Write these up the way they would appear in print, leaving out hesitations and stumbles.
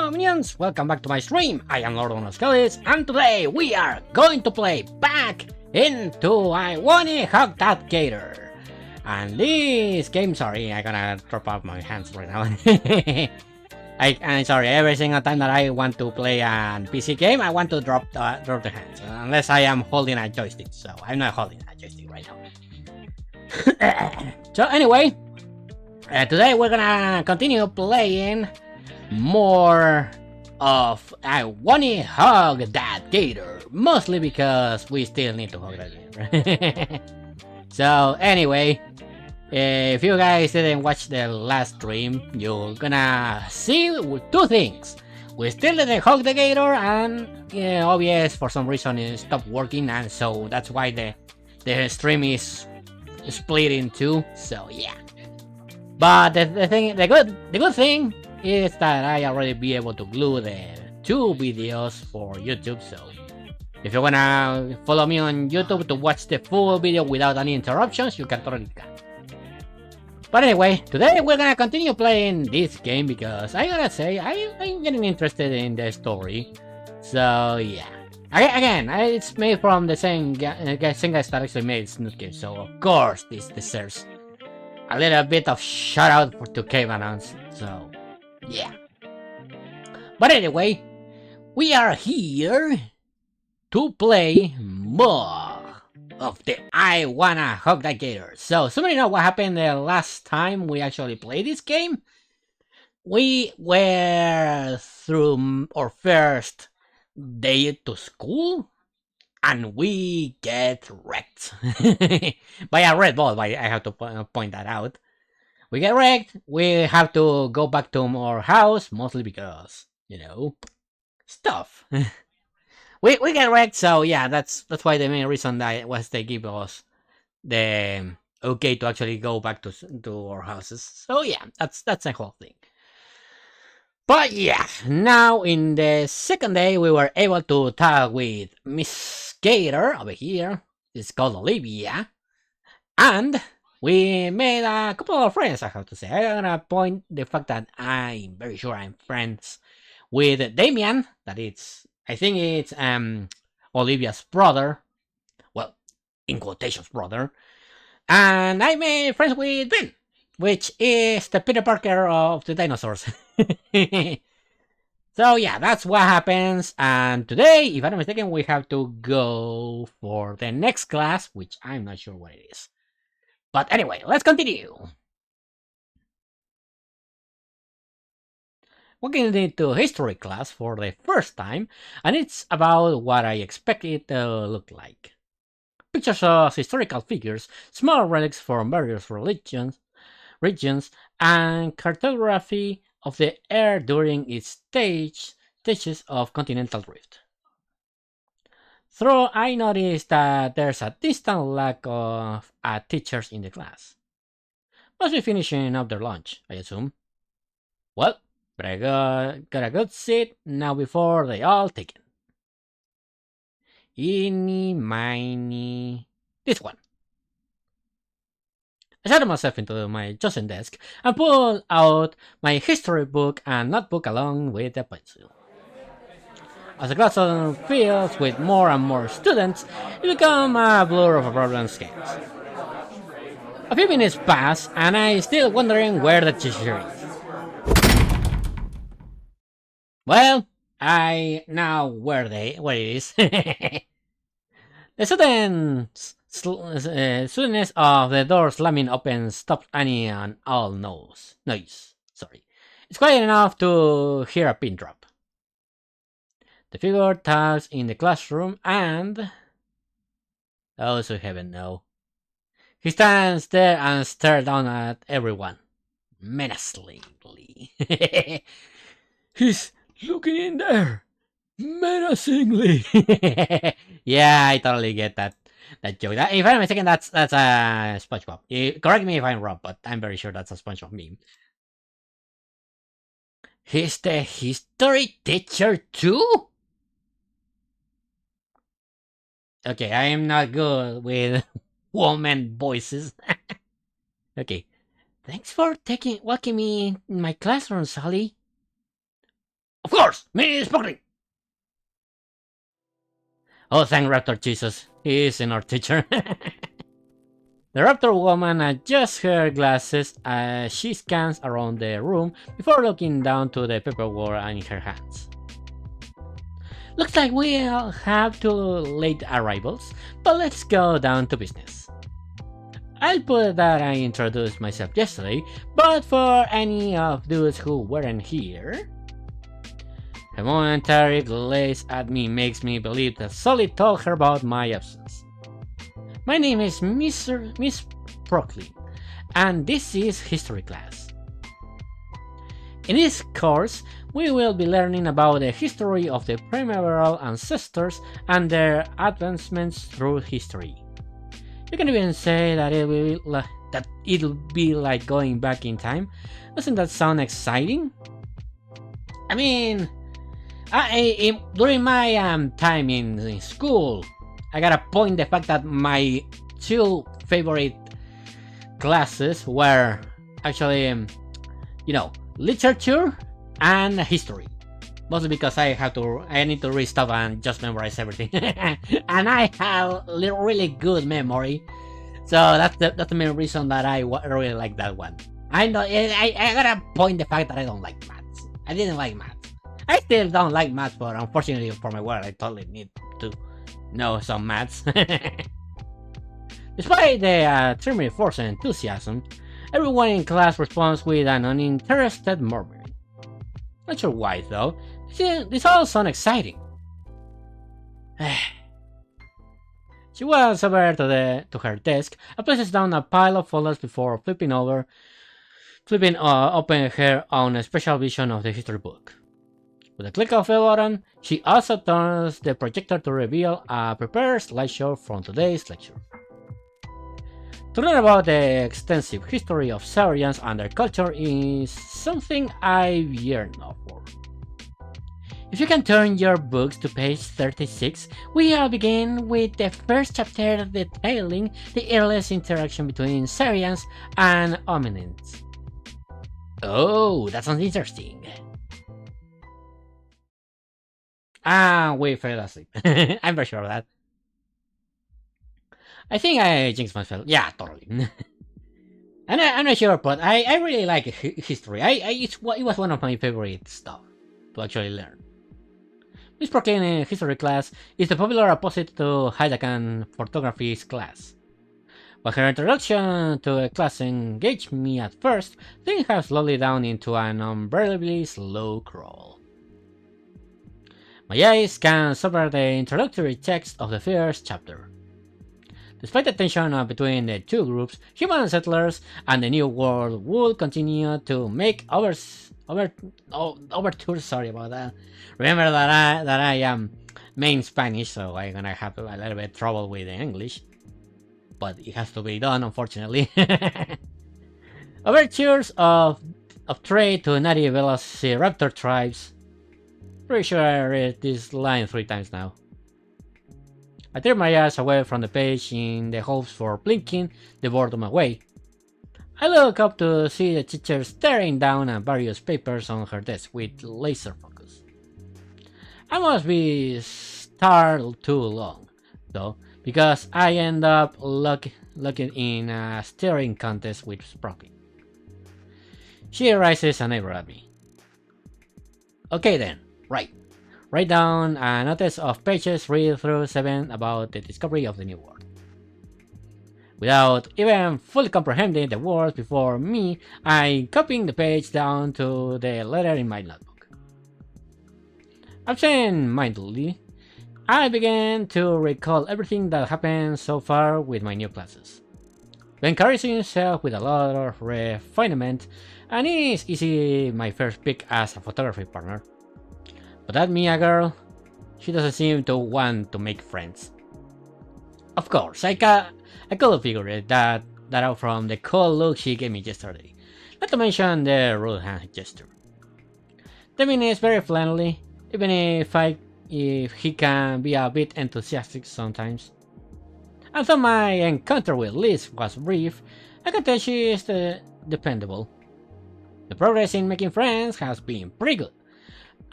Hello minions, welcome back to my stream. I am LordOnoskelis, and today we are going to play back into wani hug that gator. And this game, sorry, I'm gonna drop out my hands right now. I'm sorry, every single time that I want to play a PC game, I want to drop the hands, unless I am holding a joystick. So I'm not holding a joystick right now. So anyway, today we're gonna continue playing more of I wanna hug that gator, mostly because we still need to hug that gator. So anyway, if you guys didn't watch the last stream, you're gonna see two things. We still didn't hug the gator, and obvious for some reason it stopped working, and so that's why the stream is split in two. So yeah, but the good thing is that I already be able to glue the two videos for YouTube. So if you wanna follow me on YouTube to watch the full video without any interruptions, you can totally can. But anyway, today we're gonna continue playing this game because I gotta say I'm getting interested in the story. So yeah, again, it's made from the same guys that actually made Snootcave, so of course this deserves a little bit of shout out to Cavanons. So yeah. But anyway, we are here to play more of the I Wanna Hug That Gator. So somebody know what happened the last time we actually played this game? We were through our first day to school and we get wrecked by a red ball. I have to point that out. We get wrecked. We have to go back to our house, mostly because, you know, stuff. we get wrecked, so yeah, that's why the main reason that was they give us the okay to actually go back to our houses. So yeah, that's the whole thing. But yeah, now in the second day we were able to talk with Miss Gator over here. It's called Olivia, and we made a couple of friends, I have to say. I'm gonna point the fact that I'm very sure I'm friends with Damien, that I think it's Olivia's brother. Well, in quotations, brother. And I made friends with Ben, which is the Peter Parker of the dinosaurs. So yeah, that's what happens. And today, if I'm not mistaken, we have to go for the next class, which I'm not sure what it is. But anyway, let's continue. Walking into history class for the first time, and it's about what I expect it to look like. Pictures of historical figures, small relics from various regions, and cartography of the air during its stages of continental drift. Though I noticed that there's a distant lack of teachers in the class. Must be finishing up their lunch, I assume. Well, but I got a good seat now before they all take it. Eeny, miny, this one. I sat myself into my chosen desk and pulled out my history book and notebook along with a pencil. As the classroom fills with more and more students, it becomes a blur of problem schemes. A few minutes pass, and I'm still wondering where the teacher is. Well, I know where it is. The suddenness of the door slamming open stops any and all noise. Sorry, it's quiet enough to hear a pin drop. The figure tugs in the classroom and... oh, so heaven no. He stands there and stares down at everyone. Menacingly. He's looking in there. Menacingly. Yeah, I totally get that joke. If I'm mistaken, that's a SpongeBob. Correct me if I'm wrong, but I'm very sure that's a SpongeBob meme. He's the history teacher too? Okay, I am not good with woman voices. Okay. Thanks for walking me in my classroom, Sally. Of course, Miss Buckley! Oh, thank Raptor Jesus, he isn't our teacher. The Raptor woman adjusts her glasses as she scans around the room before looking down to the paperwork in her hands. Looks like we all have 2 late arrivals, but let's go down to business. I'll put that I introduced myself yesterday, but for any of those who weren't here... Her momentary glaze at me makes me believe that Sully told her about my absence. My name is Miss Brooklyn, and this is history class. In this course, we will be learning about the history of the primeval ancestors and their advancements through history. You can even say that it'll be like going back in time. Doesn't that sound exciting? I mean, during my time in school, I gotta point the fact that my 2 favorite classes were actually, literature and history. Mostly because I need to read stuff and just memorize everything. And I have really good memory. So that's the main reason that I really like that one. I gotta point the fact that I don't like maths. I didn't like maths. I still don't like maths, but unfortunately for my work, I totally need to know some maths. Despite the extremely forced enthusiasm, everyone in class responds with an uninterested murmuring. Not sure why though. This all sounds exciting. She walks over to her desk and places down a pile of folders before flipping open her own special vision of the history book. With a click of a button, she also turns the projector to reveal a prepared slideshow from today's lecture. To learn about the extensive history of Saurians and their culture is something I've yearned for. If you can turn your books to page 36, we'll begin with the first chapter detailing the earliest interaction between Saurians and hominids. Oh, that sounds interesting. We fell asleep. I'm very sure of that. I think I jinxed myself. Yeah, totally. I'm not sure, but I really like history. It was one of my favorite stuff to actually learn. Miss Brooklyn in history class is the popular opposite to Hijakan photography's class. While her introduction to a class engaged me at first, things have slowed down into an unbearably slow crawl. My eyes scans over the introductory text of the first chapter. Despite the tension between the 2 groups, human settlers and the New World would continue to make overtures. Sorry about that. Remember that I am main Spanish, so I'm gonna have a little bit of trouble with the English. But it has to be done, unfortunately. Overtures of trade to native velociraptor tribes. Pretty sure I read this line 3 times now. I turn my eyes away from the page in the hopes for blinking the boredom away. I look up to see the teacher staring down at various papers on her desk with laser focus. I must be startled too long, though, because I end up looking in a staring contest with Sprocket. She raises an eyebrow at me. Okay then, right. Write down a notice of pages 3 through 7 about the discovery of the New World. Without even fully comprehending the words before me, I copying the page down to the letter in my notebook. Absent-mindedly, I began to recall everything that happened so far with my new classes. Encouraging himself with a lot of refinement, and it's easy my first pick as a photography partner. But that Mia girl, she doesn't seem to want to make friends. Of course, I could have figured that out from the cool look she gave me yesterday, not to mention the rude hand gesture. Devin is very friendly, even if he can be a bit enthusiastic sometimes. Although my encounter with Liz was brief, I can tell she is dependable. The progress in making friends has been pretty good.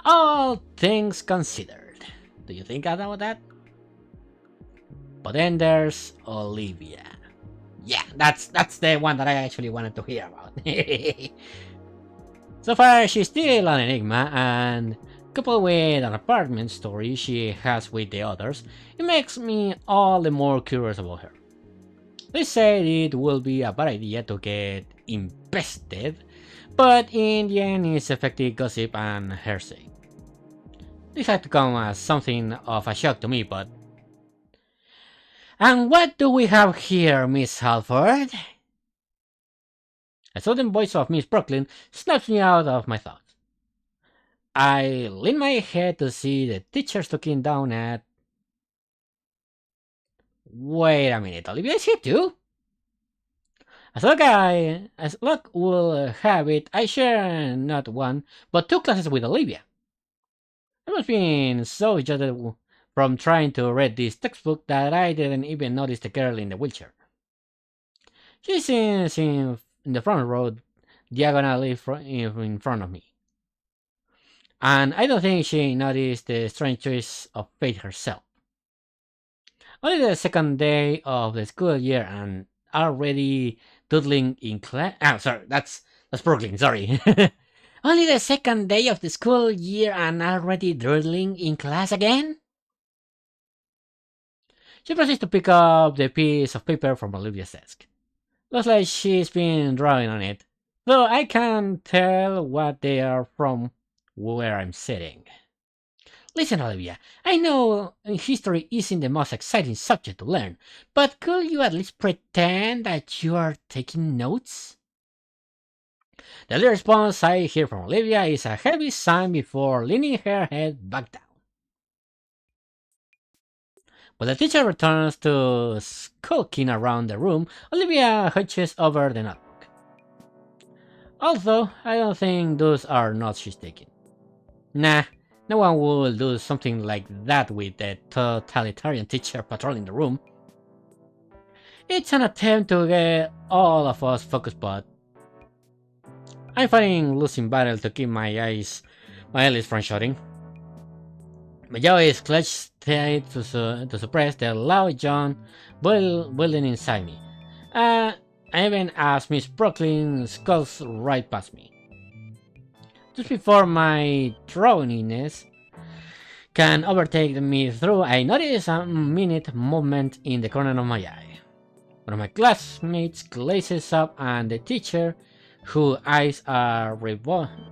All things considered. Do you think about that? But then there's Olivia. Yeah, that's the one that I actually wanted to hear about. So far, she's still an enigma, and coupled with an apartment story she has with the others, it makes me all the more curious about her. They said it will be a bad idea to get invested, but in the end it's effective gossip and hearsay. This had to come as something of a shock to me, but... And what do we have here, Miss Halford? A sudden voice of Miss Brooklyn snaps me out of my thoughts. I lean my head to see the teachers looking down at... Wait a minute, Olivia is here too? As luck will have it, I share not one, but 2 classes with Olivia. I must been so exhausted from trying to read this textbook that I didn't even notice the girl in the wheelchair. She's in the front row, diagonally in front of me. And I don't think she noticed the strange choice of fate herself. Only the second day of the school year and already doodling in class. Ah, sorry, that's Brooklyn, sorry. Only the second day of the school year and already doodling in class again? She proceeds to pick up the piece of paper from Olivia's desk. Looks like she's been drawing on it, though I can't tell what they are from where I'm sitting. Listen, Olivia, I know history isn't the most exciting subject to learn, but could you at least pretend that you are taking notes? The only response I hear from Olivia is a heavy sigh before leaning her head back down. When the teacher returns to skulking around the room, Olivia hunches over the notebook. Although, I don't think those are notes she's taking. Nah, no one will do something like that with a totalitarian teacher patrolling the room. It's an attempt to get all of us focused, but I'm fighting losing battle to keep my eyelids from shutting. My jaw is clenched tight to suppress the loud yawn boiling inside me. Even as Miss Brooklyn skulls right past me. Just before my drowsiness can overtake me through, I notice a minute movement in the corner of my eye. One of my classmates glances up and the teacher, whose eyes are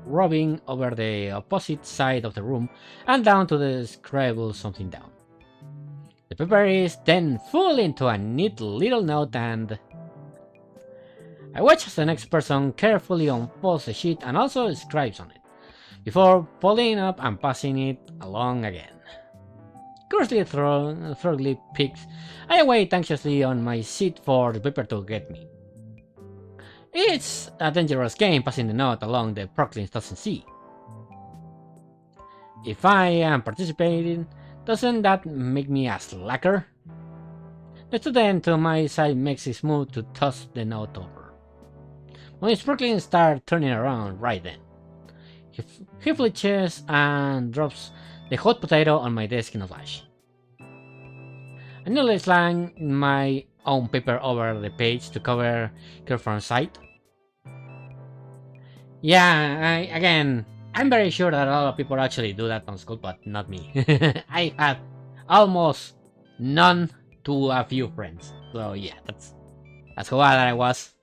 rubbing over the opposite side of the room and down to scribble something down. The paper is then full into a neat little note, and I watch as the next person carefully unfolds the sheet and also scribes on it, before pulling up and passing it along again. Curiously thoroughly picked, I wait anxiously on my seat for the paper to get me. It's a dangerous game passing the note along the Brooklyn doesn't see. If I am participating, doesn't that make me a slacker? The student to my side makes his move to toss the note over. When Brooklyn starts turning around right then, he flinches and drops the hot potato on my desk in a flash. I nearly slang my own paper over the page to cover her from sight. Yeah, I'm very sure that a lot of people actually do that on school, but not me. I had almost none to a few friends. So yeah, that's how bad I was.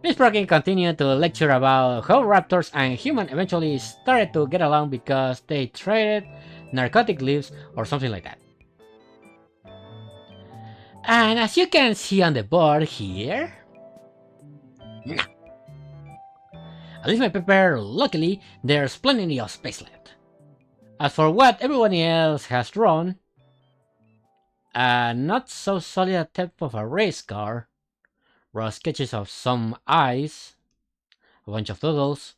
Miss Brooklyn continued to lecture about how raptors and humans eventually started to get along because they traded narcotic leaves or something like that. And as you can see on the board here... No. At least my paper, luckily, there's plenty of space left. As for what everyone else has drawn, a not so solid attempt of a race car, raw sketches of some eyes, a bunch of doodles,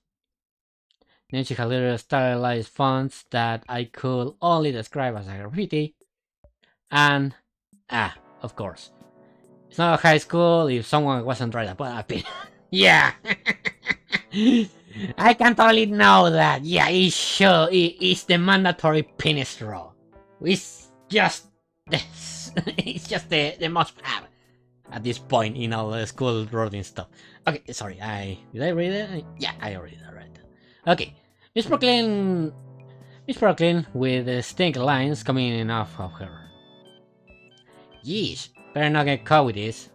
then she had little stylized fonts that I could only describe as a graffiti, and, of course, it's not a high school if someone wasn't trying to put a pin. Yeah! I can totally know that. Yeah, it's the mandatory penis draw. It's just this. It's just the must have at this point in all the school routine stuff. Okay, sorry, did I read it? Yeah, I already read it. Okay, Miss Brooklyn with the stink lines coming off of her. Yeesh, better not get caught with this.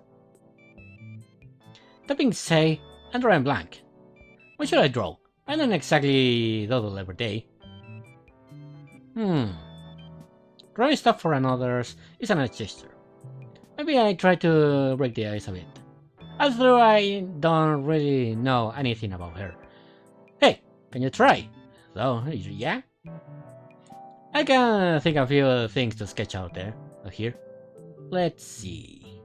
That being said, I'm drawing blank. What should I draw? I don't exactly doodle every day. Drawing stuff for others is a nice gesture. Maybe I try to break the ice a bit. Although I don't really know anything about her. Hey, can you try? So, yeah? I can think of a few things to sketch out there. Here. Let's see.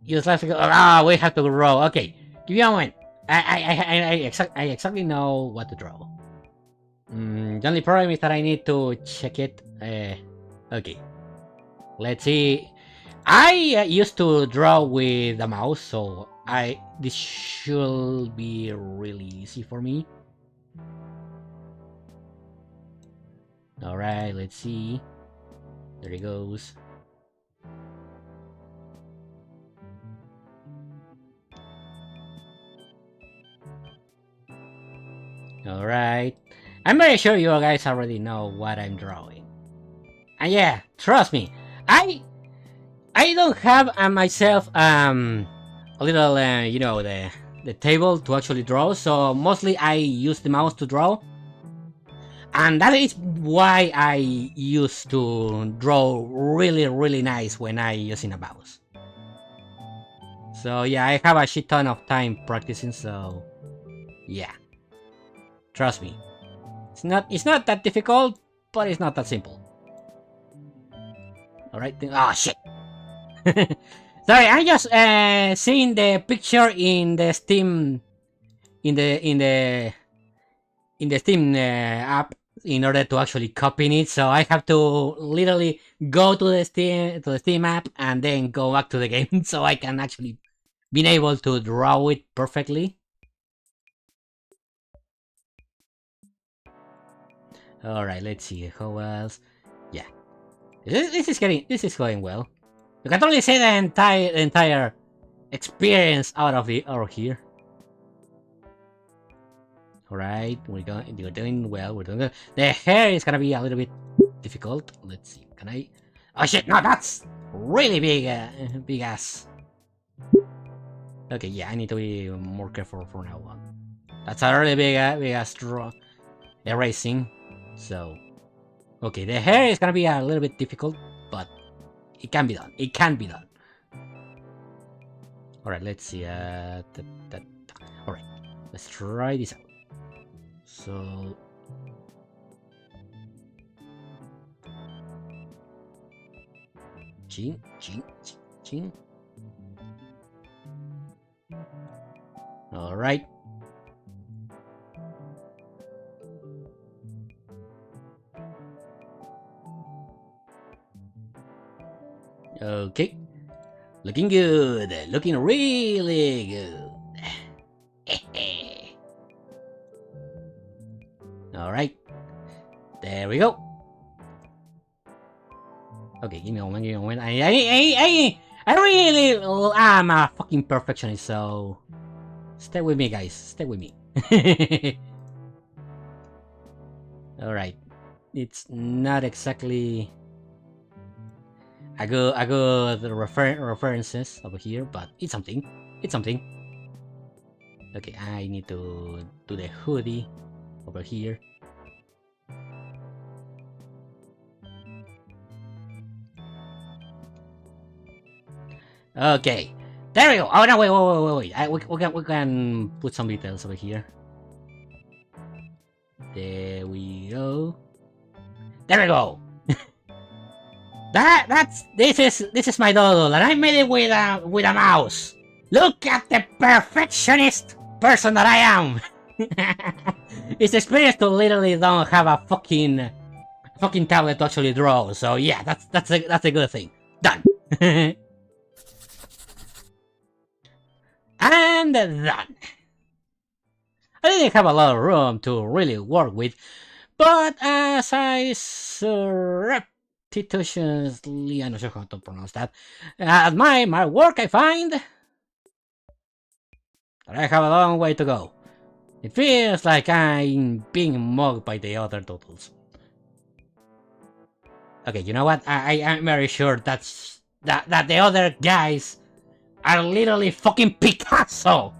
You just have to go. We have to draw. Okay, give me a moment. I exactly know what to draw. The only problem is that I need to check it. Okay. Let's see. I used to draw with the mouse, so this should be really easy for me. Alright, let's see. There it goes. Alright. I'm very sure you guys already know what I'm drawing. And yeah, trust me, I don't have myself a little you know, the table to actually draw, so mostly I use the mouse to draw. And that is why I used to draw really nice when I using a mouse. So yeah, I have a shit ton of time practicing, so yeah. Trust me. It's not that difficult, but it's not that simple. Alright, oh shit. Sorry, I just seeing the picture in the Steam in the Steam app in order to actually copy it, so I have to literally go to the Steam app and then go back to the game so I can actually be able to draw it perfectly. Alright, let's see how else. Yeah. This is going well. You can totally see the entire experience out of here. Alright, we're doing well, we're doing good. The hair is gonna be a little bit difficult. Let's see, can I... Oh shit, no, that's really big, big ass. Okay, yeah, I need to be more careful from now on. That's a really big ass draw. Erasing, so... Okay, the hair is gonna be a little bit difficult, but it can be done. It can be done. Alright, let's see. Alright, let's try this out. So... Chin. Alright. Okay. Looking good. Looking really good. Alright. There we go. Okay, give me a moment. I really am a fucking perfectionist, so... Stay with me, guys. Stay with me. Alright. It's not exactly... I go the references over here, but it's something. It's something. Okay, I need to do the hoodie over here. Okay, there we go. Oh no, wait. We can put some details over here. There we go. There we go. This is my doodle, and I made it with a mouse. Look at the perfectionist person that I am. It's experience to literally don't have a fucking tablet to actually draw. So yeah, that's a good thing. Done. And done. I didn't have a lot of room to really work with, but as I surreptitiously, I'm not sure how to pronounce that, admire my work, I find that I have a long way to go. It feels like I'm being mugged by the other turtles. Okay, you know what? I'm very sure that the other guys are literally fucking Picasso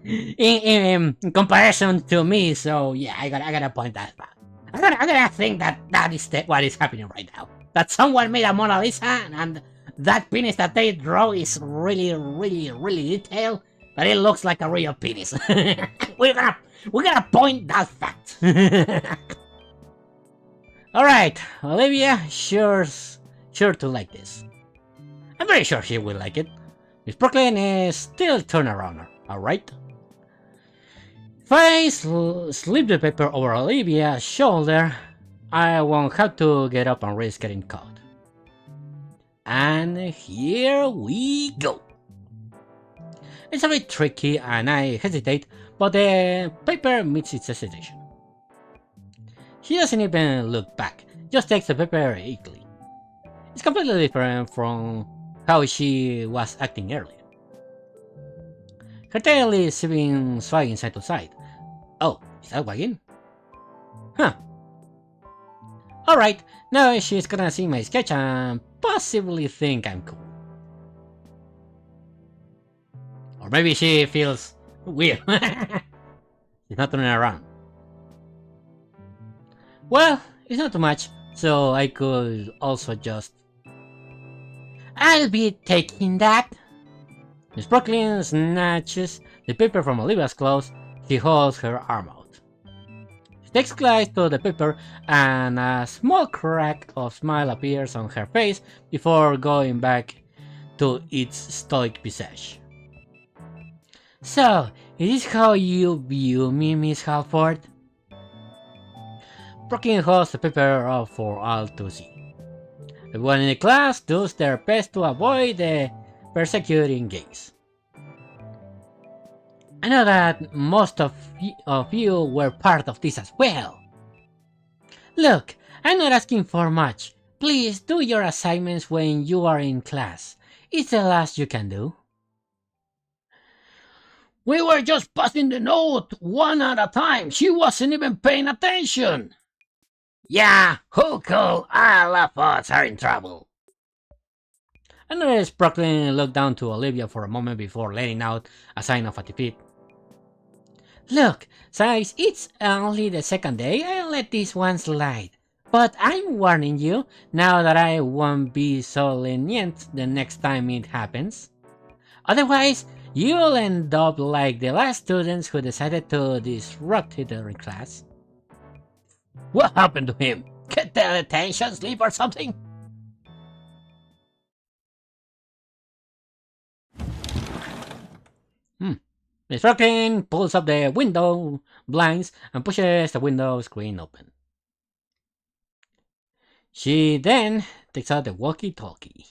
in comparison to me. So yeah, I gotta point that out. I gotta think that is what is happening right now. That someone made a Mona Lisa and that penis that they draw is really detailed. But it looks like a real penis. we're gonna point that fact. Alright, Olivia sure to like this. I'm very sure she will like it. Miss Brooklyn is still turn around, alright? If I slip the paper over Olivia's shoulder, I won't have to get up and risk getting caught. And here we go. It's a bit tricky and I hesitate, but the paper meets its hesitation. She doesn't even look back, just takes the paper eagerly. It's completely different from how she was acting earlier. Her tail is even swagging side to side. Oh, is that wagging? Huh. Alright, now she's gonna see my sketch and possibly think I'm cool. Or maybe she feels weird. She's not turning around. Well, it's not too much, so I could also just... I'll be taking that! Miss Brooklyn snatches the paper from Olivia's clothes. She holds her arm out. She takes close to the paper and a small crack of smile appears on her face before going back to its stoic visage. So, is this how you view me, Miss Halford? Brooklyn holds the paper up for all to see. Everyone in the class does their best to avoid the persecuting gaze. I know that most of you were part of this as well. Look, I'm not asking for much. Please do your assignments when you are in class. It's the last you can do. We were just passing the note one at a time. She wasn't even paying attention. Yeah, who could? All of us are in trouble. I noticed Brooklyn looked down to Olivia for a moment before letting out a sign of a defeat. Look, since it's only the second day, I'll let this one slide. But I'm warning you, now that I won't be so lenient the next time it happens. Otherwise, you'll end up like the last students who decided to disrupt the class. What happened to him? Get the attention sleep or something? Miss Brooklyn pulls up the window blinds and pushes the window screen open. She then takes out the walkie-talkie.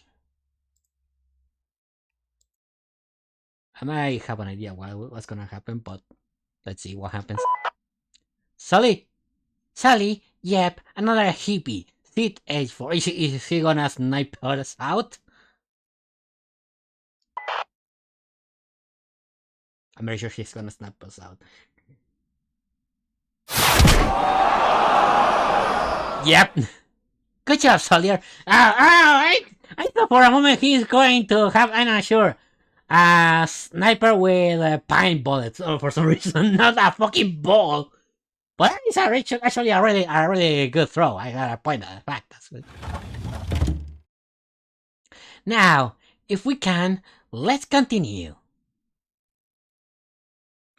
I might have an idea what's gonna happen, but let's see what happens. Sally, yep, another hippie. Sit age 4. Is she gonna snipe us out? I'm very sure she's gonna snipe us out. Yep. Good job, Sawyer. I thought for a moment he's going to have, I'm not sure, a sniper with pine bullets, or for some reason, not a fucking ball. But it's actually a really good throw. I gotta point that fact. That's good. Now, if we can, let's continue.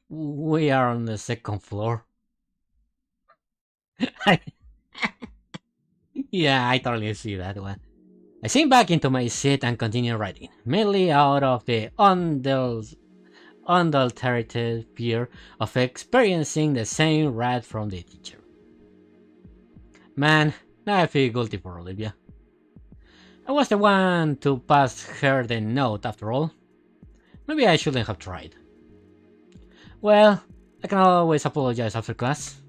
We are on the second floor. Yeah, I totally see that one. I sink back into my seat and continue writing, mainly out of the unadulterated fear of experiencing the same wrath from the teacher. Man, now I feel guilty for Olivia. I was the one to pass her the note after all. Maybe I shouldn't have tried. Well, I can always apologize after class.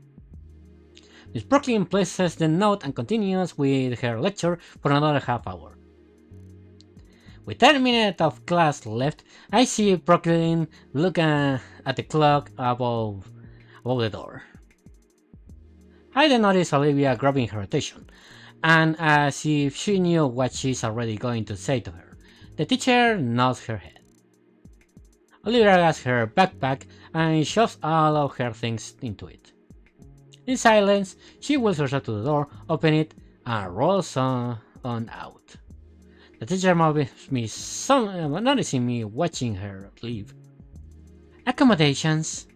Miss Brooklyn places the note and continues with her lecture for another half hour. With 10 minutes of class left, I see Brooklyn looking at the clock above the door. I then notice Olivia grabbing her attention, and as if she knew what she's already going to say to her, the teacher nods her head. Olivia grabs her backpack and shoves all of her things into it. In silence, she wheels herself to the door, opens it, and rolls on out. The teacher notices me watching her leave. Accommodations.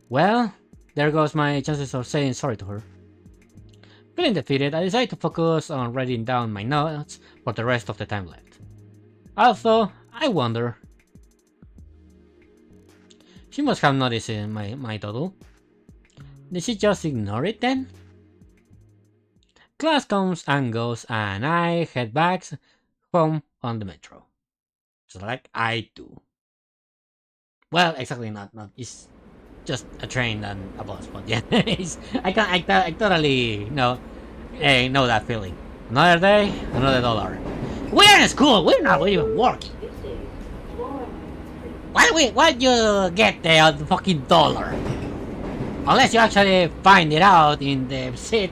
Well, there goes my chances of saying sorry to her. Feeling defeated, I decide to focus on writing down my notes for the rest of the time left. Also, I wonder. She must have noticed my doodle. Did she just ignore it then? Class comes and goes, and I head back home on the metro. So like I do. Well, exactly not. It's just a train and a bus, but yeah, I totally know that feeling. Another day, another dollar. We're in school. We're not even working. Why you get the fucking dollar? Unless you actually find it out in the seat.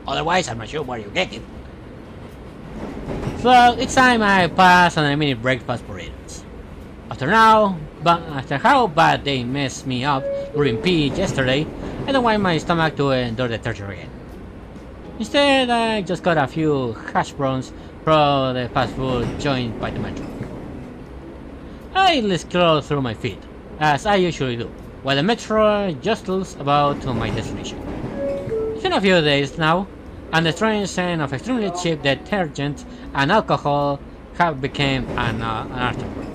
Otherwise, I'm not sure where you get it. So it's time I pass on a mini breakfast burritos. After how bad they messed me up during PE yesterday, I don't want my stomach to endure the torture again. Instead, I just got a few hash browns from the fast food joint by the metro. I scroll through my feed, as I usually do, while the metro jostles about to my destination. It's been a few days now, and the strange scent of extremely cheap detergent and alcohol have become an afterthought.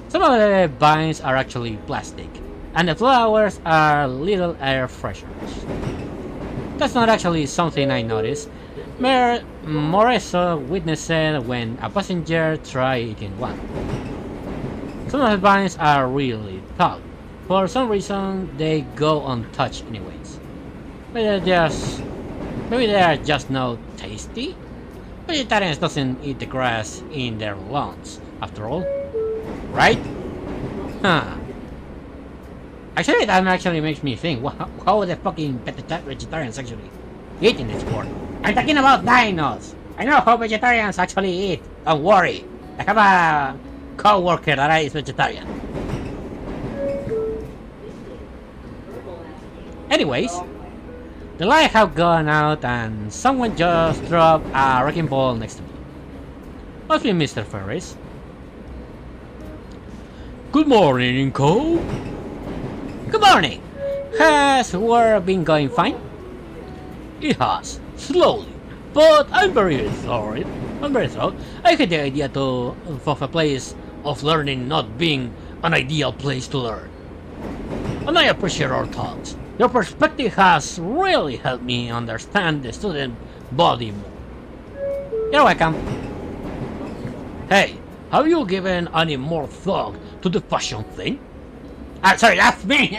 Some of the vines are actually plastic, and the flowers are little air fresheners. That's not actually something I noticed, more so witnessed when a passenger tried eating one. Some of the vines are really tall. For some reason, they go untouched anyways. Maybe they are just not tasty? Vegetarians doesn't eat the grass in their lawns, after all. Right? Huh. Actually, that actually makes me think, how the fucking vegetarians actually eat in this world? I'm talking about dinos! I know how vegetarians actually eat, don't worry. I have a co-worker that is vegetarian. Anyways, the light have gone out and someone just dropped a wrecking ball next to me. Must be Mr. Ferris. Good morning, Inco. Good morning. Has work been going fine? It has, slowly, but I'm very sorry. I hate the idea of a place of learning not being an ideal place to learn. And I appreciate our thoughts. Your perspective has really helped me understand the student body more. You're welcome. Hey, have you given any more thought to the fashion thing? Sorry, that's me!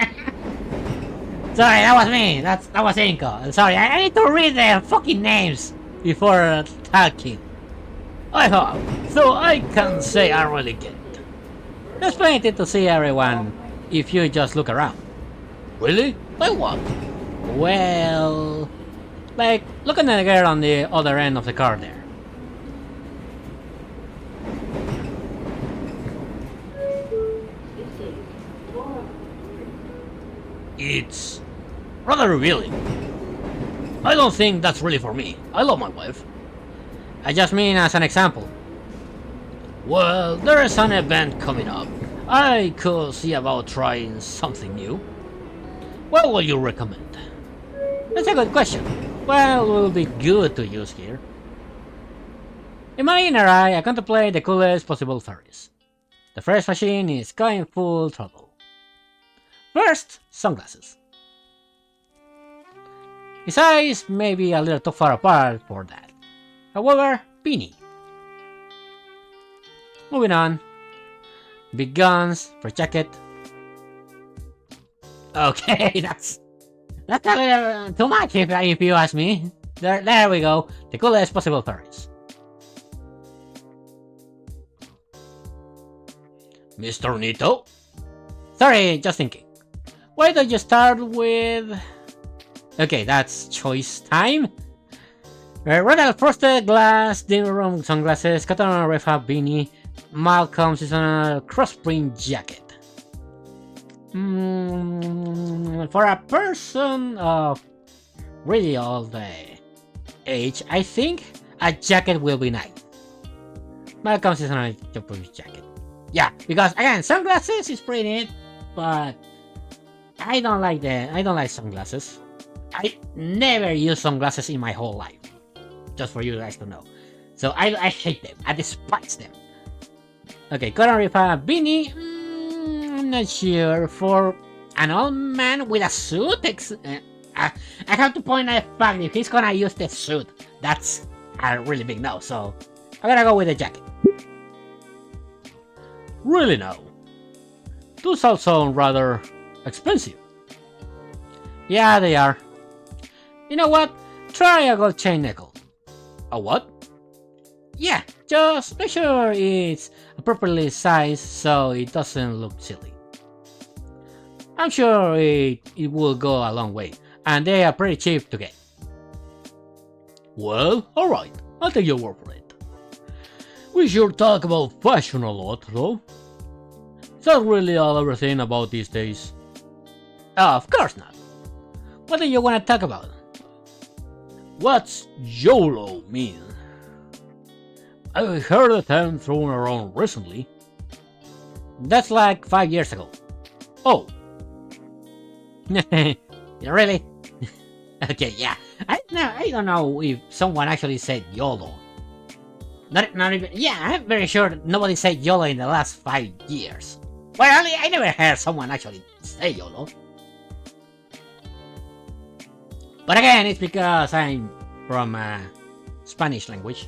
Sorry, that was me. That was Inko. Sorry, I need to read their fucking names before talking. I hope, so I can say I really get it. There's plenty to see everyone if you just look around. Really? Like what? Well, like, look at the girl on the other end of the car there. It's rather revealing. I don't think that's really for me. I love my wife. I just mean as an example. Well, there is an event coming up. I could see about trying something new. What will you recommend? That's a good question. Well, it will be good to use here. In my inner eye, I contemplate the coolest possible fairies. The first machine is going full throttle. First, sunglasses. His eyes may be a little too far apart for that. However, beanie. Moving on. Big guns, fresh jacket. Okay, that's a little too much if you ask me. There we go. The coolest possible furries. Mr. Nito? Sorry, just thinking. Why don't you start with... Okay, that's choice time. Ronald frosted glass, dinner room sunglasses, cotton refa beanie, Malcolm seasonal crossbrim jacket. For a person of really old age, I think a jacket will be nice. Malcolm seasonal jacket. Yeah, because again, sunglasses is pretty neat, but I don't like sunglasses. I never use sunglasses in my whole life. Just for you guys to know. So I hate them. I despise them. Okay, cotton refa beanie. I'm not sure. For an old man with a suit, I have to point out the fact if he's gonna use the suit, that's a really big no. So I'm gonna go with the jacket. Really no. Those all sound rather expensive. Yeah, they are. You know what? Try a gold chain nickel. A what? Yeah, just make sure it's appropriately sized so it doesn't look silly. I'm sure it will go a long way, and they are pretty cheap to get. Well, alright, I'll take your word for it. We sure talk about fashion a lot, though. Is that really all everything about these days? Of course not. What do you want to talk about? What's YOLO mean? I heard the term thrown around recently. That's like 5 years ago. Oh. Really? Okay, yeah. I don't know if someone actually said YOLO. Not even. Yeah, I'm very sure nobody said YOLO in the last 5 years. Well, I never heard someone actually say YOLO. But again, it's because I'm from Spanish language.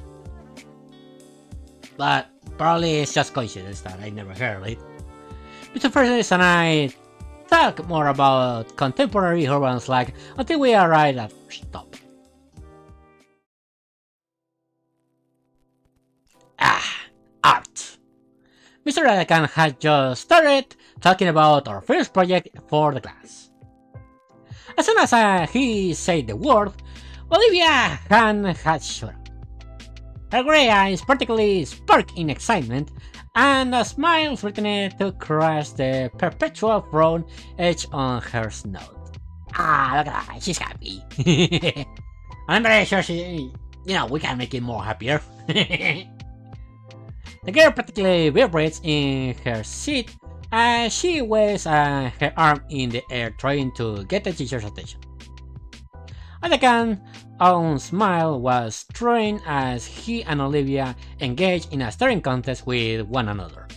But probably it's just coincidence that I never heard it. Mr. Ferris and I talk more about contemporary urban slang until we arrive at stop. Art. Mr. Radakan had just started talking about our first project for the class. As soon as he said the word, Olivia's hand had shut up. Her grey eyes particularly sparked in excitement, and a smile threatened to crush the perpetual frown edge on her snout. Ah, look at that, she's happy. I'm very sure we can make it more happier. The girl practically vibrates in her seat as she waves her arm in the air trying to get the teacher's attention. Adakan's own smile was strained as he and Olivia engaged in a staring contest with one another.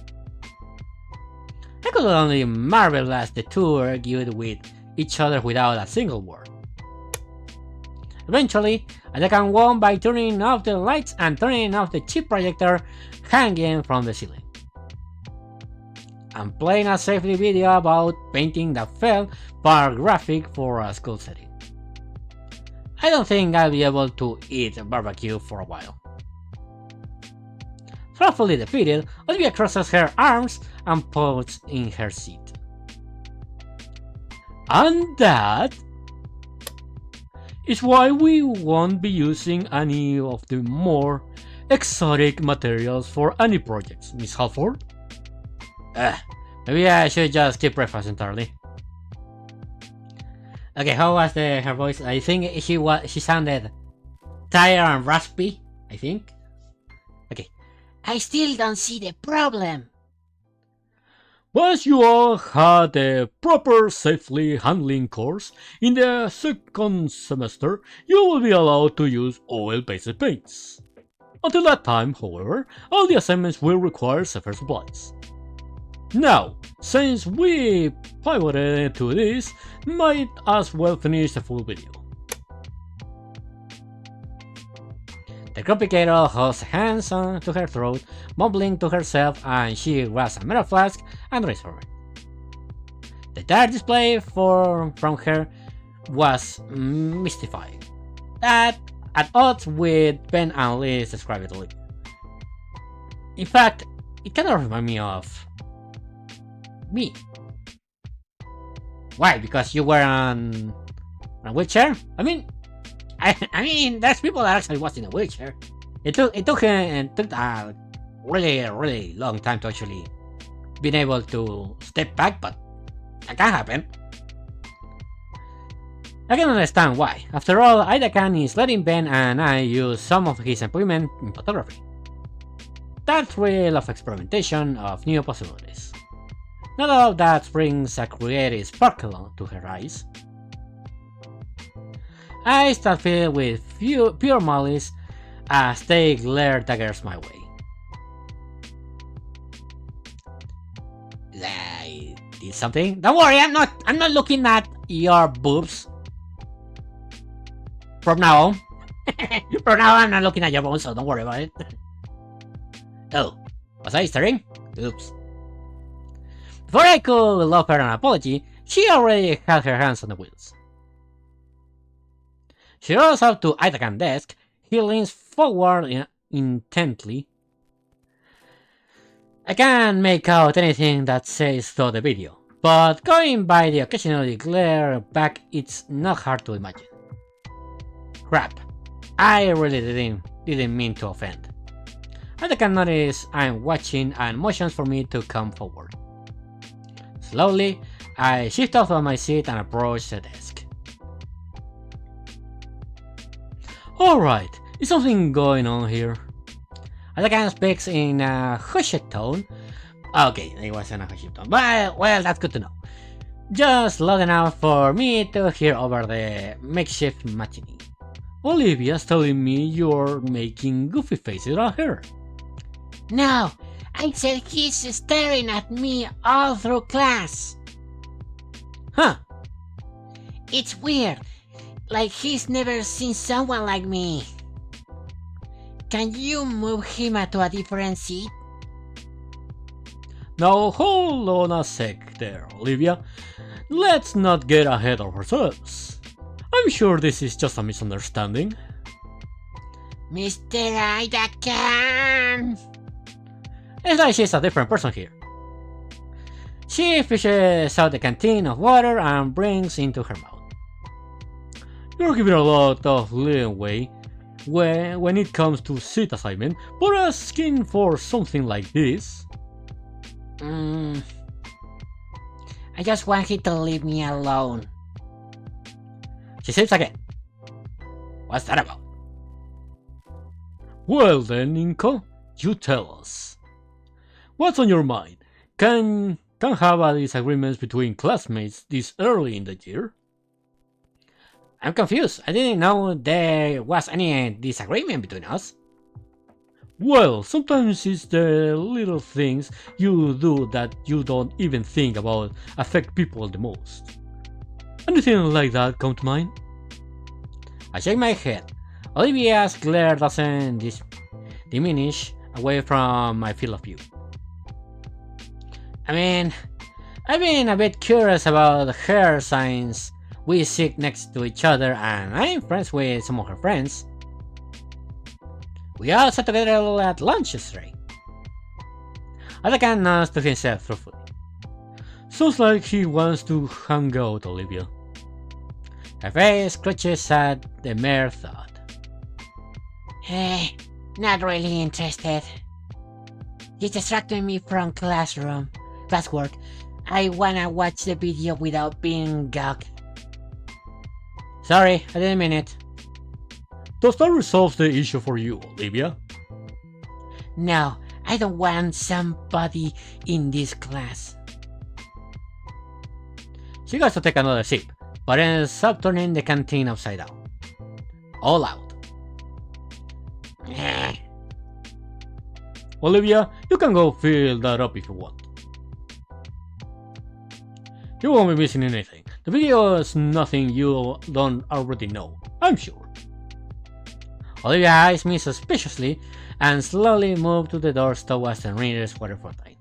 I could only marvel as the two argued with each other without a single word. Eventually, Adakan won by turning off the lights and turning off the cheap projector hanging from the ceiling. I'm playing a safety video about painting that felt far graphic for a school setting. I don't think I'll be able to eat barbecue for a while. Thoroughly defeated, Olivia crosses her arms and puts in her seat. And that is why we won't be using any of the more exotic materials for any projects, Miss Halford. Maybe I should just skip breakfast entirely. Okay, how was her voice? I think she sounded tired and raspy, I think. Okay. I still don't see the problem. Once you all had a proper safely handling course in the second semester, you will be allowed to use oil-based paints. Until that time, however, all the assignments will require safer supplies. Now, since we pivoted to this, might as well finish the full video. The grumpy gator holds hands to her throat, mumbling to herself, and she grabs a metal flask and drinks from it. The entire display from her was mystifying, at odds with Ben and Liz described it earlier. In fact, it kind of reminded me of me. Why? Because you were on a wheelchair? I mean, there's people that actually was in a wheelchair. It took a really long time to actually being able to step back, but that can happen. I can understand why. After all, Idakan is letting Ben and I use some of his equipment in photography. That thrill of experimentation of new possibilities. Not all of that brings a creative sparkle to her eyes. Eyes that fill with pure malice as they glare daggers my way. I did something? Don't worry, I'm not looking at your boobs. From now on. From now on, I'm not looking at your boobs, so don't worry about it. Oh, was I staring? Oops. Before I could offer an apology, she already had her hands on the wheels. She rolls up to Itakan's desk. He leans forward intently. I can't make out anything that says through the video, but going by the occasional glare back, it's not hard to imagine. Crap, I really didn't mean to offend. Itakan notices I'm watching and motions for me to come forward. Slowly, I shift off of my seat and approach the desk. Alright, is something going on here? Itakan speaks in a hushed tone. Okay, it wasn't a hushed tone, but well, that's good to know. Just loud enough for me to hear over the makeshift matinee. Olivia's telling me you're making goofy faces at her. No, I said he's staring at me all through class. Huh. It's weird, like he's never seen someone like me. Can you move him to a different seat? Now hold on a sec there, Olivia. Let's not get ahead of ourselves. I'm sure this is just a misunderstanding. Mr. Idakan! It's like she's a different person here. She fishes out the canteen of water and brings into her mouth. You're giving a lot of leeway when it comes to seat assignment, but asking for something like this? I just want him to leave me alone. She sips again. What's that about? Well then, Inko, you tell us. What's on your mind? Can have a disagreements between classmates this early in the year? I'm confused. I didn't know there was any disagreement between us. Well, sometimes it's the little things you do that you don't even think about affect people the most. Anything like that come to mind? I shake my head. Olivia's glare doesn't diminish away from my field of view. I mean, I've been a bit curious about her since we sit next to each other and I'm friends with some of her friends. We all sat together at lunch yesterday. Itakan nods to himself truthfully. Sounds like he wants to hang out, Olivia. Her face clutches at the mere thought. Not really interested. He's distracting me from classwork. I wanna watch the video without being gagged. Sorry, I didn't mean it. Does that resolve the issue for you, Olivia? No, I don't want somebody in this class. She goes to take another sip, but ends up turning the canteen upside down. All out. Olivia, you can go fill that up if you want. You won't be missing anything. The video is nothing you don't already know, I'm sure. Olivia eyes me suspiciously and slowly moves to the doors towards the nearest water fountain.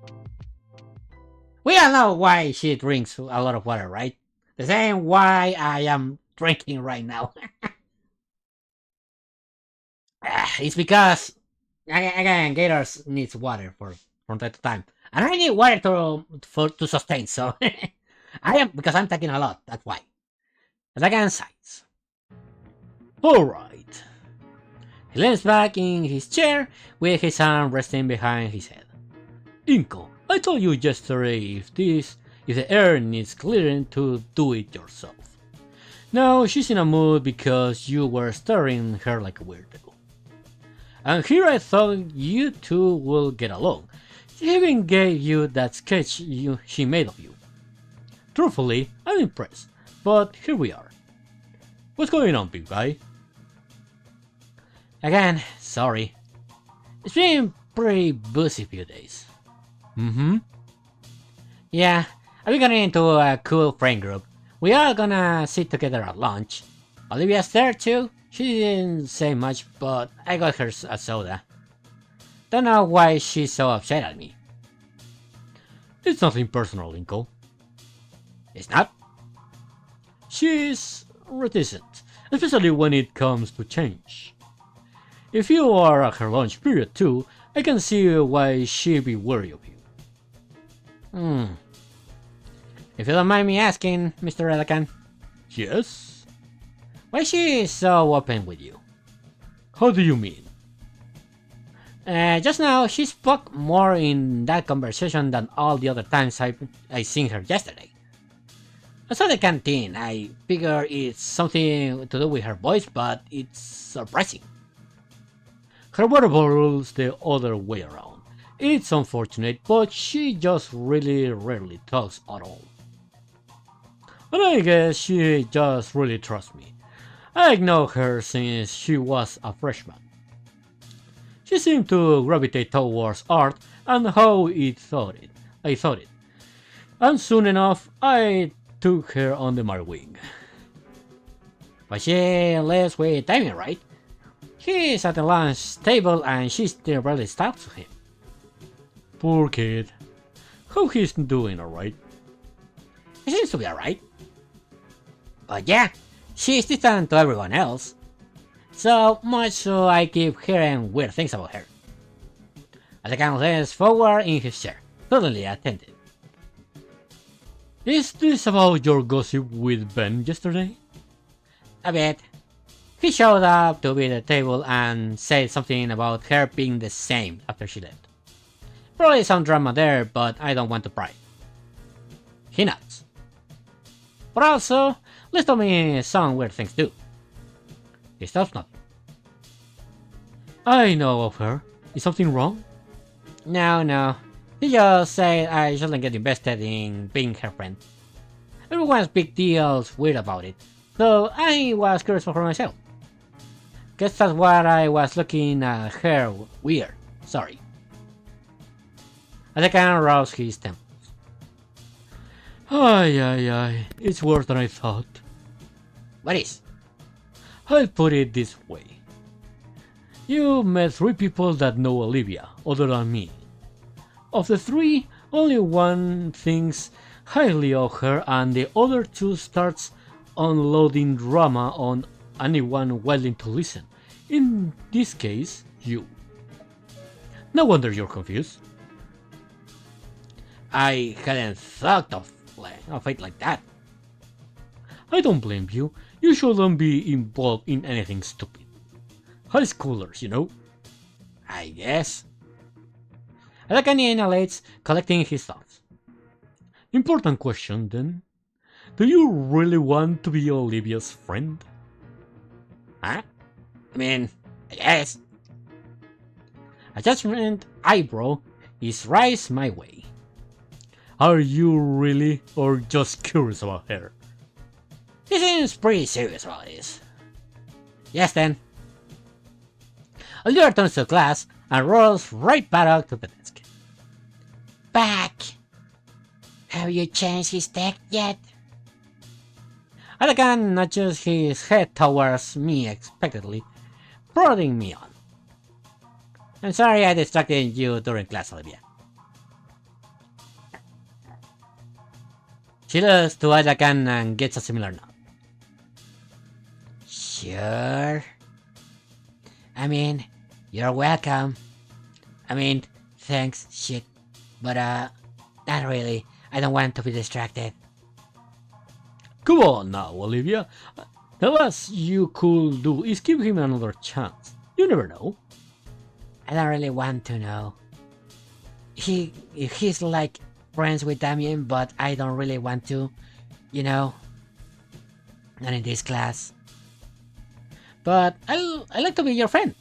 We all know why she drinks a lot of water, right? The same why I am drinking right now. It's because, again, gators needs water from time to time. And I need water to sustain, so because I'm taking a lot, that's why. But again, sighs. Alright. He leans back in his chair with his arm resting behind his head. Inko, I told you yesterday if the air needs clearing to do it yourself. Now she's in a mood because you were staring her like a weirdo. And here I thought you two will get along. She even gave you that sketch she made of you. Truthfully, I'm impressed, but here we are. What's going on, big guy? Again, sorry. It's been pretty busy few days. Yeah, I've been getting into a cool friend group. We are gonna sit together at lunch. Olivia's there too. She didn't say much, but I got her a soda. Don't know why she's so upset at me. It's nothing personal, Inko. It's not? She's reticent, especially when it comes to change. If you are at her lunch period too, I can see why she'd be worried of you. If you don't mind me asking, Mr. Elican. Yes? Why is she so open with you? How do you mean? Just now, she spoke more in that conversation than all the other times I seen her yesterday. I saw the canteen. I figure it's something to do with her voice, but it's surprising. Her water bottle's the other way around. It's unfortunate, but she just really rarely talks at all. And I guess she just really trusts me. I've known her since she was a freshman. She seemed to gravitate towards art and how I thought it. And soon enough, I took her under my wing. But she lives with Damien, right? He's at the lunch table and she still barely talks to him. Poor kid. Hope he's doing alright. He seems to be alright. But yeah, she's distant to everyone else. So much so I keep hearing weird things about her. Elican leans forward in his chair, totally attentive. Is this about your gossip with Ben yesterday? A bit. He showed up to be at the table and said something about her being the same after she left. Probably some drama there, but I don't want to pry. He nods. But also, Liz told me some weird things too. He stops nodding. I know of her. Is something wrong? No. He just said I shouldn't get invested in being her friend. Everyone's big deal's weird about it, though I was curious for myself. Guess that's what I was looking at her weird. Sorry. Elican roused his temples. Ay. It's worse than I thought. What is? I'll put it this way. You met 3 people that know Olivia, other than me. Of the 3, only one thinks highly of her and the other 2 starts unloading drama on anyone willing to listen. In this case, you. No wonder you're confused. I hadn't thought of it like that. I don't blame you. You shouldn't be involved in anything stupid. High schoolers, you know. I guess. Elican inhalates, collecting his thoughts. Important question then. Do you really want to be Olivia's friend? Huh? I mean, I guess. A judgment eyebrow is raised my way. Are you really, or just curious about her? He seems pretty serious about this. Yes then. Olivia turns to the class and rolls right back out to the desk. Back! Have you changed his deck yet? Elican nudges his head towards me expectantly, prodding me on. I'm sorry I distracted you during class, Olivia. She looks to Adakan and gets a similar nod. Sure. I mean, you're welcome. I mean, thanks, shit. But, not really. I don't want to be distracted. Come on now, Olivia. The last you could do is give him another chance. You never know. I don't really want to know. He's like friends with Damien, but I don't really want to, you know. Not in this class. But I like to be your friend.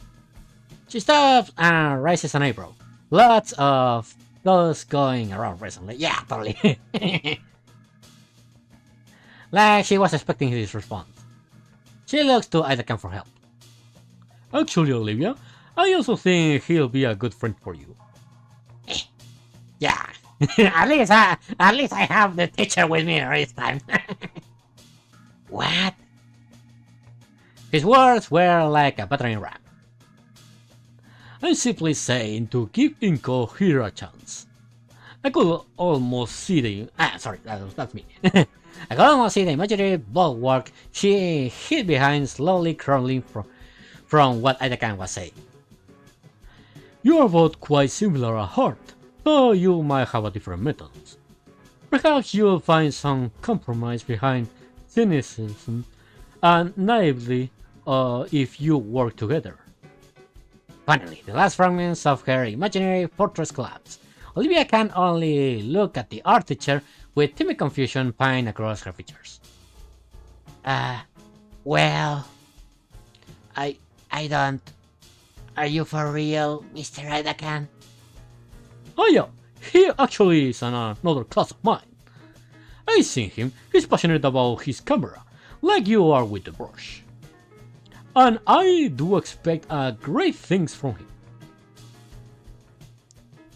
She stops and raises an eyebrow. Lots of those going around recently. Yeah, totally. Like she was expecting his response. She looks to Adakan for help. Actually, Olivia, I also think he'll be a good friend for you. Yeah, at least I have the teacher with me this time. What? His words were like a battering ram. I'm simply saying to give Inko here a chance. I could almost see the... sorry, that's me. I could almost see the imaginary bulwark she hid behind slowly crumbling from what Adakan was saying. You are both quite similar at heart, though you might have a different methods. Perhaps you'll find some compromise behind cynicism and naively if you work together. Finally, the last fragments of her imaginary fortress collapse. Olivia can only look at the art teacher with timid confusion pinned across her features. Well... I don't... Are you for real, Mr. Adakan? Oh yeah, he actually is in another class of mine. I've seen him, he's passionate about his camera, like you are with the brush. And I do expect great things from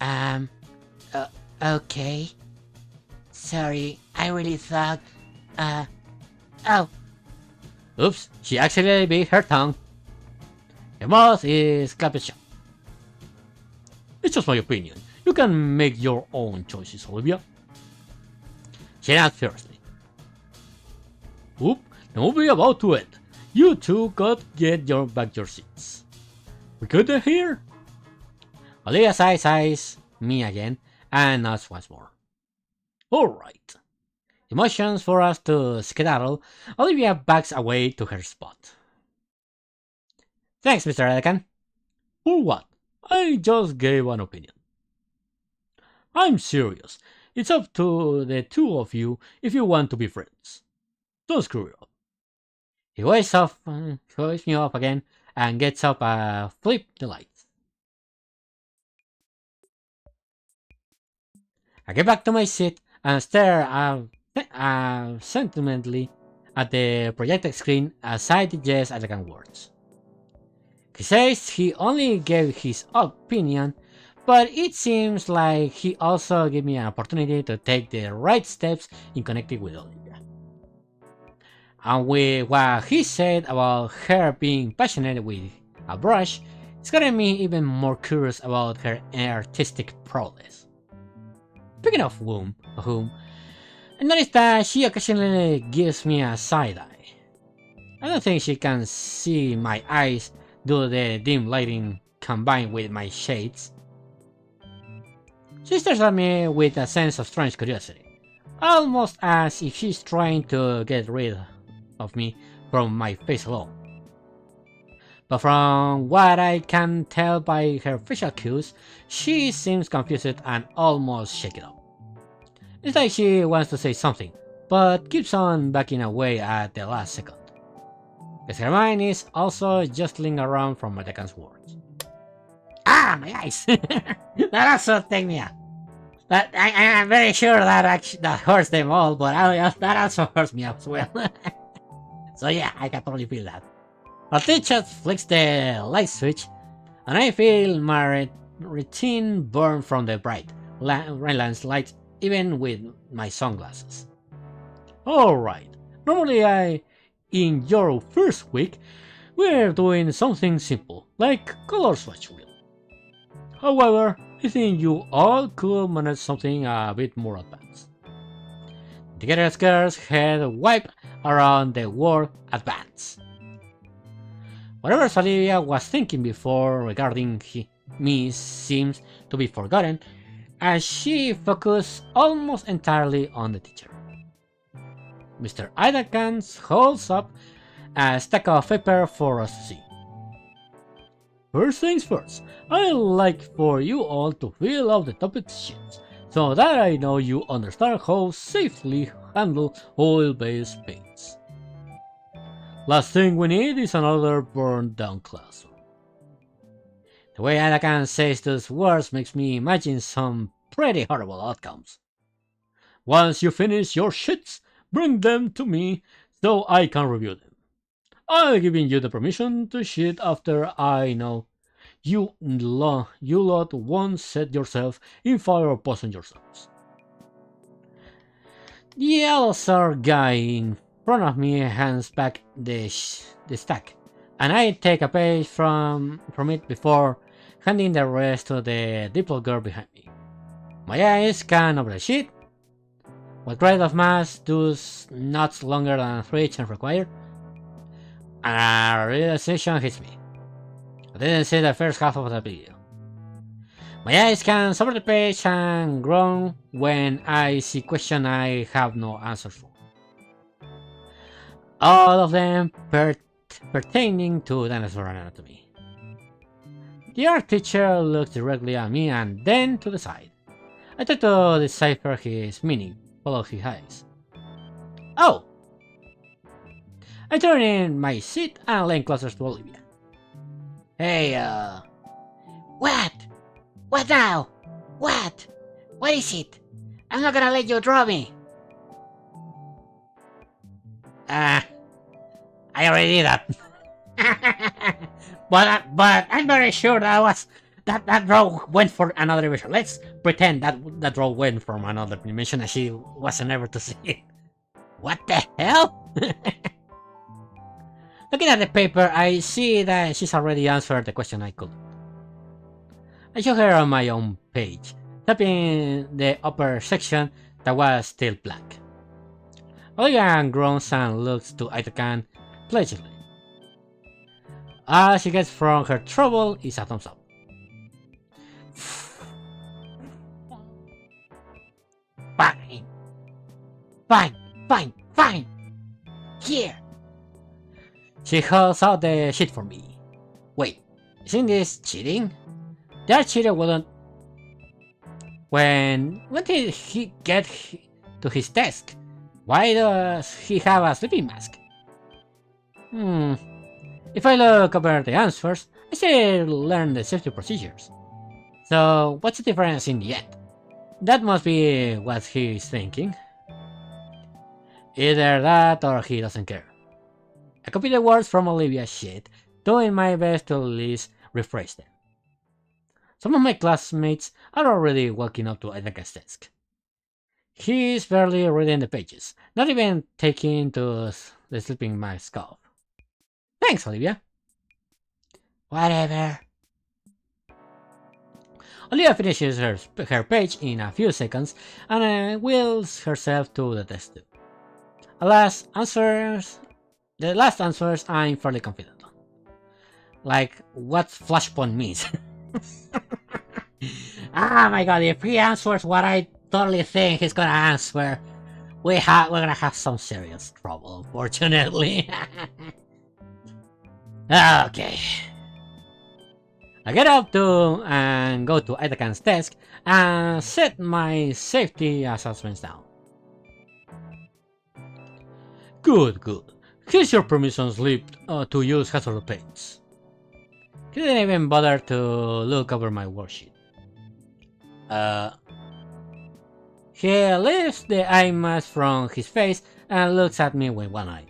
him. Okay. Sorry, I really thought... Oh. Oops, she actually bit her tongue. The mouth is clapped shut. It's just my opinion. You can make your own choices, Olivia. She nods fiercely. Oop, the movie about to end. You two got get back your seats. We good here? Olivia sighs me again and nods once more. Alright. Emotions for us to skedaddle, Olivia backs away to her spot. Thanks, Mr. Adakan. For what? I just gave an opinion. I'm serious. It's up to the two of you if you want to be friends. Don't screw it up. He waves me off again and gets up and flip the lights. I get back to my seat and stare sentimentally at the projected screen as I digest Adakan words. He says he only gave his opinion, but it seems like he also gave me an opportunity to take the right steps in connecting with Olivia. And with what he said about her being passionate with a brush, it's gotten me even more curious about her artistic prowess. Speaking of whom, I noticed that she occasionally gives me a side eye. I don't think she can see my eyes due to the dim lighting combined with my shades. She stares at me with a sense of strange curiosity, almost as if she's trying to get rid of me from my face alone. But from what I can tell by her facial cues, she seems confused and almost shaken up. It's like she wants to say something, but keeps on backing away at the last second. Because her mind is also jostling around from Adakan's words. Ah, my eyes! That also take me out. But I'm very sure that hurts them all, but that also hurts me as well. So yeah, I can totally feel that. But it just flicks the light switch, and I feel my retina burn from the bright Rhineland's light, even with my sunglasses. Alright, normally in your first week, we're doing something simple, like color swatch wheel. However, I think you all could manage something a bit more advanced. The Gator's head wiped around the word advanced. Whatever Olivia was thinking before regarding me seems to be forgotten, as she focused almost entirely on the teacher. Mr. Idakans holds up a stack of paper for us to see. First things first, I'd like for you all to fill out the topic sheets, so that I know you understand how safely handle oil-based paints. Last thing we need is another burned down classroom. The way Anakin says those words makes me imagine some pretty horrible outcomes. Once you finish your sheets, bring them to me so I can review them. I'm giving you the permission to cheat after I know you lot won't set yourself in fire or poison yourselves. The yellow guy in front of me hands back the stack, and I take a page from it before handing the rest to the diplo girl behind me. My eyes scan over the sheet. What grade of math does not longer than 3 chance require? And a realization hits me. I didn't see the first half of the video. My eyes scan over the page and groan when I see questions I have no answers for. All of them pertaining to dinosaur anatomy. The art teacher looks directly at me and then to the side. I try to decipher his meaning, follow his eyes. Oh! I turn in my seat and lean closer to Olivia. Hey, What? What now? What? What is it? I'm not gonna let you draw me. I already did that. but I'm very sure that draw went for another dimension. Let's pretend that draw went from another dimension and she wasn't able to see it. What the hell? Looking at the paper, I see that she's already answered the question I could. I show her on my own page, tapping the upper section that was still blank. Olivia groans and looks to Itakan playfully. All she gets from her trouble is a thumbs up. Fine. Fine, fine, fine. Here. She holds out the sheet for me. Wait, isn't this cheating? The art cheater wouldn't. When did he get to his desk? Why does he have a sleeping mask? If I look over the answers, I still learn the safety procedures. So what's the difference in the end? That must be what he's thinking. Either that or he doesn't care. I copy the words from Olivia's sheet, doing my best to at least rephrase them. Some of my classmates are already walking up to Edgar's desk. He's barely reading the pages, not even taking to the sleeping mask off. Thanks, Olivia. Whatever. Olivia finishes her page in a few seconds and wheels herself to the desk too. The last answers I'm fairly confident on. Like what flashpoint means. Oh my god, if he answers what I totally think he's gonna answer, we're gonna have some serious trouble, unfortunately. Okay. I get up and go to Itakan's desk and set my safety assessments down. Good. Here's your permission slip to use hazard paints. He didn't even bother to look over my worksheet. He lifts the eye mask from his face and looks at me with one eye.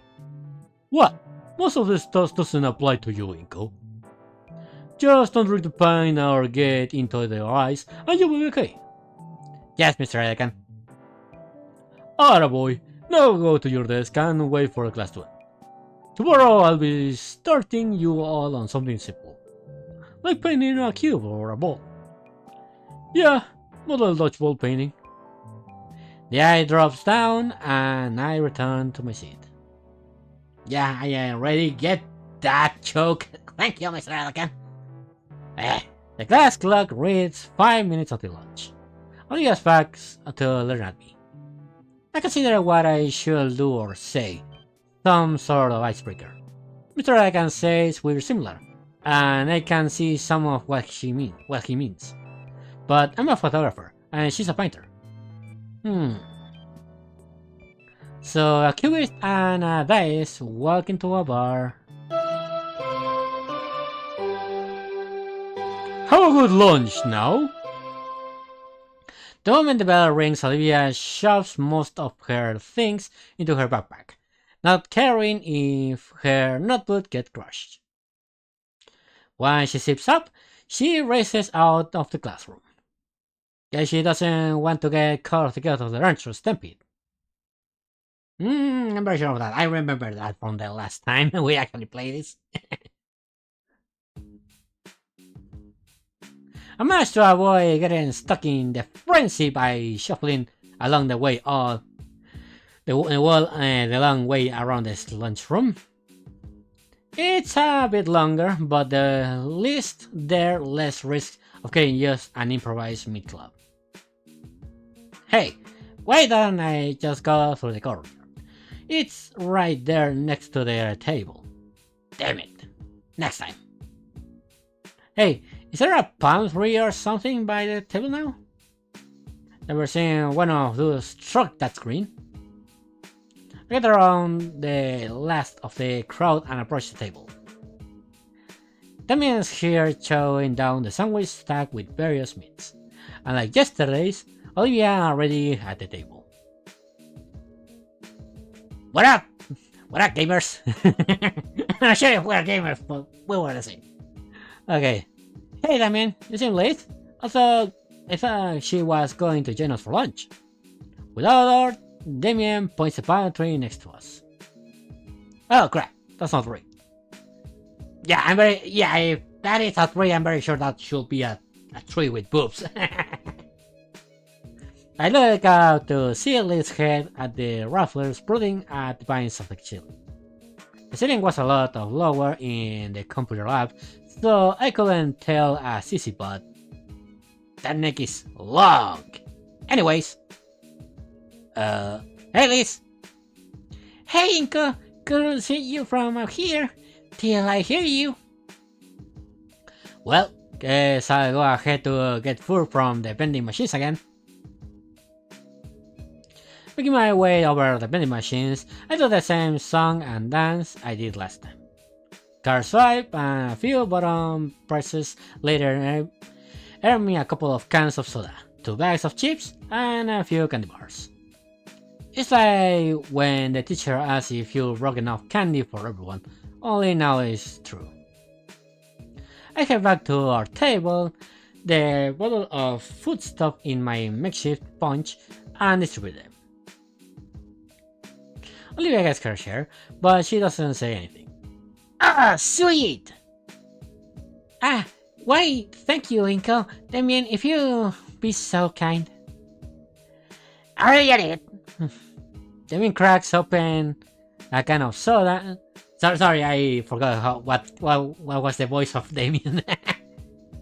What? Most of this stuff doesn't apply to you, Inko. Just don't drink the paint or get into your eyes and you will be okay. Yes, Mr. Anakin. Alright, boy. Now go to your desk and wait for class to end. Tomorrow I'll be starting you all on something simple, like painting a cube or a ball. Yeah, model dodgeball painting. The eye drops down and I return to my seat. Yeah, I am ready. Get that choke. Thank you, Mr. Elkin. The class clock reads 5 minutes until lunch. Only has facts to learn at me. I consider what I should do or say, some sort of icebreaker. Mr. Elkin says we're similar, and I can see some of what he means. But I'm a photographer, and she's a painter. So a cubist and a dice walk into a bar. Have a good lunch now. The moment the bell rings, Olivia shoves most of her things into her backpack, not caring if her notebook gets crushed. When she zips up, she races out of the classroom. Yeah, she doesn't want to get caught out of the rancher stampede. I'm very sure of that. I remember that from the last time we actually played this. I managed to avoid getting stuck in the frenzy by shuffling along the way the long way around this lunchroom. It's a bit longer, but the least there, less risk of getting just an improvised meat club. Hey, why don't I just go through the courtyard? It's right there next to their table. Damn it. Next time. Hey, is there a palm tree or something by the table now? Never seen one of those struck that screen. I get around the last of the crowd and approach the table. Damien's here chowing down the sandwich stacked with various meats. And like yesterday's, Olivia already at the table. What up? What up, gamers? I'm not sure if we're gamers, but we were the same. Okay. Hey Damien, you seem late. I thought she was going to join us for lunch. Without order, Damien points the palm tree next to us. Oh crap, that's not right. Yeah, if that is a tree, I'm very sure that should be a tree with boobs. I look out to see Liz head at the rufflers brooding at the vines of the ceiling. The ceiling was a lot lower in the computer lab, so I couldn't tell a sissy, but that neck is long. Anyways. Hey Liz. Hey Inko, couldn't see you from up here till I hear you. Well, guess I'll go ahead to get food from the vending machines again. Making my way over the vending machines, I do the same song and dance I did last time. Card swipe and a few bottom presses later earn me a couple of cans of soda, 2 bags of chips, and a few candy bars. It's like when the teacher asks if you brought enough candy for everyone, only now it's true. I head back to our table, the bottle of foodstuff in my makeshift punch, and distribute them. Olivia gets her share, but she doesn't say anything. Ah, sweet! Ah, why, thank you, Inko. Damien, if you be so kind. I already get it. Damien cracks open a can of soda. Sorry, I forgot what was the voice of Damien.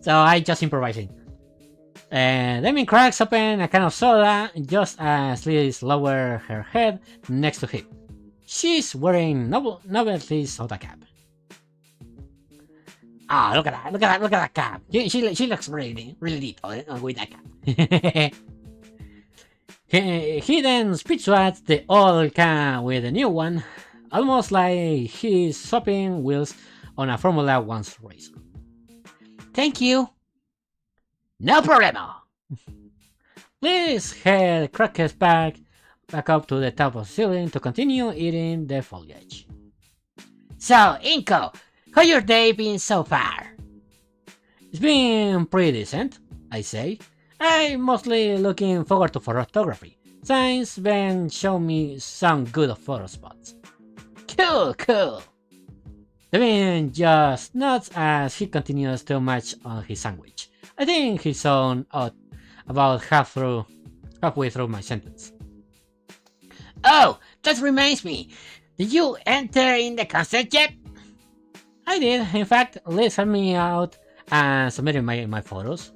So I just improvising. Damien cracks open a can of soda just as Liz lowers her head next to him. She's wearing novelty soda cap. Ah, look at that cap. She looks really neat with that cap. He then speed swats the old can with a new one, almost like he's swapping wheels on a Formula 1 race. Thank you. No problema. Liz head crackers back up to the top of the ceiling to continue eating the foliage. So, Inko, how your day been so far? It's been pretty decent, I say. I'm mostly looking forward to photography, since Ben showed me some good photo spots. Cool. Damien just nods as he continues to munch on his sandwich. I think he zoned out about halfway through my sentence. Oh, that reminds me. Did you enter in the concert yet? I did. In fact, Liz helped me out and submitted my photos.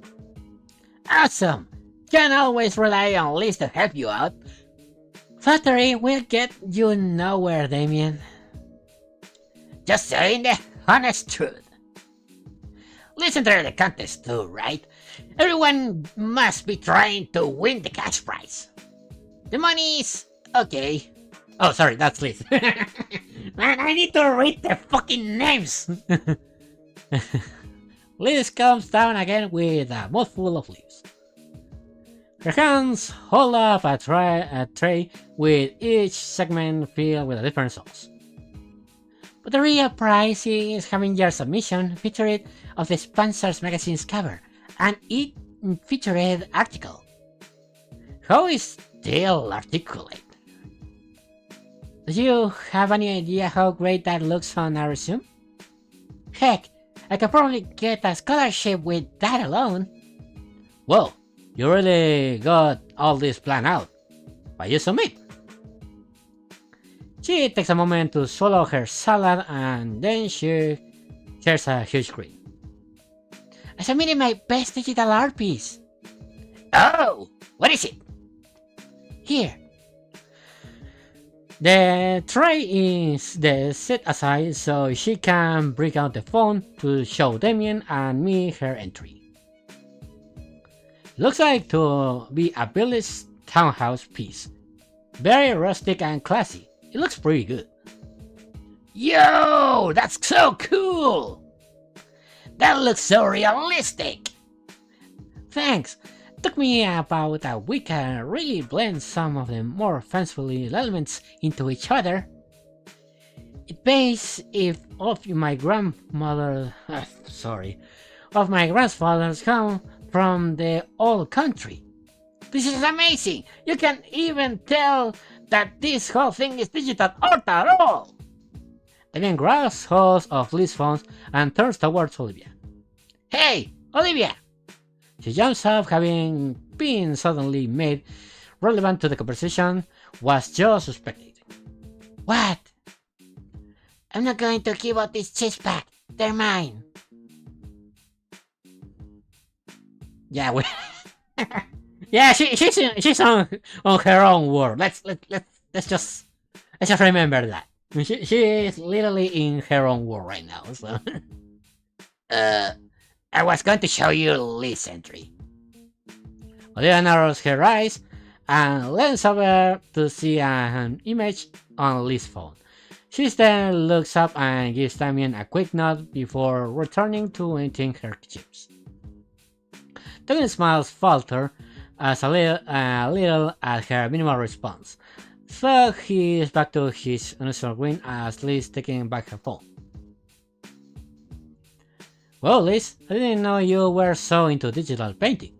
Awesome. Can always rely on Liz to help you out. Flattery will get you nowhere, Damien. Just saying the honest truth. Listen to the contest too, right? Everyone must be trying to win the cash prize. The money's okay. Oh, sorry, that's Liz. Man, I need to read the fucking names. Liz comes down again with a mouthful of leaves. Her hands hold up a tray with each segment filled with a different sauce. But the real prize is having your submission featured of the Spencer's magazine's cover and it featured article. How is still articulate? Do you have any idea how great that looks on our resume? Heck, I could probably get a scholarship with that alone. Whoa, you really got all this planned out. Why you submit? She takes a moment to swallow her salad and then she shares a huge grin. I submitted my best digital art piece. Oh, what is it? Here. The tray is set aside so she can bring out the phone to show Damien and me her entry. Looks like to be a village townhouse piece. Very rustic and classy. It looks pretty good. Yo, that's so cool! That looks so realistic! Thanks. Took me about a week to really blend some of the more fanciful elements into each other. It pays if of my grandfather's come from the old country. This is amazing! You can even tell that this whole thing is digital art at all! Damien grabs hold of Liz's phone and turns towards Olivia. Hey, Olivia! She jumps up, having been suddenly made relevant to the conversation was just suspected. What? I'm not going to give out these chips back. They're mine. Yeah, yeah, she's on her own world. Let's just remember that. She is literally in her own world right now. So, I was going to show you Liz's entry. Olivia narrows her eyes and leans over to see an image on Liz's phone. She then looks up and gives Damien a quick nod before returning to eating her chips. Damien's smiles falter as a little at her minimal response, so he is back to his unusual grin as Liz taking back her phone. Well, Liz, I didn't know you were so into digital painting.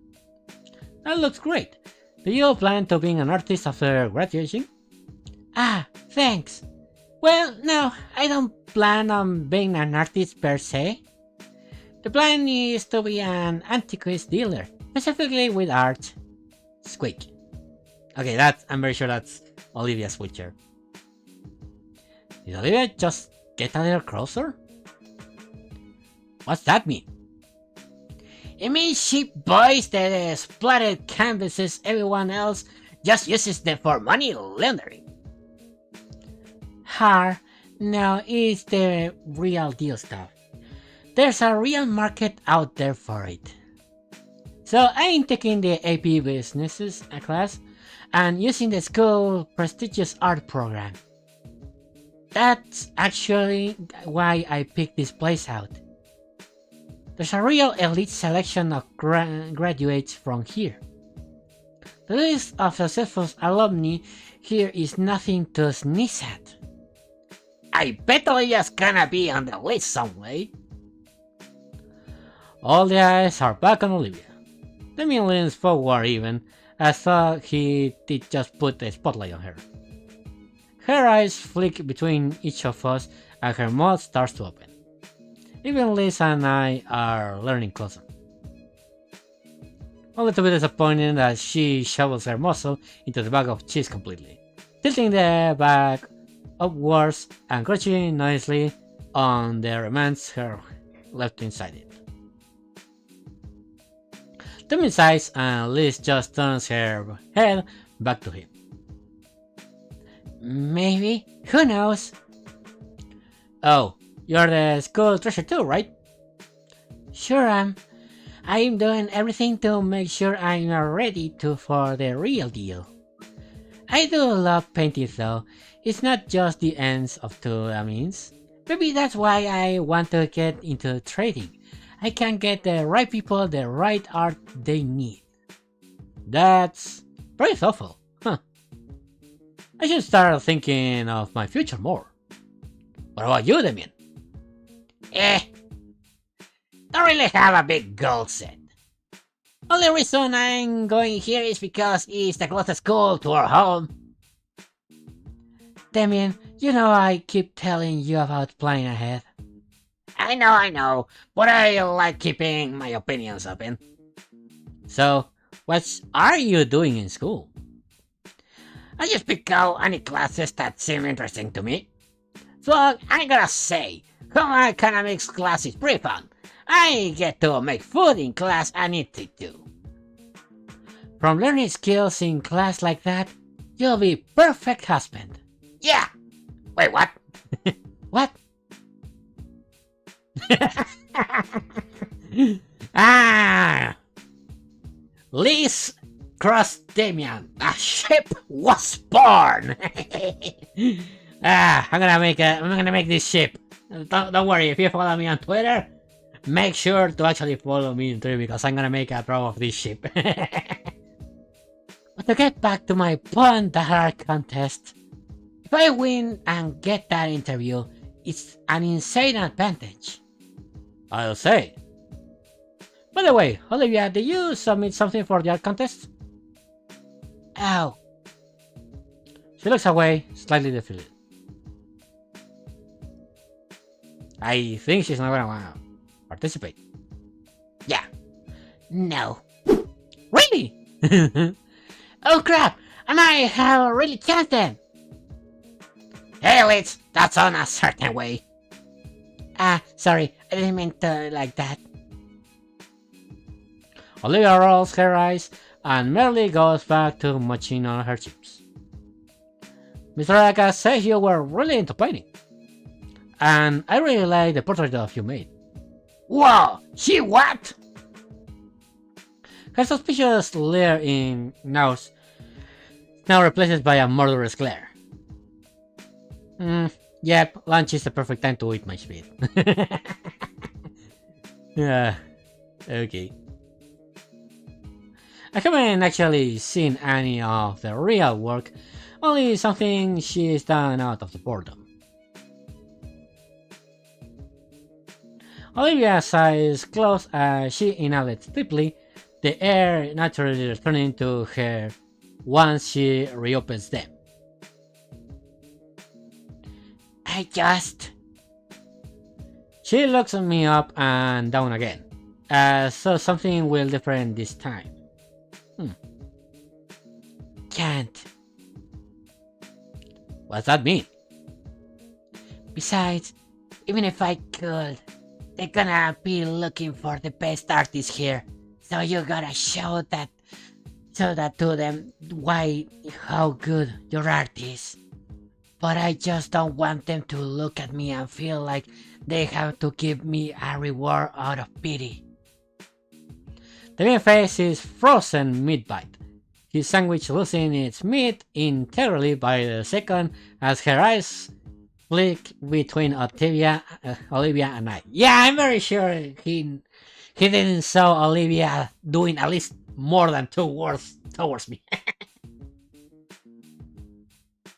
That looks great. Do you plan to being an artist after graduation? Ah, thanks. Well, no, I don't plan on being an artist per se. The plan is to be an antiques dealer, specifically with art. Squeak. Okay, I'm very sure that's Olivia's witcher. Did Olivia just get a little closer? What's that mean? It means she buys the splattered canvases everyone else just uses them for money laundering. No, it's the real deal stuff. There's a real market out there for it. So I'm taking the AP Businesses class and using the school prestigious art program. That's actually why I picked this place out. There's a real elite selection of graduates from here. The list of successful alumni here is nothing to sneeze at. I bet Olivia's gonna be on the list some way. All the eyes are back on Olivia. Damien leans forward even, as though he did just put the spotlight on her. Her eyes flick between each of us and her mouth starts to open. Even Liz and I are learning closer. A little bit disappointing that she shovels her muzzle into the bag of cheese completely, tilting the bag upwards and crunching noisily on the remains her left inside it. Tommy sighs and Liz just turns her head back to him. Maybe, who knows? Oh, you're the school treasure too, right? Sure am. I'm doing everything to make sure I'm ready for the real deal. I do love painting though. It's not just the ends of the means. Maybe that's why I want to get into trading. I can get the right people the right art they need. That's very thoughtful. Huh. I should start thinking of my future more. What about you, Damien? Don't really have a big goal set. Only reason I'm going here is because it's the closest school to our home. Damien, you know I keep telling you about planning ahead. I know, but I like keeping my opinions open. So, what are you doing in school? I just pick out any classes that seem interesting to me. So I'm gonna say, home economics class is pretty fun. I get to make food in class and eat it too. From learning skills in class like that, you'll be perfect husband. Yeah. Wait, what? What? Liz crossed Damien. A ship was born. I'm gonna make this ship. Don't worry, if you follow me on Twitter, make sure to actually follow me on Twitter because I'm gonna make a pro of this ship. But to get back to my pond art contest, if I win and get that interview, it's an insane advantage. I'll say. By the way, Olivia, did you submit something for the art contest? Oh. She looks away, slightly defeated. I think she's not gonna wanna participate. Yeah. No. Really? Oh crap! I might have a really chance then. Hey Liz, that's on a certain way. Sorry, I didn't mean to like that. Olivia rolls her eyes and merely goes back to munching on her chips. Mr. Aka says you were really into painting. And I really like the portrait of you made. Whoa! She what? Her suspicious leer in nose now replaced by a murderous glare. Yep, lunch is the perfect time to eat my speed. Yeah, okay. I haven't actually seen any of the real work, only something she's done out of the boredom. Olivia's eyes close as she inhales deeply, the air naturally returning to her once she reopens them. She looks me up and down again, so something will different this time. Can't. What's that mean? Besides, even if I could, they're gonna be looking for the best artist here. So you gotta show that to them how good your art is. But I just don't want them to look at me and feel like they have to give me a reward out of pity. The main face is frozen meat bite, his sandwich losing its meat entirely by the second as her eyes flick between Olivia and I. Yeah, I'm very sure he didn't saw Olivia doing at least more than 2 words towards me.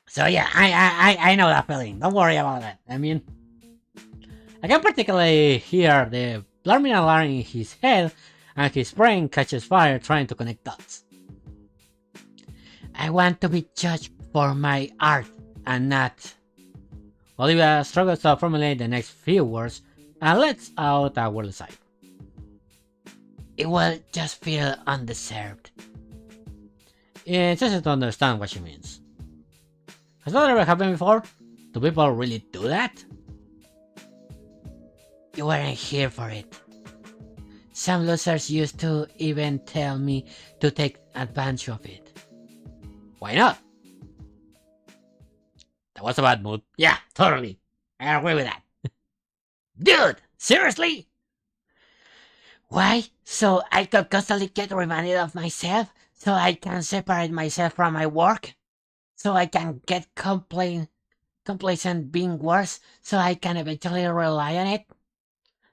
So yeah, I know that feeling. Don't worry about that. I mean, I can particularly hear the alarming alarm in his head and his brain catches fire trying to connect dots. I want to be judged for my art and not... Olivia struggles to formulate the next few words and lets out a wordless sigh. It will just feel undeserved. It's easy to understand what she means. Has that ever happened before? Do people really do that? You weren't here for it. Some losers used to even tell me to take advantage of it. Why not? That was a bad mood. Yeah, totally. I agree with that. Dude, seriously? Why? So I could constantly get reminded of myself? So I can separate myself from my work? So I can get complacent being worse? So I can eventually rely on it?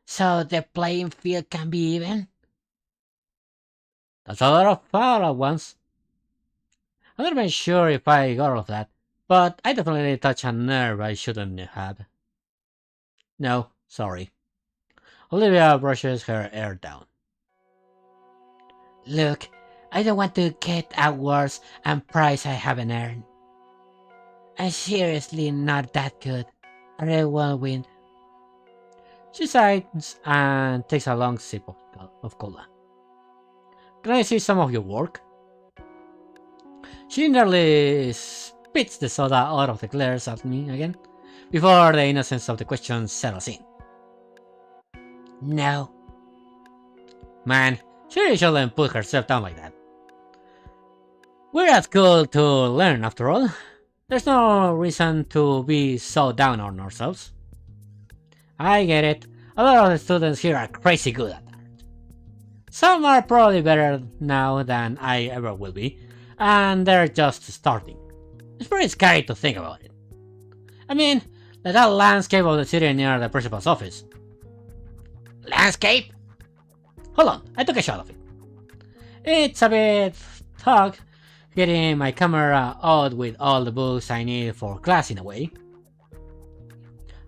So the playing field can be even? That's a lot of fire at once. I'm not even sure if I got all of that, but I definitely touched a nerve I shouldn't have. No, sorry. Olivia brushes her hair down. Look, I don't want to get awards and prize I haven't earned. I'm seriously not that good. I really won't win. She sighs and takes a long sip of cola. Can I see some of your work? She nearly spits the soda out of the glares at me again, before the innocence of the question settles in. No. Man, she really shouldn't put herself down like that. We're at school to learn, after all. There's no reason to be so down on ourselves. I get it. A lot of the students here are crazy good at art. Some are probably better now than I ever will be, and they're just starting. It's pretty scary to think about it. I mean, that landscape of the city near the principal's office. Landscape? Hold on, I took a shot of it. It's a bit tough getting my camera out with all the books I need for class in a way.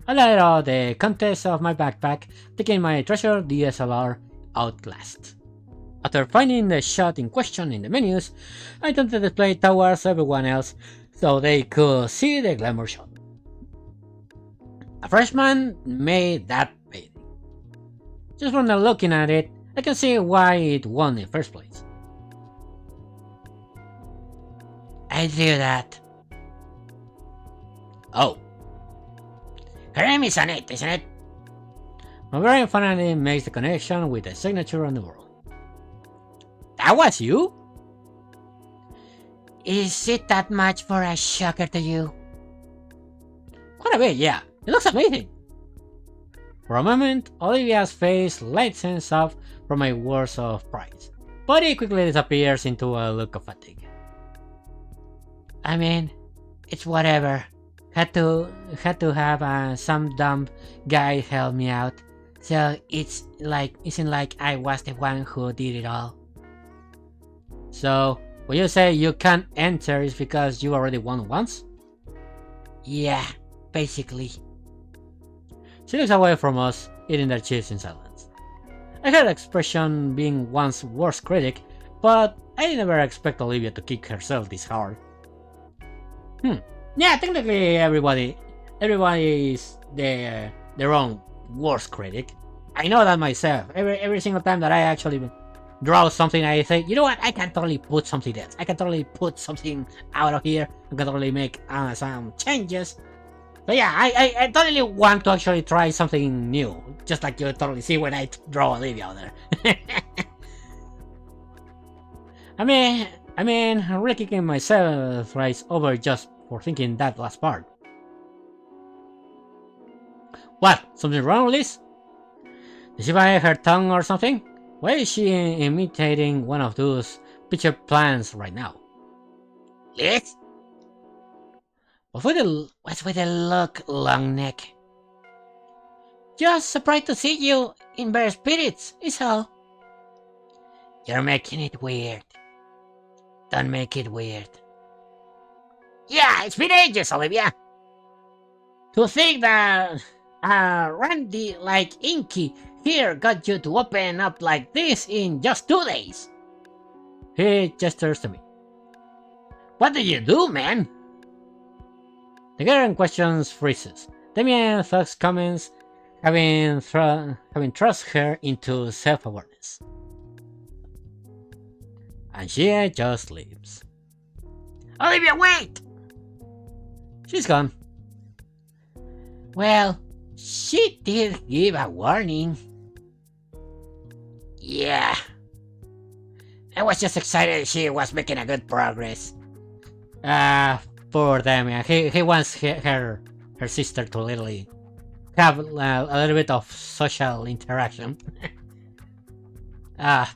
I let out the contents of my backpack, taking my treasured DSLR out last. After finding the shot in question in the menus, I turned the display towards everyone else so they could see the glamour shot. A freshman made that painting. Just from looking at it, I can see why it won in the first place. I drew that. Oh. Her name is on it, isn't it? My brain finally makes the connection with the signature on the wall. That was you? Is it that much for a shocker to you? Quite a bit, yeah. It looks amazing. For a moment, Olivia's face lightens up from my words of praise, but it quickly disappears into a look of fatigue. I mean, it's whatever. Had to have some dumb guy help me out, so isn't like I was the one who did it all. So, when you say you can't enter, it's because you already won once? Yeah, basically. She looks away from us, eating their chips in silence. I heard the expression being one's worst critic, but I didn't ever expect Olivia to kick herself this hard. Yeah, technically everybody is their own worst critic. I know that myself. Every single time that I actually draw something, I say, you know what, I can totally put something else. I can totally put something out of here. I can totally make some changes. But yeah, I totally want to actually try something new. Just like you totally see when I draw Olivia out there. I mean, I'm really kicking myself right over just for thinking that last part. What? Something wrong with Liz? Did she bite her tongue or something? Why is she imitating one of those picture plants right now? Liz? What's with the look, long neck? Just surprised to see you in better spirits, is all. You're making it weird. Don't make it weird. Yeah, it's been ages, Olivia. To think that Randy like Inky here got you to open up like this in just 2 days. He gestures to me. What did you do, man? The girl in question freezes, Damien Thugs comments, having thrust her into self-awareness. And she just leaves. Olivia, wait! She's gone. Well, she did give a warning. Yeah. I was just excited she was making a good progress. Poor Damien. He wants her sister to literally have a little bit of social interaction.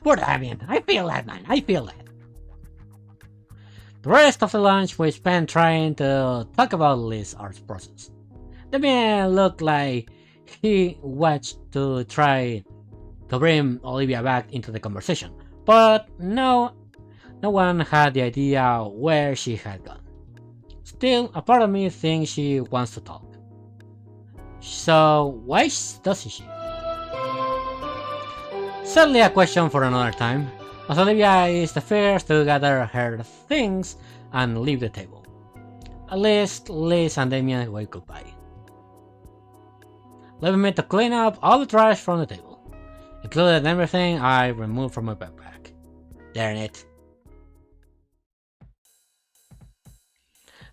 Poor Damien. I feel that, man. I feel that. The rest of the lunch we spent trying to talk about Liz's art process. Damien looked like he watched to try to bring Olivia back into the conversation, but no one had the idea where she had gone. Still, a part of me thinks she wants to talk. So why doesn't she? Sadly, a question for another time, as Olivia is the first to gather her things and leave the table. At least Liz and Damien wave goodbye, leaving me to clean up all the trash from the table, including everything I removed from my backpack. Darn it.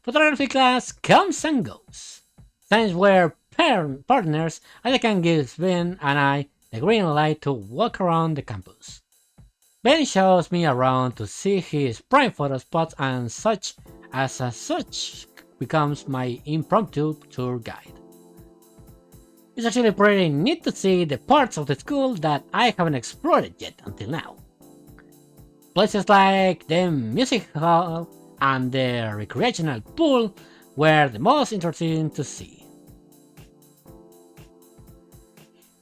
Photography class comes and goes. Since we're partners, I can give Ben and I the green light to walk around the campus. Ben shows me around to see his prime photo spots and such becomes my impromptu tour guide. It's actually pretty neat to see the parts of the school that I haven't explored yet until now. Places like the music hall and the recreational pool were the most interesting to see.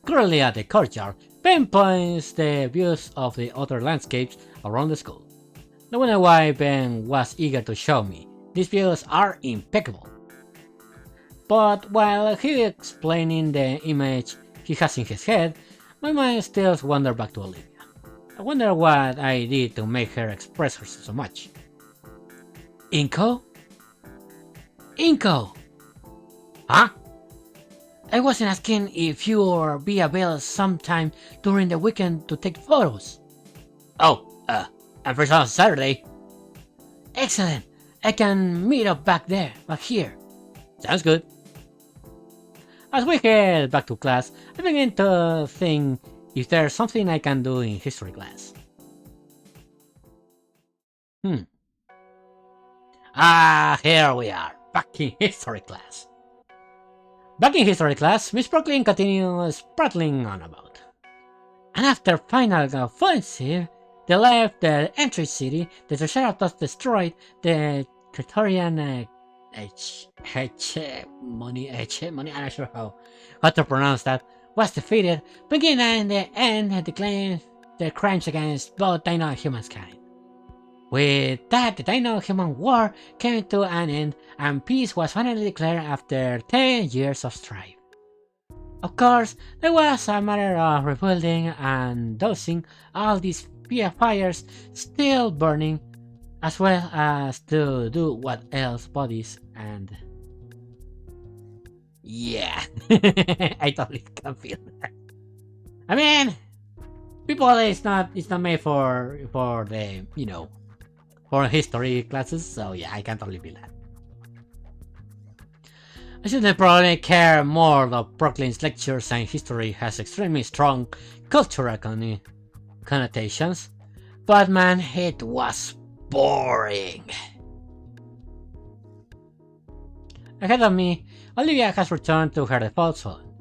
Currently at the courtyard, Ben points the views of the other landscapes around the school. No wonder why Ben was eager to show me. These views are impeccable. But while he explaining the image he has in his head, my mind still wanders back to Olivia. I wonder what I did to make her express herself so much. Inko? Inko! Huh? I wasn't asking if you or be available sometime during the weekend to take photos. Oh, I'm free on Saturday. Excellent. I can meet up back here. Sounds good. As we head back to class, I begin to think if there's something I can do in history class. Here we are, back in history class. Back in history class, Miss Brooklyn continues prattling on about. And after final offensive, they left the entry city, the Triceratops destroyed, the Praetorian hegemony, I'm not sure how to pronounce that, was defeated, beginning in the end declaring the crimes against both Dino and humankind. With that, the Dino-Human War came to an end, and peace was finally declared after 10 years of strife. Of course, there was a matter of rebuilding and dosing all these fires still burning, as well as to do what else bodies and... Yeah, I totally can feel that. I mean, people is not made for the, for history classes, so yeah, I can totally feel that. I should probably care more that Brooklyn's lectures and history has extremely strong cultural connotations, but man, it was boring. Ahead of me, Olivia has returned to her default zone,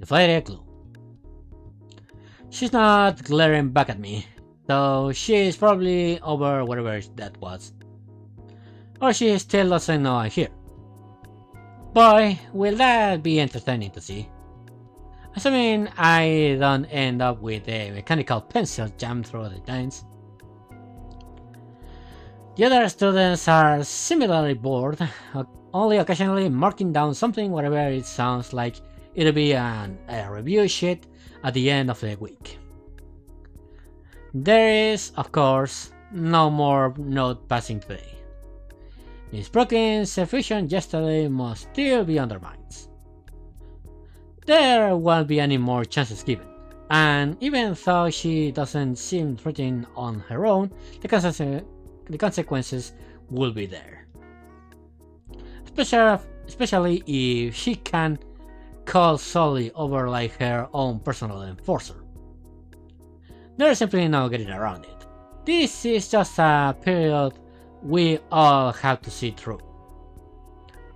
the faded glue. She's not glaring back at me, though she is probably over whatever that was. Or she still doesn't know I'm here. Boy, will that be entertaining to see. Assuming I don't end up with a mechanical pencil jammed through the lines. The other students are similarly bored, only occasionally marking down something whatever it sounds like it'll be a review sheet at the end of the week. There is, of course, no more note passing today. Miss Brooklyn's efficient yesterday must still be on their minds. there won't be any more chances given. And even though she doesn't seem threatened on her own, the consequences will be there. Especially if she can call solely over like her own personal enforcer. There's simply no getting around it. This is just a period we all have to see through.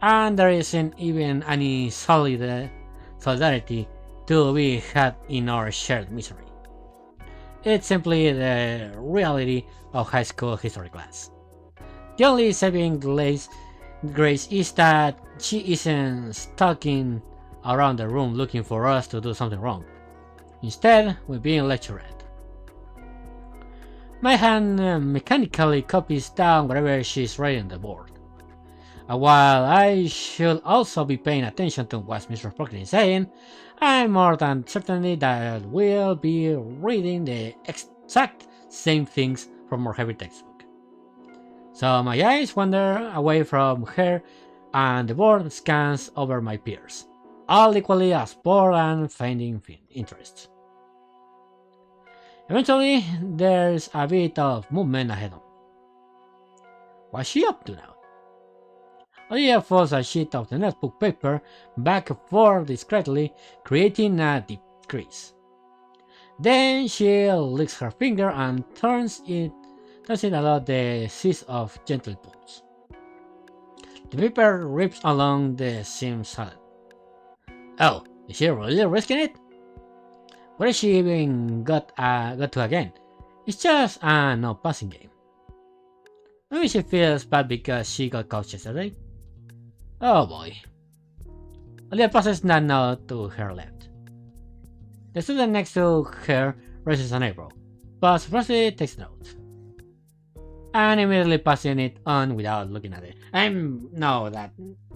And there isn't even any solidarity to be had in our shared misery. It's simply the reality of high school history class. The only saving grace is that she isn't stalking around the room looking for us to do something wrong. Instead, we're being lectured at. My hand mechanically copies down whatever she's writing on the board. While I should also be paying attention to what Mr. Brooklyn is saying, I'm more than certain that we'll be reading the exact same things from our heavy textbook. So my eyes wander away from her and the board scans over my peers, all equally as bored and finding interest. Eventually, there's a bit of movement ahead of me. What's she up to now? Olivia folds a sheet of the notebook paper back and forth discreetly, creating a deep crease. Then she licks her finger and turns it along the seas of gentle pulls. The paper rips along the seam solid. Oh, is she really risking it? Where is she even got to again? It's just a no passing game. Maybe she feels bad because she got caught yesterday. Oh boy. Olivia passes that note to her left. The student next to her raises an eyebrow, but surprisingly takes note. And immediately passing it on without looking at it. I know that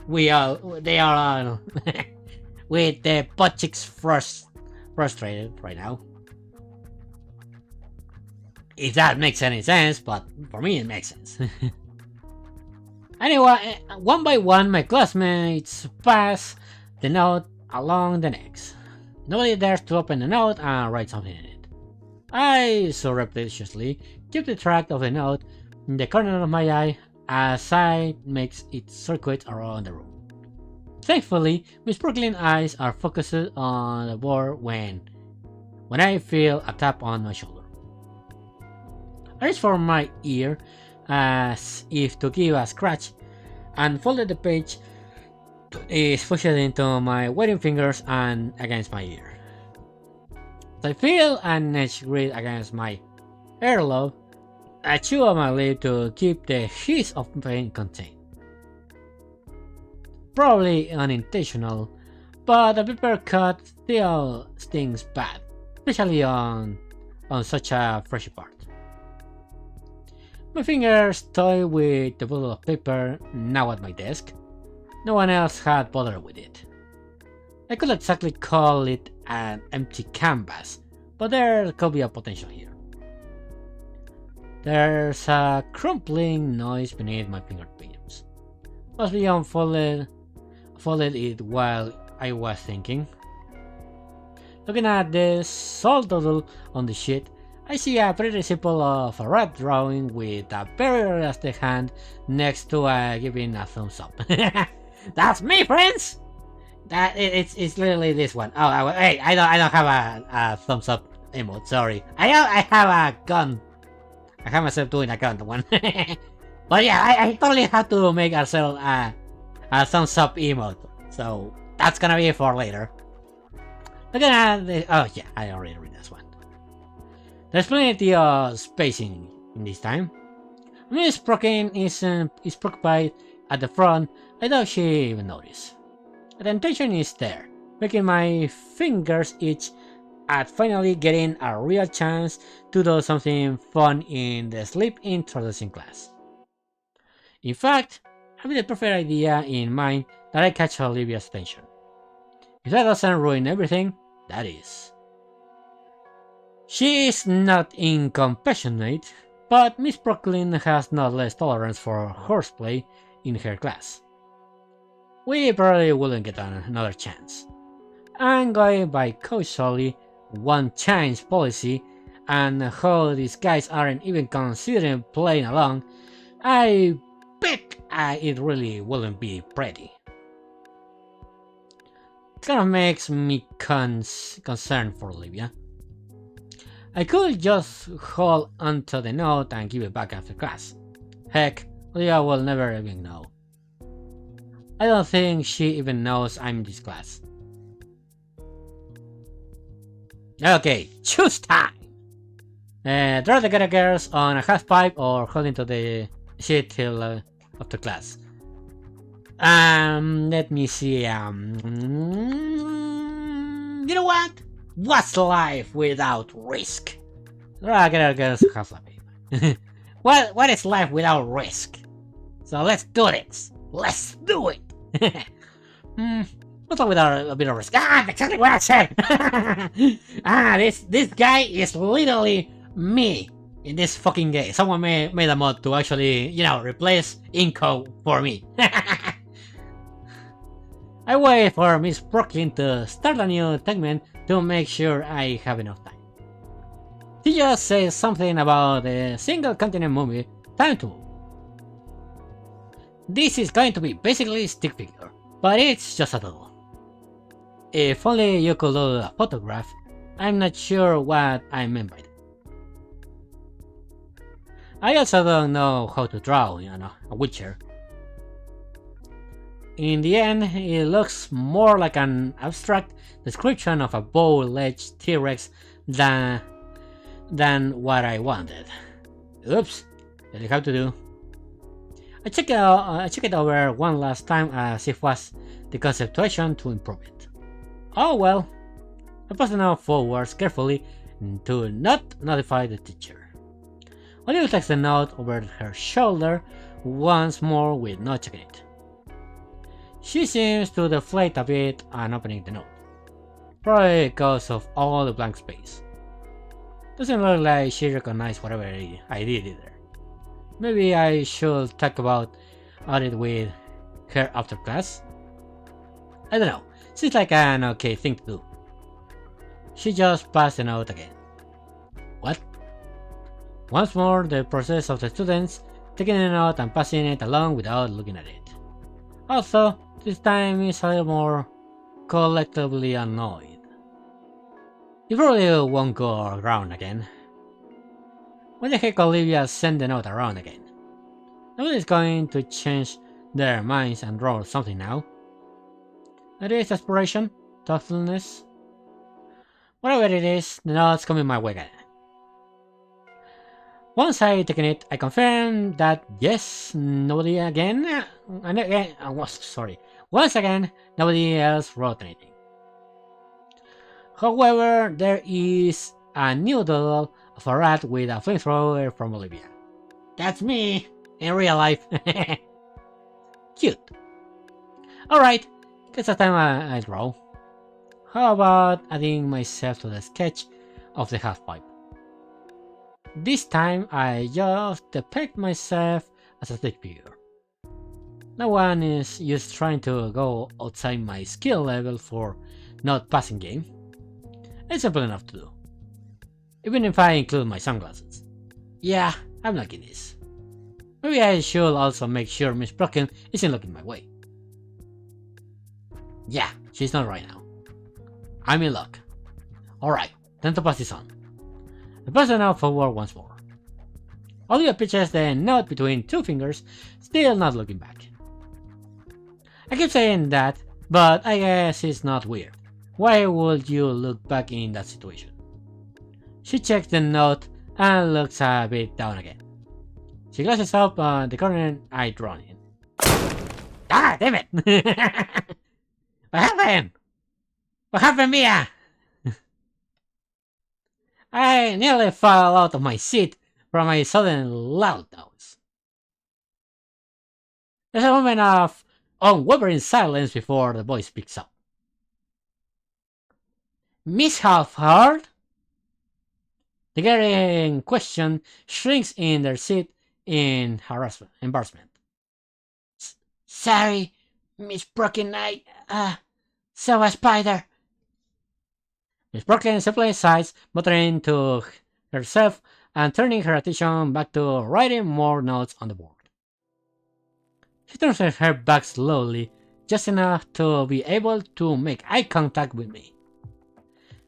they are all with the butt cheeks frustrated right now. If that makes any sense, but for me it makes sense. Anyway, one by one my classmates pass the note along the necks. Nobody dares to open the note and write something in it. I surreptitiously keep the track of the note in the corner of my eye as it makes its circuit around the room. Thankfully, Miss Brooklyn's eyes are focused on the board when I feel a tap on my shoulder. I reach for my ear as if to give a scratch and folded the page is pushed into my wedding fingers and against my ear. I feel an edge grate against my earlobe. I chew on my lip to keep the hiss of pain contained. Probably unintentional, but the paper cut still stings bad, especially on such a fresh part. My fingers toy with the bottle of paper now at my desk. No one else had bothered with it. I could exactly call it an empty canvas, but there could be a potential here. There's a crumpling noise beneath my fingertips. Must be unfolded it while I was thinking. Looking at the salt doodle on the sheet, I see a pretty simple of a rat drawing with a very realistic hand next to giving a thumbs up. That's me, friends. It's literally this one. Oh, I don't have a thumbs up emote. Sorry, I have a gun. I have myself doing a gun one. But yeah, I totally have to make ourselves a thumbs up emote. So that's gonna be for later. Looking at the, oh yeah, I already read this one. There's plenty of spacing in this time. Miss Brooklyn is preoccupied at the front. I doubt she even noticed. The intention is there, making my fingers itch at finally getting a real chance to do something fun in the sleep-in introducing class. In fact, having the perfect idea in mind that I catch Olivia's attention. If that doesn't ruin everything, that is. She is not incompassionate, but Miss Brooklyn has not less tolerance for horseplay in her class. We probably wouldn't get another chance. and going by cautiously one change policy and how these guys aren't even considering playing along, I bet it really wouldn't be pretty. Kind of makes me concerned for Olivia. I could just hold onto the note and give it back after class. Heck, Olivia will never even know. I don't think she even knows I'm in this class. Okay, choose time! Draw the gator girls on a half pipe or hold into the sheet till after class. Let me see, you know what? What's life without risk? Draw gator girls on half pipe. What is life without risk? So let's do this! Let's do it! What's up without a bit of risk? Ah, that's exactly what I said! This guy is literally me in this fucking game. Someone made a mod to actually, you know, replace Inco for me. I wait for Miss Brooklyn to start a new segment to make sure I have enough time. She just says something about the single continent movie, Time to Move. This is going to be basically stick figure, but it's just a doodle. If only you could do a photograph, I'm not sure what I meant by that. I also don't know how to draw, you know, a wheelchair. In the end, it looks more like an abstract description of a bow-legged T-Rex than what I wanted. Oops, that I have to do. I check it over one last time as if it was the conceptuation to improve it. Oh well. I passed the note forwards carefully to not notify the teacher. Olivia takes the note over her shoulder once more with no checking it. She seems to deflate a bit on opening the note, probably because of all the blank space. Doesn't look like she recognized whatever I did either. Maybe I should talk about it with her after class? I don't know, seems like an okay thing to do. She just passed the note again. What? Once more, the process of the students taking a note and passing it along without looking at it. Also, this time is a little more collectively annoyed. It probably won't go around again. When the heck Olivia sent the note around again? Nobody's going to change their minds and draw something now. It is aspiration, thoughtfulness. Whatever it is, the note's coming my way again. Once I taken it, I confirm that yes, nobody again, once again, nobody else wrote anything. However, there is a new doodle of a rat with a flamethrower from Olivia. That's me, in real life. Cute. Alright, guess it's time I draw. How about adding myself to the sketch of the half-pipe? This time I just depict myself as a stick figure. No one is just trying to go outside my skill level for not passing game. It's simple enough to do. Even if I include my sunglasses. Yeah, I'm liking this. Maybe I should also make sure Miss Brocken isn't looking my way. Yeah, she's not right now. I'm in luck. Alright, time to pass this on. I pass the note forward once more. Olivia pitches the note between two fingers, still not looking back. I keep saying that, but I guess it's not weird. Why would you look back in that situation? She checks the note and looks a bit down again. She glances up on the corner I drawn in. Ah, damn it! What happened? What happened, Mia? I nearly fell out of my seat from my sudden loud noise. There's a moment of unwavering silence before the boy speaks up. Miss Halfhard? The girl in question shrinks in their seat in embarrassment. Sorry, Miss Brocken, I saw a spider. Miss Brooklyn simply sighs, muttering to herself and turning her attention back to writing more notes on the board. She turns her head back slowly, just enough to be able to make eye contact with me.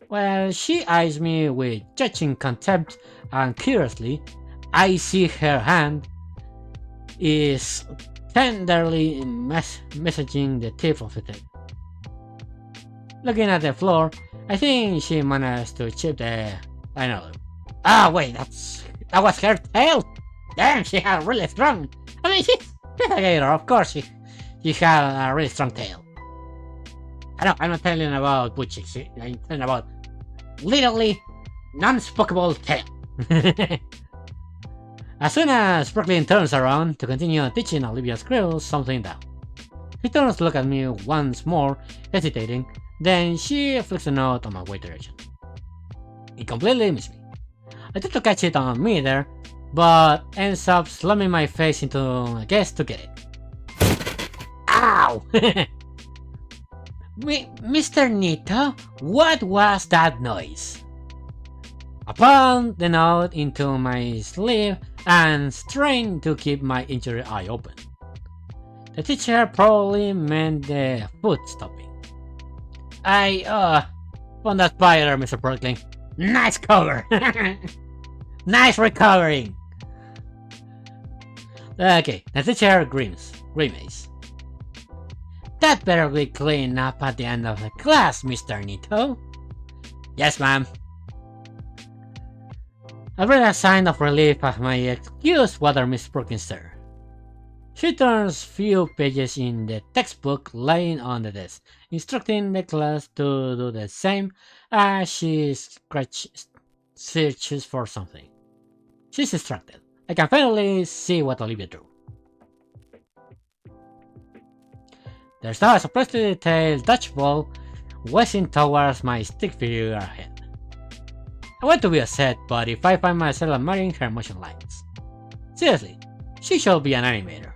While she eyes me with judging contempt and curiously, I see her hand is tenderly messaging the tip of the tail. Looking at the floor, I think she managed to chip the... I know. Ah, wait, that was her tail? Damn, she had really strong... I mean, she's a gator, of course she had a really strong tail. I'm not telling about butchicks, I'm telling about literally non-spookable tail. As soon as Brooklyn turns around to continue teaching Olivia scribbles something down, she turns to look at me once more, hesitating, then she flicks a note on my way direction. It completely missed me. I tried to catch it on me there, but ends up slamming my face into a guest to get it. Ow! Mr. Nito, what was that noise? I pulled the note into my sleeve and strained to keep my injured eye open. The teacher probably meant the foot stopping. I found that spider, Mr. Brooklyn. Nice cover! Nice recovering! Okay, the teacher grimaces. That better be cleaned up at the end of the class, Mr. Nito. Yes, ma'am. I read a sign of relief as my excuse water Miss Brooklyn stare. She turns few pages in the textbook lying on the desk, instructing the class to do the same as she searches for something. She's distracted. I can finally see what Olivia drew. There's now a surprisingly detailed Dutch ball whizzing towards my stick figure head. I want to be upset, but if I find myself admiring her motion lines. Seriously, she should be an animator.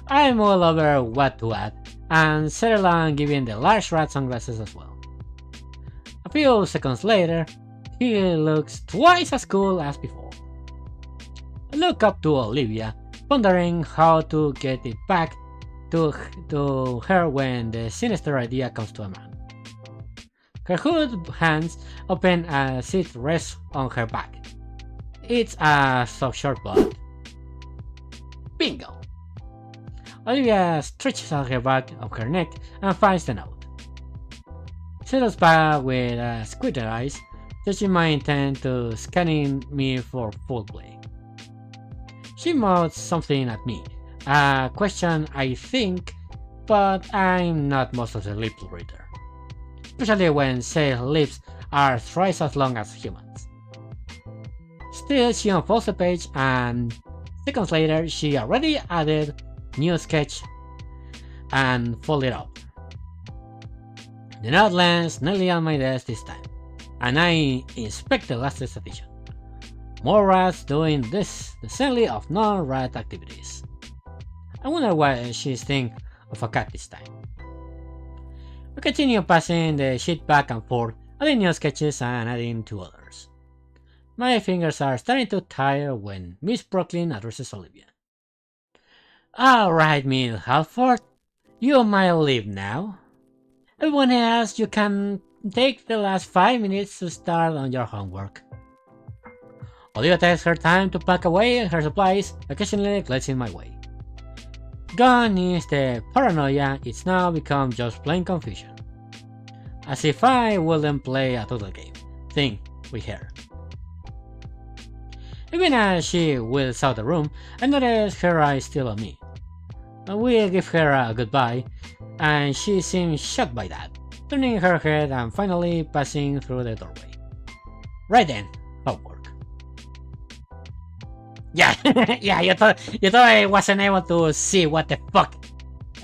I'm all over what to add, and settle on giving the large rat sunglasses as well. A few seconds later, he looks twice as cool as before. I look up to Olivia, wondering how to get it back to her when the sinister idea comes to a man. Her hood hands open as it rests on her back. It's a soft short but... Bingo! Olivia stretches out her back of her neck and finds the note. She looks back with squinted eyes, judging my intent to scanning me for foul play. She mouths something at me, a question I think, but I'm not most of the lip reader. Especially when said lips are thrice as long as humans. Still, she unfolds the page and seconds later she already added new sketch and folded up. The note lands nearly on my desk this time, and I inspect the latest edition. More rats doing this, the assembly of non-rat activities. I wonder why she's thinking of a cat this time. We continue passing the sheet back and forth, adding new sketches and adding to others. My fingers are starting to tire when Miss Brooklyn addresses Olivia. Alright, Miss Halford, you might leave now. Everyone else, you can take the last 5 minutes to start on your homework. Olivia takes her time to pack away her supplies, occasionally glancing my way. Gone is the paranoia, it's now become just plain confusion. As if I wouldn't play a total game thing with her. Even as she wheels out the room, I notice her eyes still on me. I will give her a goodbye, and she seems shocked by that, turning her head and finally passing through the doorway. Right then, homework. Yeah, yeah, you thought I wasn't able to see what the fuck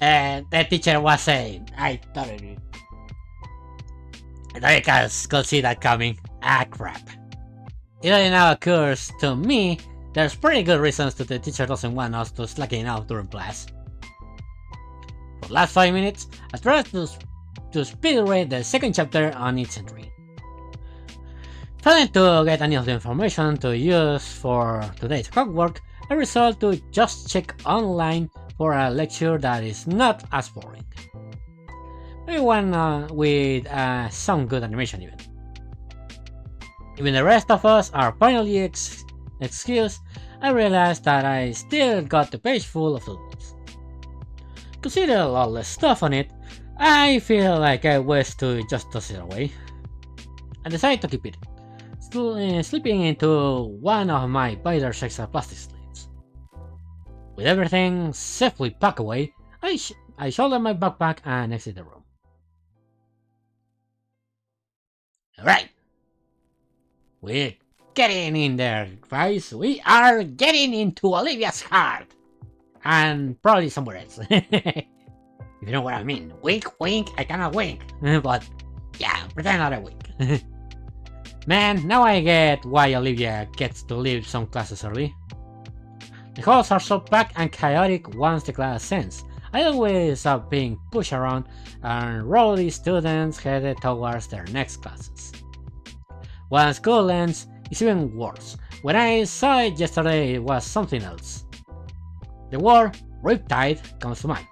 the teacher was saying. I totally could see that coming. Ah, crap. It only now occurs to me there's pretty good reasons that the teacher doesn't want us to slacking out during class. For the last 5 minutes, I tried to to speed read the second chapter on its entry. Failing to get any of the information to use for today's homework, I resolved to just check online for a lecture that is not as boring. Maybe one with some good animation even. Even the rest of us are finally excused, I realized that I still got the page full of doodles. Consider all the stuff on it, I feel like I wish to just toss it away. I decided to keep it, slipping into one of my biter's extra plastic sleeves. With everything safely packed away, I shouldered my backpack and exited the room. Alright. We're getting in there, guys. We are getting into Olivia's heart. And probably somewhere else. If you know what I mean. Wink, wink, I cannot wink. But yeah, pretend not a wink. Man, now I get why Olivia gets to leave some classes early. The halls are so packed and chaotic once the class ends. I always up being pushed around and rowdy students headed towards their next classes. Once school ends, it's even worse. When I saw it yesterday, it was something else. The word Riptide comes to mind.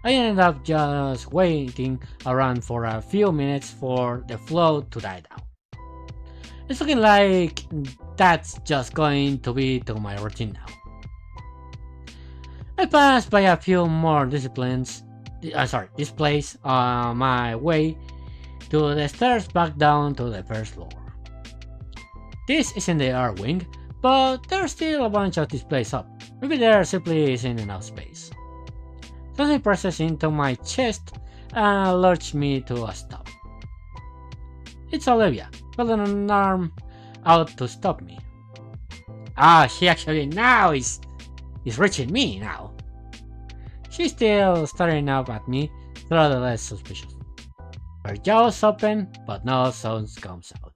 I ended up just waiting around for a few minutes for the flow to die down. It's looking like that's just going to be to my routine now. I passed by a few more displays on my way to the stairs back down to the first floor. This isn't the art wing, but there's still a bunch of displays up. Maybe there simply isn't enough space. Something presses into my chest and lurched me to a stop. It's Olivia, holding an arm out to stop me. She actually now is reaching me now. She's still staring up at me, rather less suspicious. Her jaws open, but no sound comes out.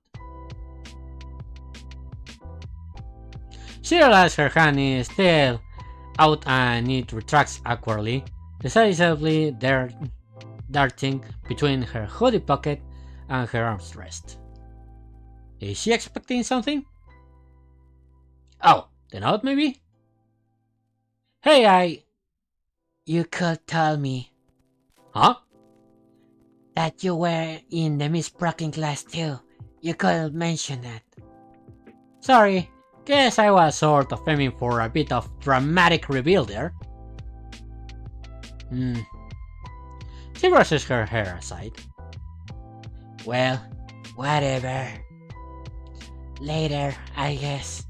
She realizes her hand is still out and it retracts awkwardly, decisively darting between her hoodie pocket and her arm's rest. Is she expecting something? Oh, the note maybe? Hey, You could tell me. Huh? That you were in the Miss Brocking class too. You could mention that. Sorry, guess I was sort of aiming for a bit of dramatic reveal there. She brushes her hair aside. Well, whatever. Later, I guess.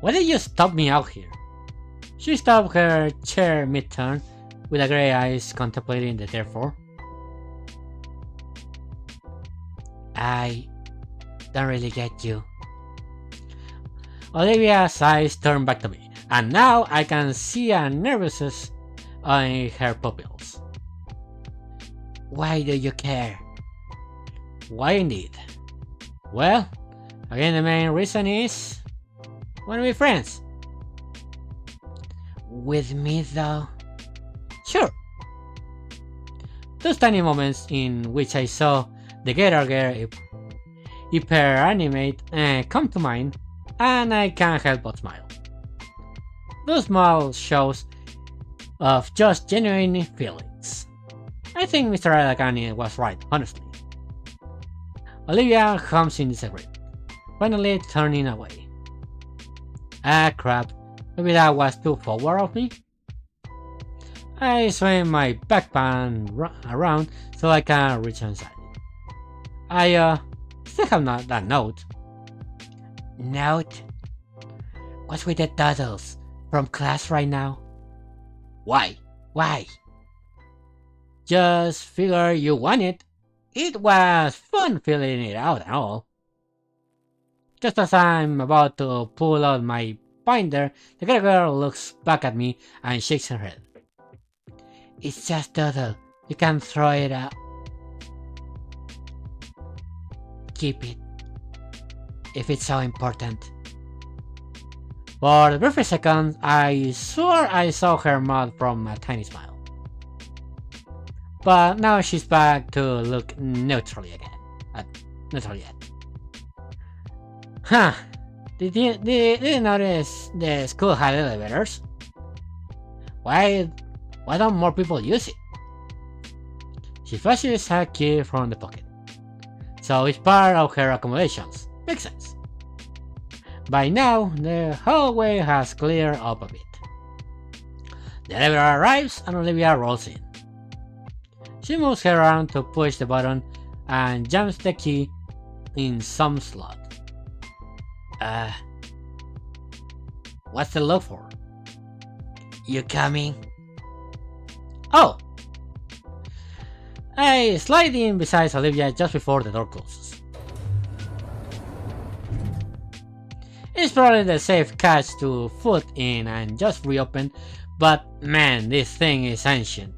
Why did you stop me out here? She stopped her chair mid-turn, with her grey eyes contemplating the therefore. I don't really get you. Olivia's eyes turned back to me, and now I can see a nervousness in her pupils. Why do you care? Why indeed? Well, again the main reason is... wanna be friends. With me though? Sure. Those tiny moments in which I saw the Gator Girl hyper-animate come to mind, and I can't help but smile. Those small shows of just genuine feelings. I think Mr. Alakani was right, honestly. Olivia hums in disagreement, finally turning away. Ah crap, maybe that was too forward of me? I swing my backpack around so I can reach inside it. I still have that note. Note? What's with the doodles? From class right now? Why? Why? Just figure you want it. It was fun filling it out and all. Just as I'm about to pull out my binder, the girl looks back at me and shakes her head. It's just doodle. You can throw it out. Keep it. If it's so important. For the brief second, I swore I saw her mouth from a tiny smile. but now she's back to look neutrally again. Neutral yet. Huh. Did you notice the school had elevators? Why don't more people use it? She flashes a key from the pocket. So it's part of her accommodations. Makes sense. By now, the hallway has cleared up a bit. The elevator arrives and Olivia rolls in. She moves her arm to push the button and jams the key in some slot. What's the look for? You coming? Oh! I slide in beside Olivia just before the door closes. It's probably the safe catch to foot in and just reopen, but man, this thing is ancient.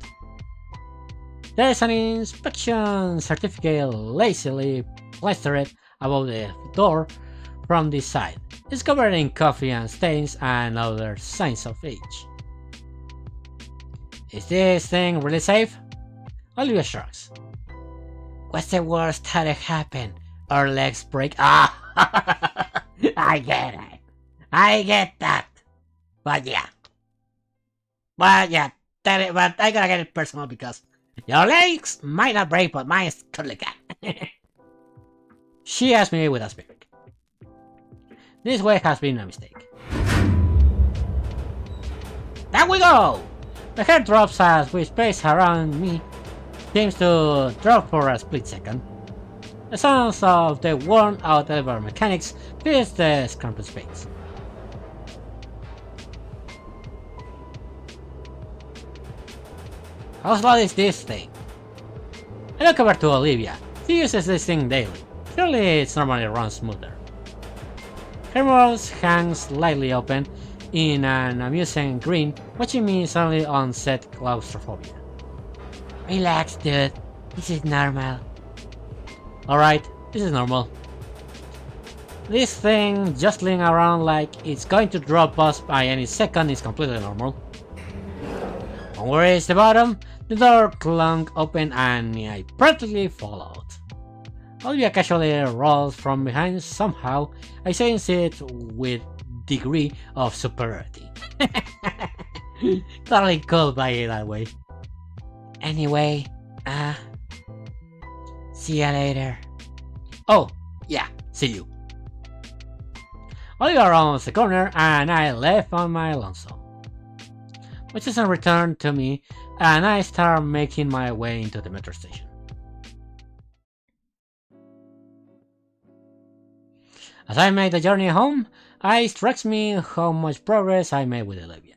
There's an inspection certificate lazily plastered above the door from this side. It's covered in coffee and stains and other signs of age. Is this thing really safe? Olivia shrugs. What's the worst that happen? Our legs break. Ah! I get it. I get that. But yeah. But I gotta get it personal because your legs might not break, but mine totally can. She asked me with a spirit. This way has been a mistake. There we go! The hair drops as we space around me seems to drop for a split second. The sounds of the worn out elevator mechanics fills the scrambled space. How slow is this thing? I look over to Olivia. She uses this thing daily. Surely it's normally runs smoother. Her mouth hangs slightly open in an amusing grin, watching me suddenly onset claustrophobia. Relax, dude. This is normal. Alright, this is normal. This thing jostling around like it's going to drop us by any second is completely normal. When we reach the bottom, the door clunked open and I practically fall out. Olivia casually rolls from behind somehow. I sense it with degree of superiority. Totally cool by it that way. Anyway, see ya later. Oh, yeah, see you. Olivia rounds the corner and I left on my lonesome. Which doesn't return to me and I start making my way into the metro station. As I make the journey home, it strikes me how much progress I made with Olivia.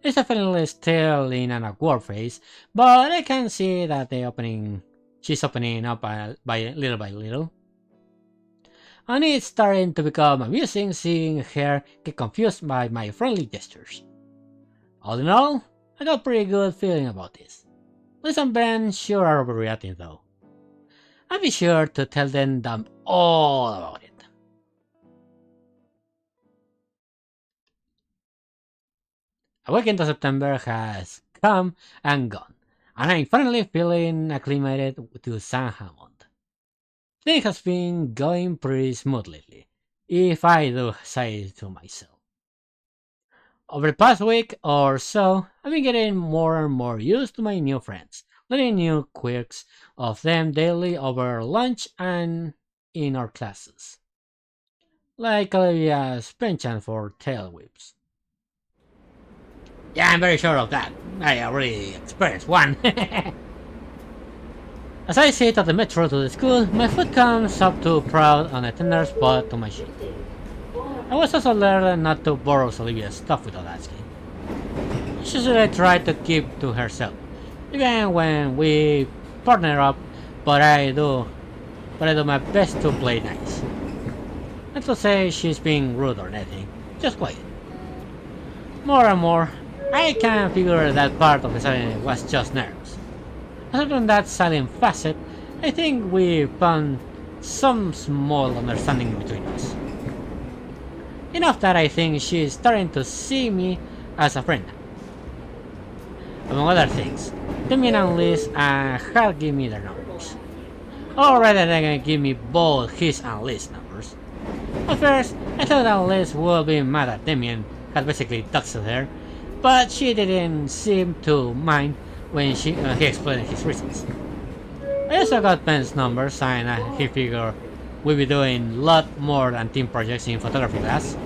It's definitely still in an awkward phase, but I can see that she's opening up by little. And it's starting to become amusing seeing her get confused by my friendly gestures. All in all, I got a pretty good feeling about this. Liz and Ben sure are overreacting though. I'll be sure to tell them all about it. A week into September has come and gone, and I'm finally feeling acclimated to San Hammond. Things has been going pretty smooth lately, if I do say so myself. Over the past week or so, I've been getting more and more used to my new friends, learning new quirks of them daily over lunch and in our classes. Like Olivia's penchant for tail whips. Yeah, I'm very sure of that. I already experienced one. As I sit at the metro to the school, my foot comes up too proud on a tender spot to my shin. I was also learning not to borrow Olivia's stuff without asking. She usually tried to keep to herself, even when we partner up, but I do my best to play nice. Not to say she's being rude or anything, just quiet. More and more, I can figure that part of the silence was just nerves. Aside from that silent facet, I think we found some small understanding between us. Enough that I think she is starting to see me as a friend. Among other things, Damien and Liz had give me their numbers. Or rather than give me both his and Liz's numbers. At first, I thought that Liz would be mad at Damien, had basically doxed her, but she didn't seem to mind when he explained his reasons. I also got Ben's numbers and he figured we'd be doing a lot more than team projects in photography class.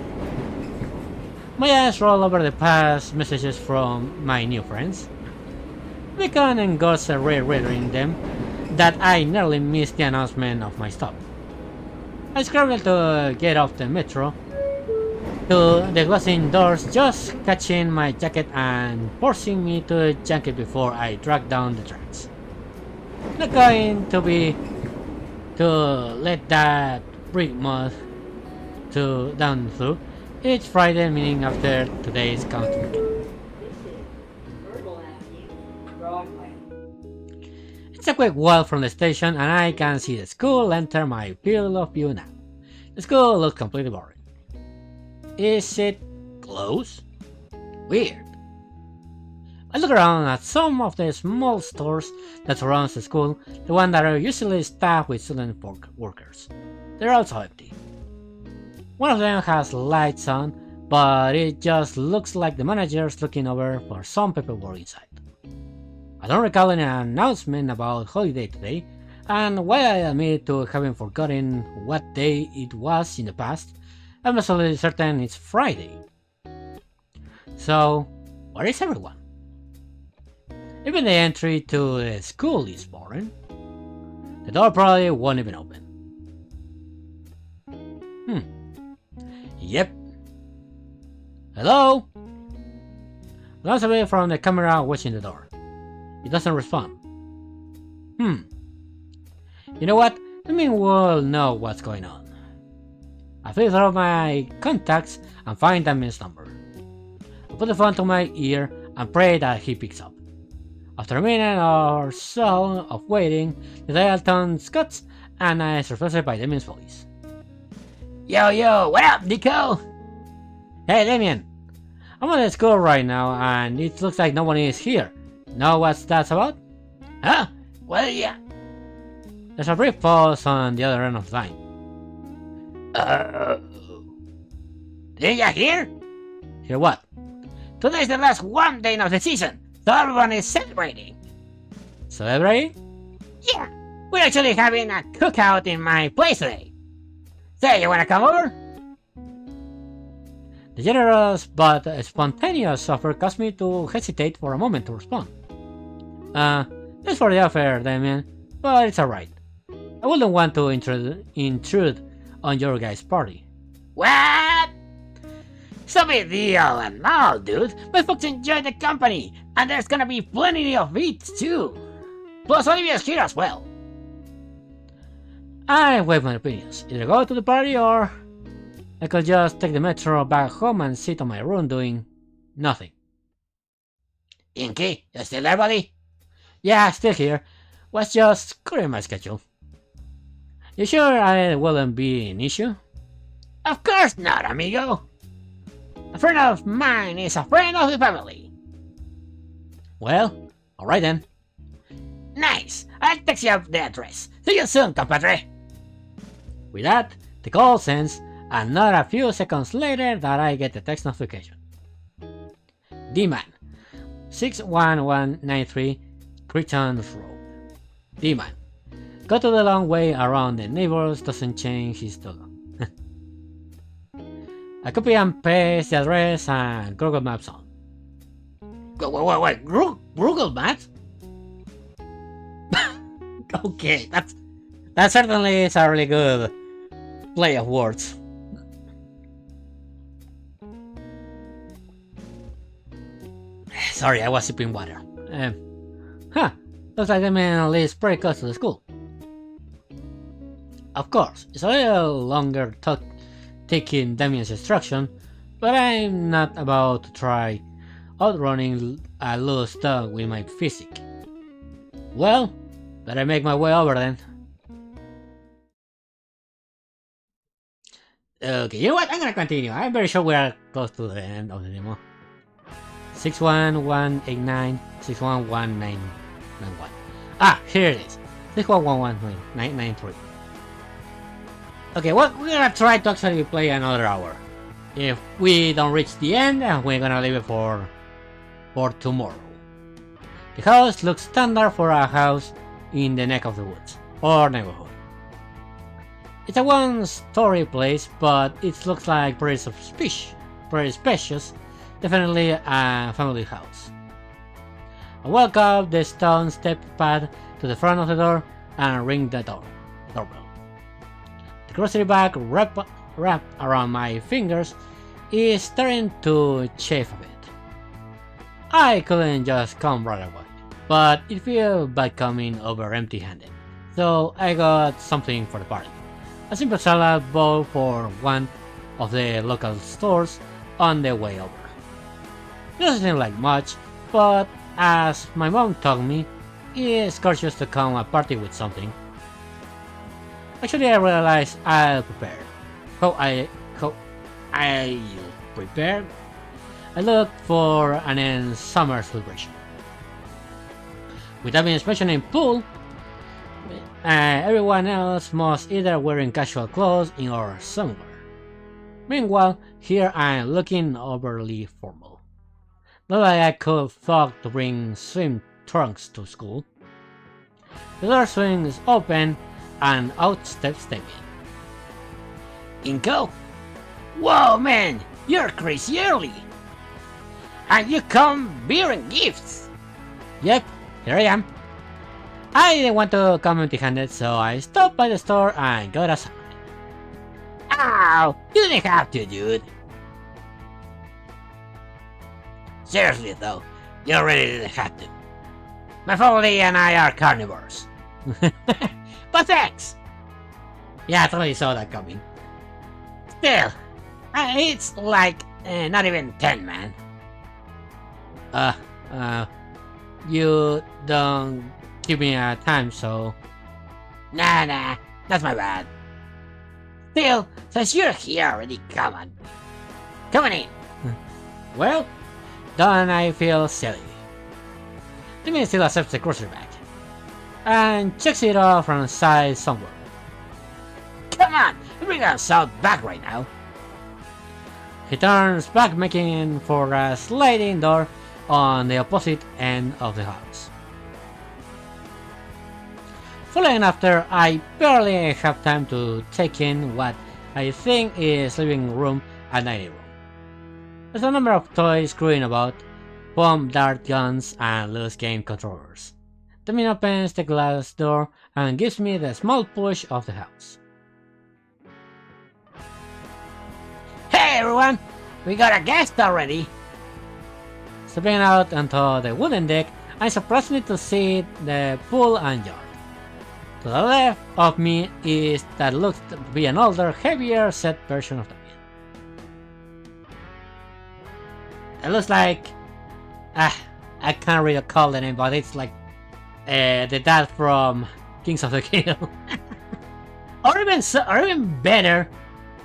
My eyes roll over the past messages from my new friends. Beacon and Ghost are rereading them that I nearly missed the announcement of my stop. I scrambled to get off the metro to the glassing doors, just catching my jacket and forcing me to yank it before I dragged down the tracks. Not going to be to let that brick mud down through. It's Friday, meaning after today's country weekend. It's a quick walk from the station and I can see the school enter my field of view now. The school looks completely boring. Is it closed? Weird. I look around at some of the small stores that surround the school, the ones that are usually staffed with student workers. They're also empty. One of them has lights on, but it just looks like the manager's looking over for some paperwork inside. I don't recall any announcement about holiday today, and while I admit to having forgotten what day it was in the past, I'm absolutely certain it's Friday. So, where is everyone? Even the entry to the school is boring. The door probably won't even open. Yep. Hello? Glance away from the camera watching the door. It doesn't respond. You know what? The mean will know what's going on. I flip through my contacts and find Damien's number. I put the phone to my ear and pray that he picks up. After a minute or so of waiting, the dial tone cuts and I am surprised by Damien's voice. Yo, what up, Nico? Hey Damien! I'm at school right now and it looks like no one is here. Know what that's about? Huh? Well, yeah. There's a brief pause on the other end of the line. Did you hear? Hear what? Today's the last one day of the season, so everyone is celebrating. Celebrating? Yeah, we're actually having a cookout in my place today. Say, you wanna come over? The generous but spontaneous offer caused me to hesitate for a moment to respond. Thanks for the offer, Damien, but it's alright. I wouldn't want to intrude on your guys' party. What? It's no big deal and all, dude. My folks enjoy the company, and there's gonna be plenty of eats too. Plus, Olivia's here as well. I weigh my opinions. Either go to the party or I could just take the metro back home and sit on my room doing nothing. Inky, you still there, buddy? Yeah, still here. Was just clearing my schedule. You sure I wouldn't be an issue? Of course not, amigo. A friend of mine is a friend of the family. Well, alright then. Nice. I'll text you up the address. See you soon, compadre. With that, the call ends, and not a few seconds later that I get the text notification. D-Man, 61193 Cretons Road. D-Man, go to the long way around the neighbors, doesn't change his tone. I copy and paste the address and Google Maps on. Wait, Google Maps? Okay, that certainly is a really good play of words. Sorry, I was sipping water. Looks like the man lives pretty close to the school. Of course, it's a little longer taking Damien's instruction, but I'm not about to try outrunning a loose dog with my physique. Well, better make my way over then. Okay, you know what? I'm gonna continue. I'm very sure we are close to the end of the demo. 61189, 61199. 991. Ah, here it is. 6111993. Okay, well, we're gonna try to actually play another hour. If we don't reach the end, we're gonna leave it for tomorrow. The house looks standard for a house in the neck of the woods, or neighborhood. It's a one-story place, but it looks like very spacious, definitely a family house. I walk up the stone step path to the front of the door and ring the doorbell. The grocery bag wrapped around my fingers is starting to chafe a bit. I couldn't just come right away, but it feels bad coming over empty-handed, so I got something for the party. A simple salad bowl for one of the local stores on the way over. It doesn't seem like much, but as my mom told me, it's gorgeous to come a party with something. Actually, I realized I'll prepare. I'll prepare? I look for an end summer celebration. Without being mentioning pool, everyone else must either wearing casual clothes or somewhere. Meanwhile, here I am looking overly formal. Not like I could thought to bring swim trunks to school. The door swings open and out steps Damien. Inko? Whoa, man! You're crazy early! And you come bearing gifts! Yep, here I am. I didn't want to come empty-handed, so I stopped by the store and got a salad. Ow! You didn't have to, dude. Seriously though, you really didn't have to. My family and I are carnivores. But thanks! Yeah, I totally saw that coming. Still, it's like not even 10, man. You don't give me a time, so... Nah, that's my bad. Still, since you're here already, come on. Come on in. Well, don't I feel silly. Damien still accepts the grocery bag and checks it off from the side somewhere. Come on, bring us out back right now. He turns back, making for a sliding door on the opposite end of the house. Following after, I barely have time to take in what I think is living room and dining room. There's a number of toys screwing about, bomb dart guns and loose game controllers. Damien opens the glass door and gives me the small push of the house. Hey everyone, we got a guest already. Stepping out onto the wooden deck, I'm surprised to see the pool and yard. To the left of me is that looks to be an older, heavier set version of Damien. It looks like... I can't really recall the name, but it's like the dad from Kings of the Kill. or even better,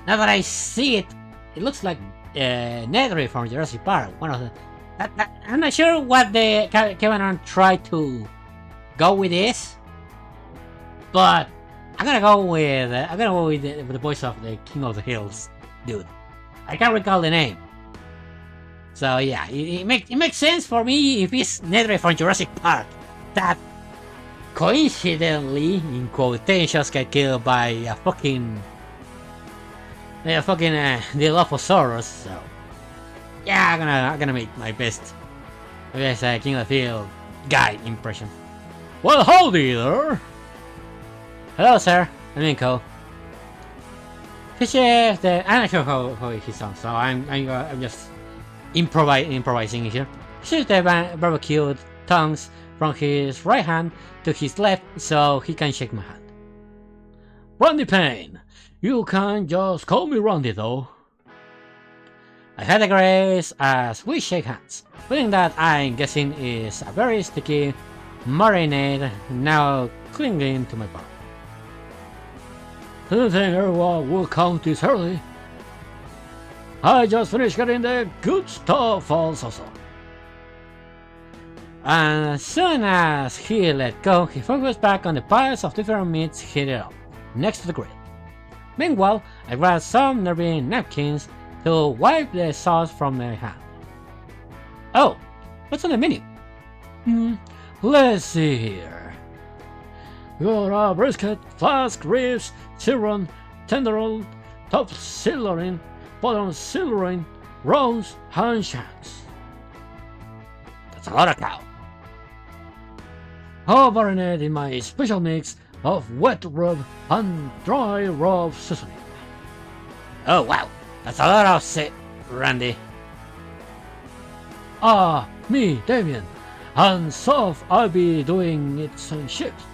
now that I see it, it looks like Nedry from Jurassic Park. One of the... I'm not sure what the Kevin tried to go with this, but I'm gonna go with the voice of the King of the Hills dude. I can't recall the name. So yeah, it makes sense for me if it's Nedry from Jurassic Park that coincidentally, in quotations, get killed by a fucking Dilophosaurus. So yeah, I'm gonna make my best King of the Hill guy impression. Well, howdy there. Hello, sir. I'm Inko. I'm not sure how he sounds, so I'm just improvising here. Pushes the barbecued tongues from his right hand to his left so he can shake my hand. Randy Payne, you can just call me Randy though. I had a grace as we shake hands, feeling that I'm guessing is a very sticky marinade now clinging to my palm. Didn't think everyone would count this early. I just finished getting the good stuff also. And as soon as he let go, he focused back on the piles of different meats heated up, next to the grill. Meanwhile, I grabbed some nearby napkins to wipe the sauce from my hand. Oh, what's on the menu? Let's see here. We got a brisket, flask, ribs, sirloin, tenderloin, top sirloin, bottom sirloin, roast, and shanks. That's a lot of cow. All marinated in my special mix of wet rub and dry rub seasoning. Oh wow, that's a lot of Randy. Me, Damien, and so I'll be doing it in shifts.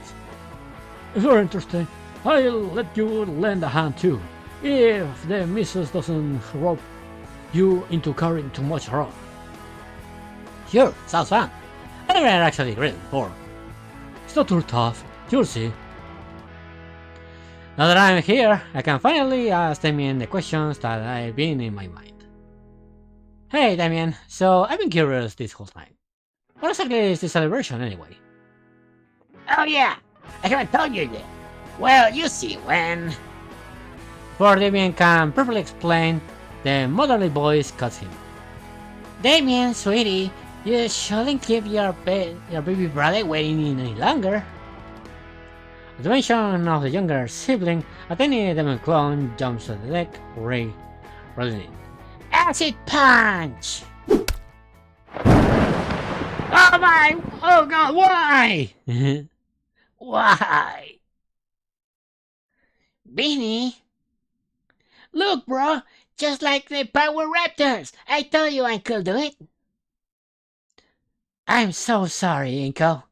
If you're interested, I'll let you lend a hand too, if the missus doesn't rope you into carrying too much around. Sure, sounds fun. I never actually grilled before. It's not too tough, you'll see. Now that I'm here, I can finally ask Damien the questions that I've been in my mind. Hey Damien, so I've been curious this whole time. What exactly is this celebration anyway? Oh yeah, I haven't told you yet. Well, you see, when... Before Damien can perfectly explain, the motherly voice cuts him. Damien, sweetie, you shouldn't keep your baby brother waiting any longer. At the mention of the younger sibling, a tiny demon clone jumps to the deck, rolling in. Acid punch! Oh my! Oh god, why? Why? Beanie? Look, bro! Just like the Power Raptors! I told you I could do it! I'm so sorry, Inko.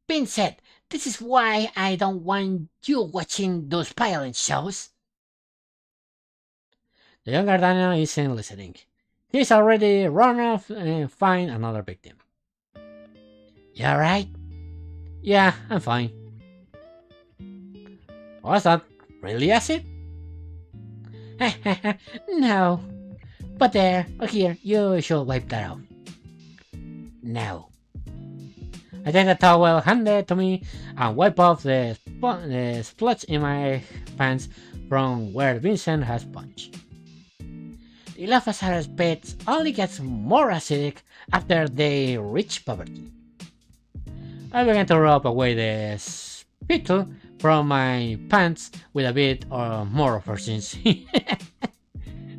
Bean said, this is why I don't want you watching those violent shows. The younger Daniel isn't listening. He's already run off and find another victim. You alright? Yeah, I'm fine. What's that? Really acid? No. But there, here, you should wipe that out. Now. I take the towel handed to me and wipe off the splotch in my pants from where Vincent has punched. The Dilophosaurus pets only gets more acidic after they reach puberty. I began to rub away the spittle from my pants with a bit or more of urgency.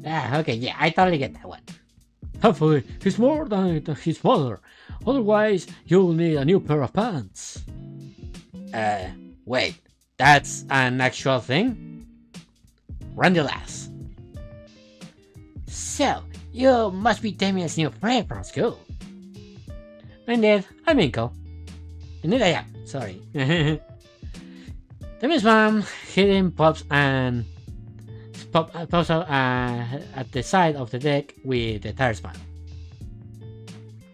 Okay, yeah, I totally get that one. Hopefully, he's more than his mother. Otherwise, you'll need a new pair of pants. Wait, that's an actual thing? Randy laughs. So, you must be Damien's new friend from school. Indeed, I'm Inko. Indeed I am, sorry. Damien's mom hidden pops out at the side of the deck with a tired smile.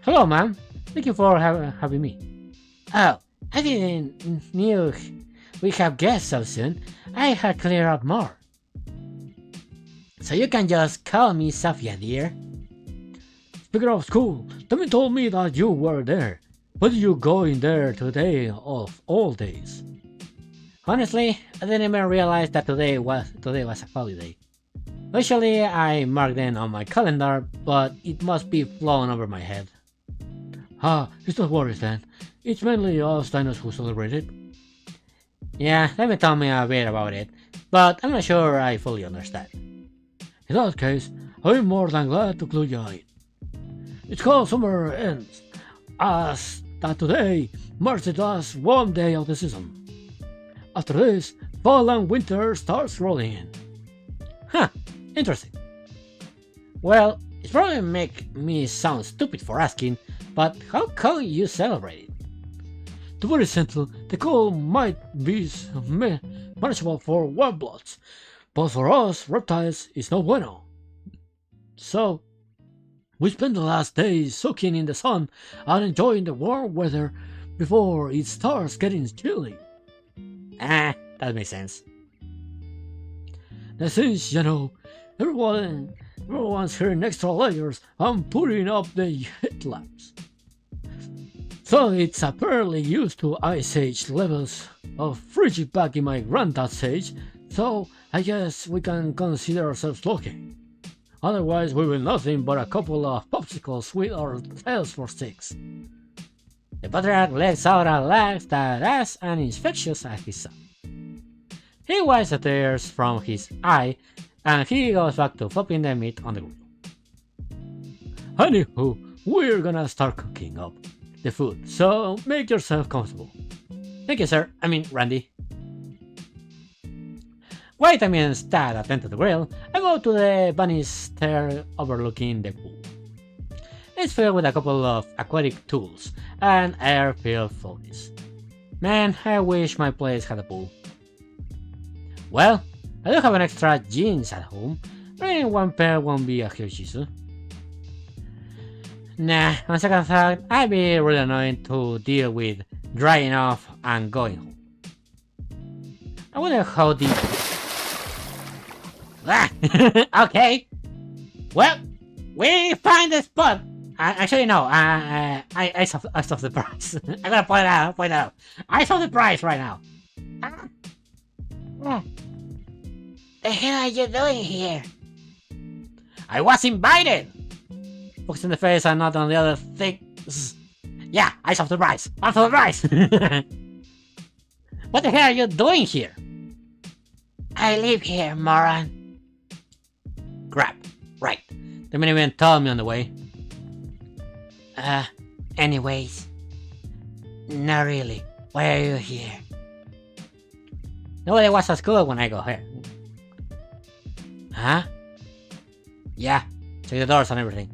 Hello, ma'am. Thank you for having me. Oh, I didn't knew we have guests so soon. I had cleared up more. So you can just call me Sophia, dear. Speaking of school, Damien told me that you were there. Why did you go in there today of all days? Honestly, I didn't even realize that today was a holiday. Usually I mark them on my calendar, but it must be flown over my head. It's not worries then. It's mainly us dinos who celebrate it. Yeah, let me tell me a bit about it, but I'm not sure I fully understand. In that case, I'll be more than glad to clue you in. It's called Summer Ends, as that today marks the last warm day of the season. After this, fall and winter starts rolling in. Huh, interesting. Well, it's probably make me sound stupid for asking, but how can you celebrate it? To be very simple, the cold might be manageable for warm bloods, but for us reptiles it's no bueno. So, we spend the last days soaking in the sun and enjoying the warm weather before it starts getting chilly. That makes sense. Now since, everyone's hearing extra layers, I'm putting up the heat lamps. So it's apparently used to Ice Age levels of frigid back in my granddad's age, so I guess we can consider ourselves lucky. Otherwise we will nothing but a couple of popsicles with our tails for sticks. The patriarch lets out a laugh that as infectious as his son. He wipes the tears from his eye and he goes back to flopping the meat on the grill. Anywho, we're gonna start cooking up the food, so make yourself comfortable. Thank you, sir. Randy. While I instead attend to the grill, I go to the banister overlooking the pool. It's filled with a couple of aquatic tools and air-filled floaties. Man, I wish my place had a pool. Well, I do have an extra jeans at home. Bringing one pair won't be a huge issue. Nah, on second thought, I'd be really annoying to deal with drying off and going home. I wonder how deep. Okay. Well, we find the spot. Actually, no. I saw the price. I gotta point it out. I saw the price right now. The hell are you doing here? I was invited. Focus in the face and not on the other things. Yeah, I saw the price. I saw the price. What the hell are you doing here? I live here, moron. Crap. Right. The minivan told me on the way. Anyways. Not really. Why are you here? Nobody was at school when I got here. Huh? Yeah. Check the doors and everything.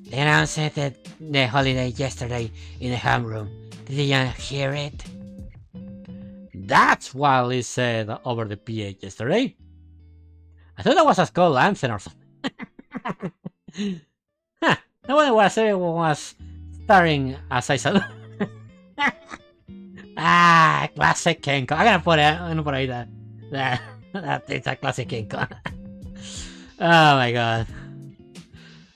They announced the holiday yesterday in the homeroom. Did you hear it? That's what Liz said over the PA yesterday. I thought that was a school anthem or something. Huh. Nobody was starring as I said. Classic King Kong. I'm gonna put it that it's a classic King Kong. Oh my god.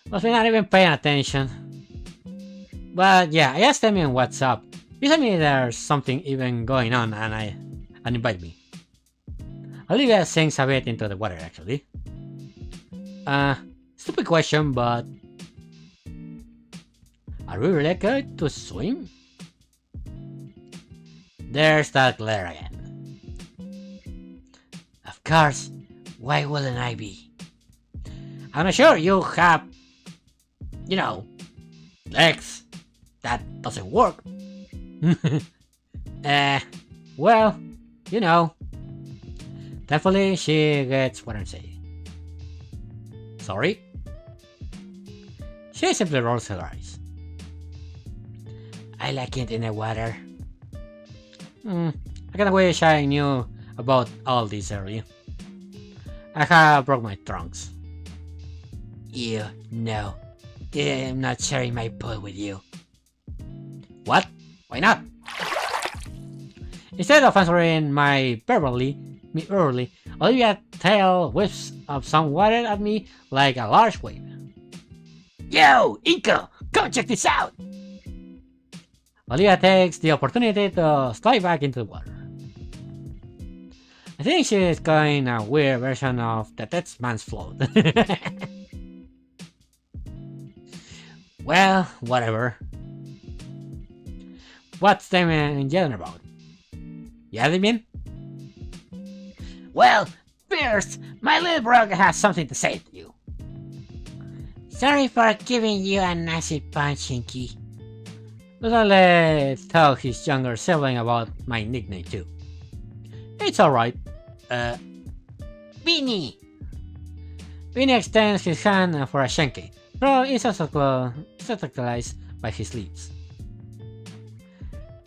Was me not even paying attention. But yeah, I asked them on WhatsApp. He told me there's something even going on and invite me. Olivia sinks a bit into the water actually. Stupid question, but are we really good to swim? There's that glare again. Of course, why wouldn't I be? I'm not sure you have, legs. That doesn't work. Well, Thankfully, she gets what I'm saying. Sorry? She simply rolls her eyes. I like it in the water. I kinda wish I knew about all this earlier. I have broke my trunks. No. I'm not sharing my pool with you. What? Why not? Instead of answering me early, Olivia tail whips up some water at me like a large wave. Yo, Inco, come check this out! Olivia takes the opportunity to slide back into the water. I think she's going a weird version of the Dead Man's Float. Well, whatever. What's them in general about? Yeah, they mean? Well, first, my little brother has something to say to you. Sorry for giving you a nasty punch, Inky. Let's tell his younger sibling about my nickname too. It's alright. Beanie! Vinny extends his hand for a shanky, though it's obstaculized by his lips.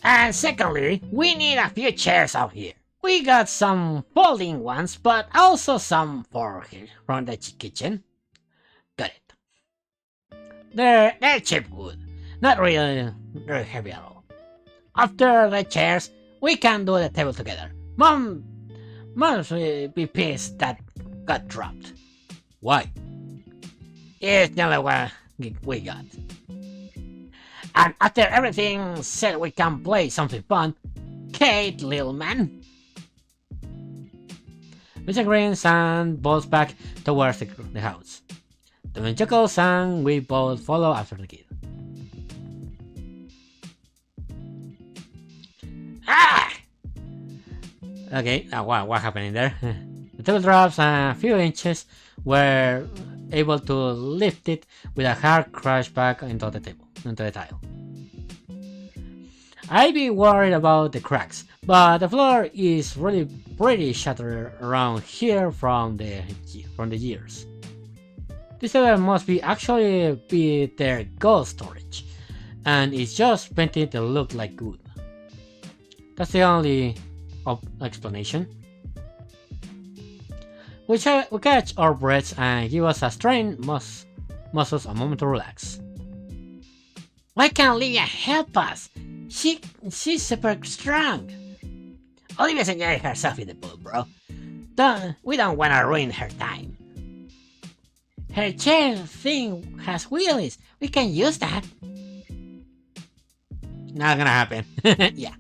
And secondly, we need a few chairs out here. We got some folding ones, but also some from the kitchen. Got it. They're cheap wood, not really very heavy at all. After the chairs, we can do the table together. Mom must be pissed that got dropped. Why? It's the only one we got. And after everything said, we can play something fun. Kate, little man. Mr. grins and bolts back towards the house. Devin chuckles and we both follow after the kid. Ah! Okay, what happened in there? The table drops a few inches. We're able to lift it with a hard crash back into the tile. I'd be worried about the cracks, but the floor is really pretty shattered around here from the years. This table must be their gold storage, and it's just painted to look like wood. That's the only explanation. We catch our breaths and give us a strained muscles a moment to relax. Why can't Olivia help us? She's super strong. Olivia's enjoying herself in the pool, bro. We don't wanna ruin her time. Her chair thing has wheelies. We can use that. Not gonna happen. Yeah.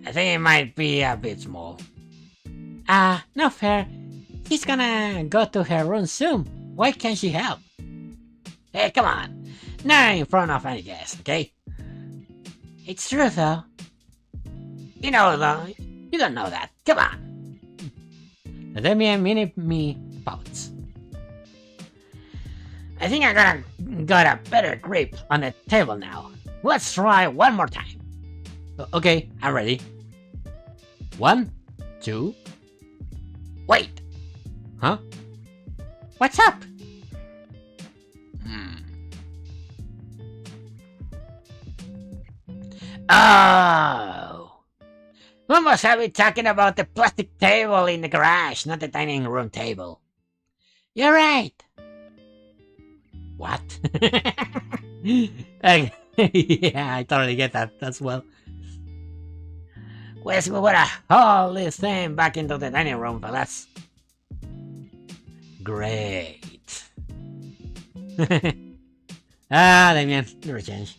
I think it might be a bit small. Not fair. She's gonna go to her room soon. Why can't she help? Hey, come on. Not in front of any guest, okay? It's true though. You know though. You don't know that. Come on. The Demian me pouts. I think I got a better grip on the table now. Let's try one more time. Okay, I'm ready. 1, 2. Wait. Huh? What's up? Oh. We must have been talking about the plastic table in the garage, not the dining room table. You're right. What? Yeah, I totally get that as well. We gotta haul this thing back into the dining room, fellas. Great. Damien, never change.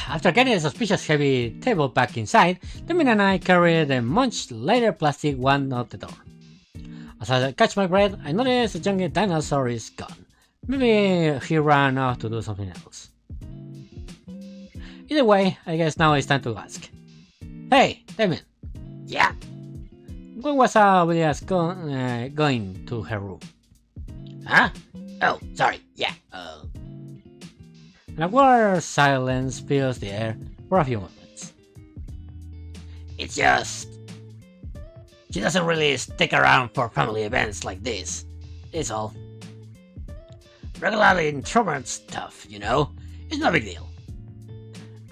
After getting the suspicious heavy table back inside, Damien and I carry the much lighter plastic one out the door. As I catch my breath, I notice the jungle dinosaur is gone. Maybe he ran off to do something else. Either way, I guess now it's time to ask. Hey, Damien. Yeah? When was Olivia's going to her room? Huh? Oh, sorry. Yeah. An awkward silence fills the air for a few moments. It's just... she doesn't really stick around for family events like this. It's all. Regularly introvert stuff, you know? It's no big deal.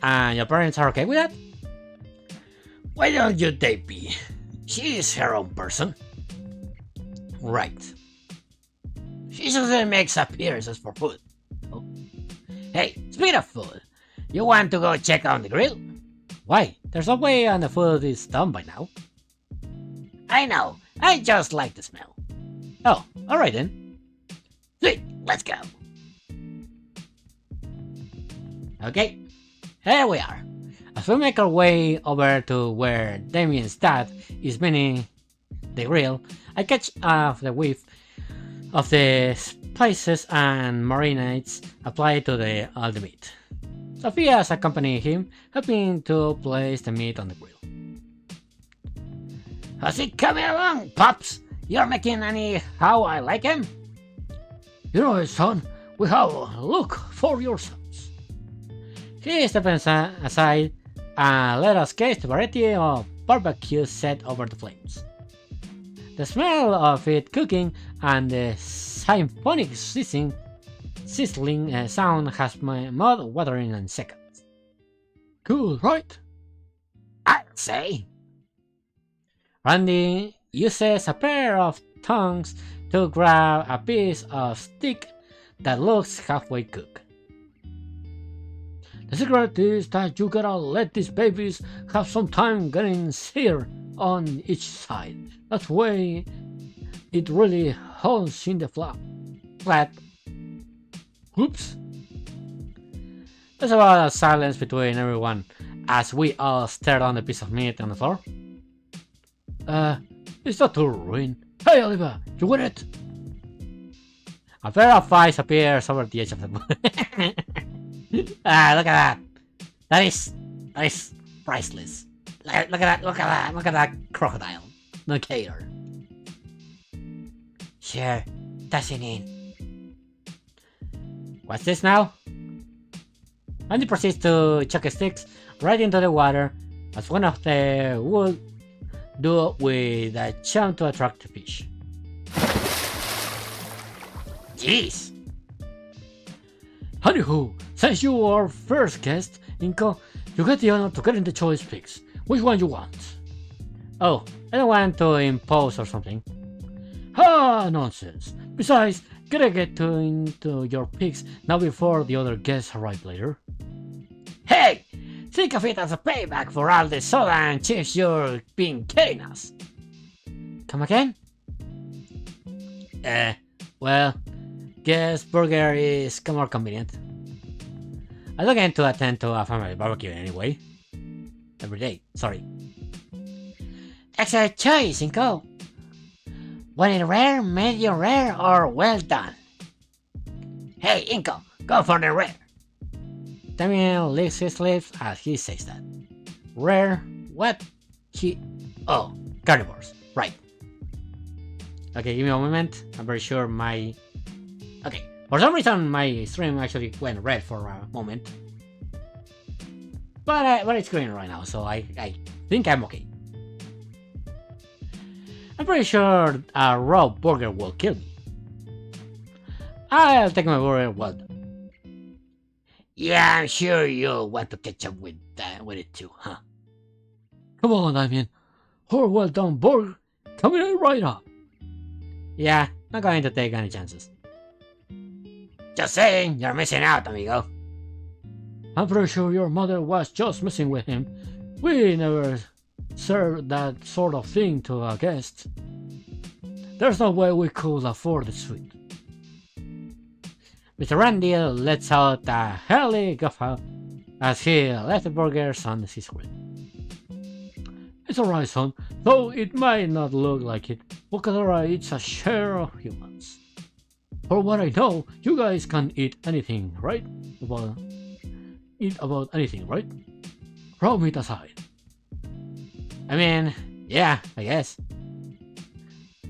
And your parents are okay with that? Why don't you date me? She is her own person. Right. She usually makes appearances for food. Oh. Hey, speaking of food, you want to go check on the grill? Why? There's no way on the food is done by now. I know. I just like the smell. Oh, alright then. Sweet, let's go. Okay, here we are. As we make our way over to where Damien's dad is mending the grill, I catch the whiff of the spices and marinades applied to all the meat. Sophia's accompanying him, helping to place the meat on the grill. How's it coming along, Pops? You're making any how I like him? You know, son, we have a look for yourselves. He steps aside and let us taste the variety of barbecue set over the flames. The smell of it cooking and the symphonic sizzling sound has my mouth watering in seconds. Cool, right? I'd say. Randy uses a pair of tongs to grab a piece of steak that looks halfway cooked. The secret is that you gotta let these babies have some time getting seared on each side. That's why it really holds in the flap. Glad. Oops. There's about a silence between everyone as we all stare on the piece of meat on the floor. It's not too ruined. Hey, Oliver, you want it? A pair of eyes appears over the edge of the book. Look at that. That is priceless. Look at that crocodile. The gator. Sure, doesn't it? What's this now? Andy proceeds to chuck his sticks right into the water, as one of them would do with a charm to attract the fish. Jeez. Anywho, since you are first guest, Inko, you get the honor to get in the choice picks. Which one you want? Oh, I don't want to impose or something. Ah, nonsense. Besides, gotta get into your picks now before the other guests arrive later. Hey, think of it as a payback for all the soda and chips you've been getting us. Come again? Well, guess burger is more convenient. I don't get to attend to a family barbecue anyway. Every day, sorry. Excellent choice, Inko. Want it rare, medium rare, or well done? Hey, Inko, go for the rare. Damien licks his lips as he says that. Rare? What? Oh, carnivores. Right. Okay, give me a moment. I'm very sure my... Okay, for some reason my stream actually went red for a moment. But it's green right now, so I think I'm okay. I'm pretty sure a raw burger will kill me. I'll take my burger well done. Yeah, I'm sure you'll want to catch up with it too, huh? Come on, Damien. Our well done burger coming right up. Yeah, not going to take any chances. Just saying, you're missing out, amigo. I'm pretty sure your mother was just messing with him. We never served that sort of thing to a guest. There's no way we could afford the sweet. Mr. Randy lets out a hurly guffaw as he left the burgers on his grill. It's alright, son, though it might not look like it. Wakadara eats a share of humans. For what I know, you guys can eat anything, right? Eat about anything, right? Raw meat aside. I mean, yeah, I guess.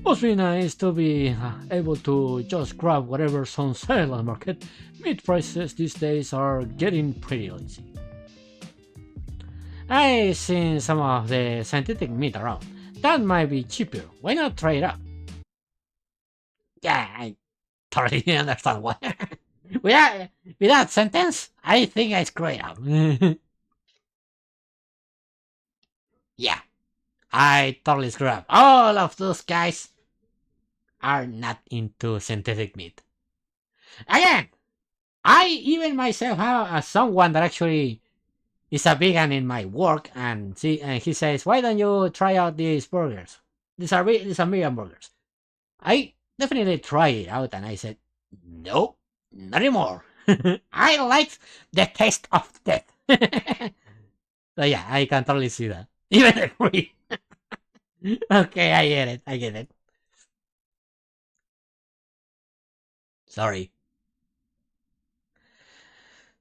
Must be nice to be able to just grab whatever's on sale on the market. Meat prices these days are getting pretty lazy. I've seen some of the synthetic meat around. That might be cheaper. Why not try it out? Yeah, I totally understand why. With that sentence, I think I screwed up. Yeah, I totally screwed up. All of those guys are not into synthetic meat. Again, I even myself have someone that actually is a vegan in my work, and he says, "Why don't you try out these burgers? These are vegan burgers." I definitely tried it out, and I said, "Nope, not anymore." I like the taste of death. So yeah, I can totally see that. Even agree. Okay, I get it. Sorry.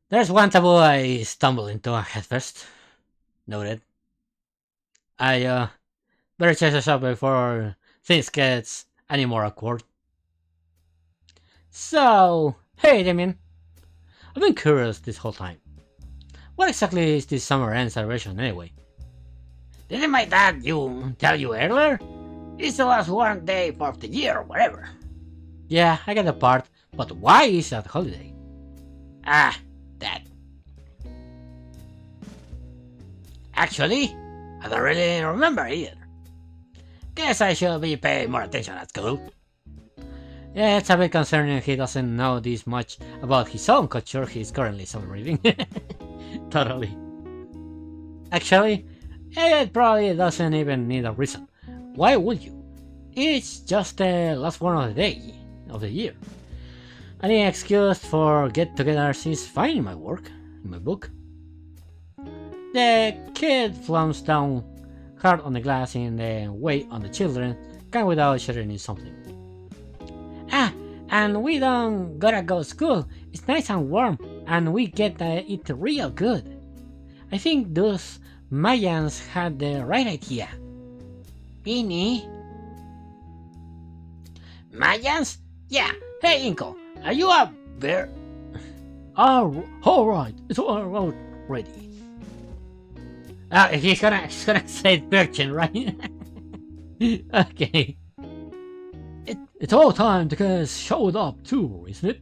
There's one taboo I stumbled into at first. Noted. I better check this out before things gets any more awkward. So, hey Damien. I've been curious this whole time. What exactly is this summer end celebration anyway? Didn't my dad tell you earlier? It's the last warm day of the year or whatever. Yeah, I get the part, but why is that holiday? Ah, that. Actually, I don't really remember either. Guess I should be paying more attention at school. Yeah, it's a bit concerning he doesn't know this much about his own culture he's currently celebrating. Totally. Actually, it probably doesn't even need a reason. Why would you? It's just the last one of the year. Any excuse for get-togethers is fine in my work, in my book. The kid flumps down hard on the glass in the way on the children, can without sharing something. Ah, and we don't gotta go to school. It's nice and warm, and we get to eat real good. I think those Mayans had the right idea. Beanie? Mayans? Yeah. Hey, Inko, are you a bear? Alright, it's all ready. He's gonna say virgin, right? Okay. It's all time to get showed up too, isn't it?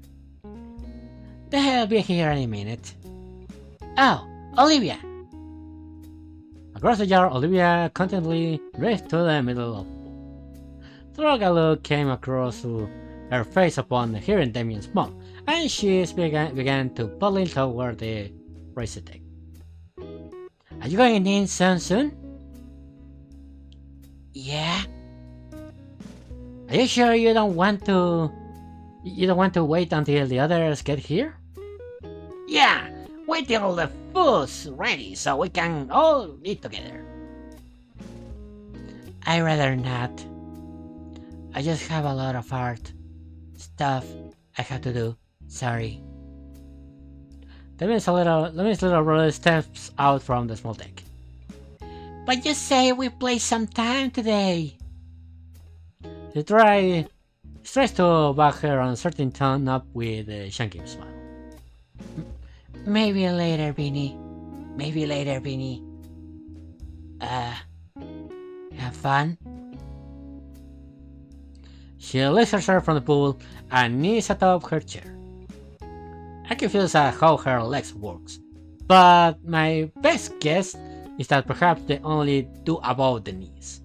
They'll be here any minute. Oh, Olivia! Across the yard, Olivia contentedly raced to the middle of. Throwing a look came across to her face upon hearing Damien's mom, and she began to paddle toward the racer deck. Are you going in soon? Yeah. Are you sure you don't want to wait until the others get here? Yeah. Wait till the food's ready so we can all eat together. I'd rather not. I just have a lot of art stuff I have to do. Sorry. Damien's little brother steps out from the small deck. But you say we play some time today. He tries to back her uncertain tone up with a shanking smile. Maybe later, Beanie. Maybe later, Beanie. Have fun? She lifts herself from the pool and knees atop her chair. I confuse how her legs works, but my best guess is that perhaps they only do above the knees.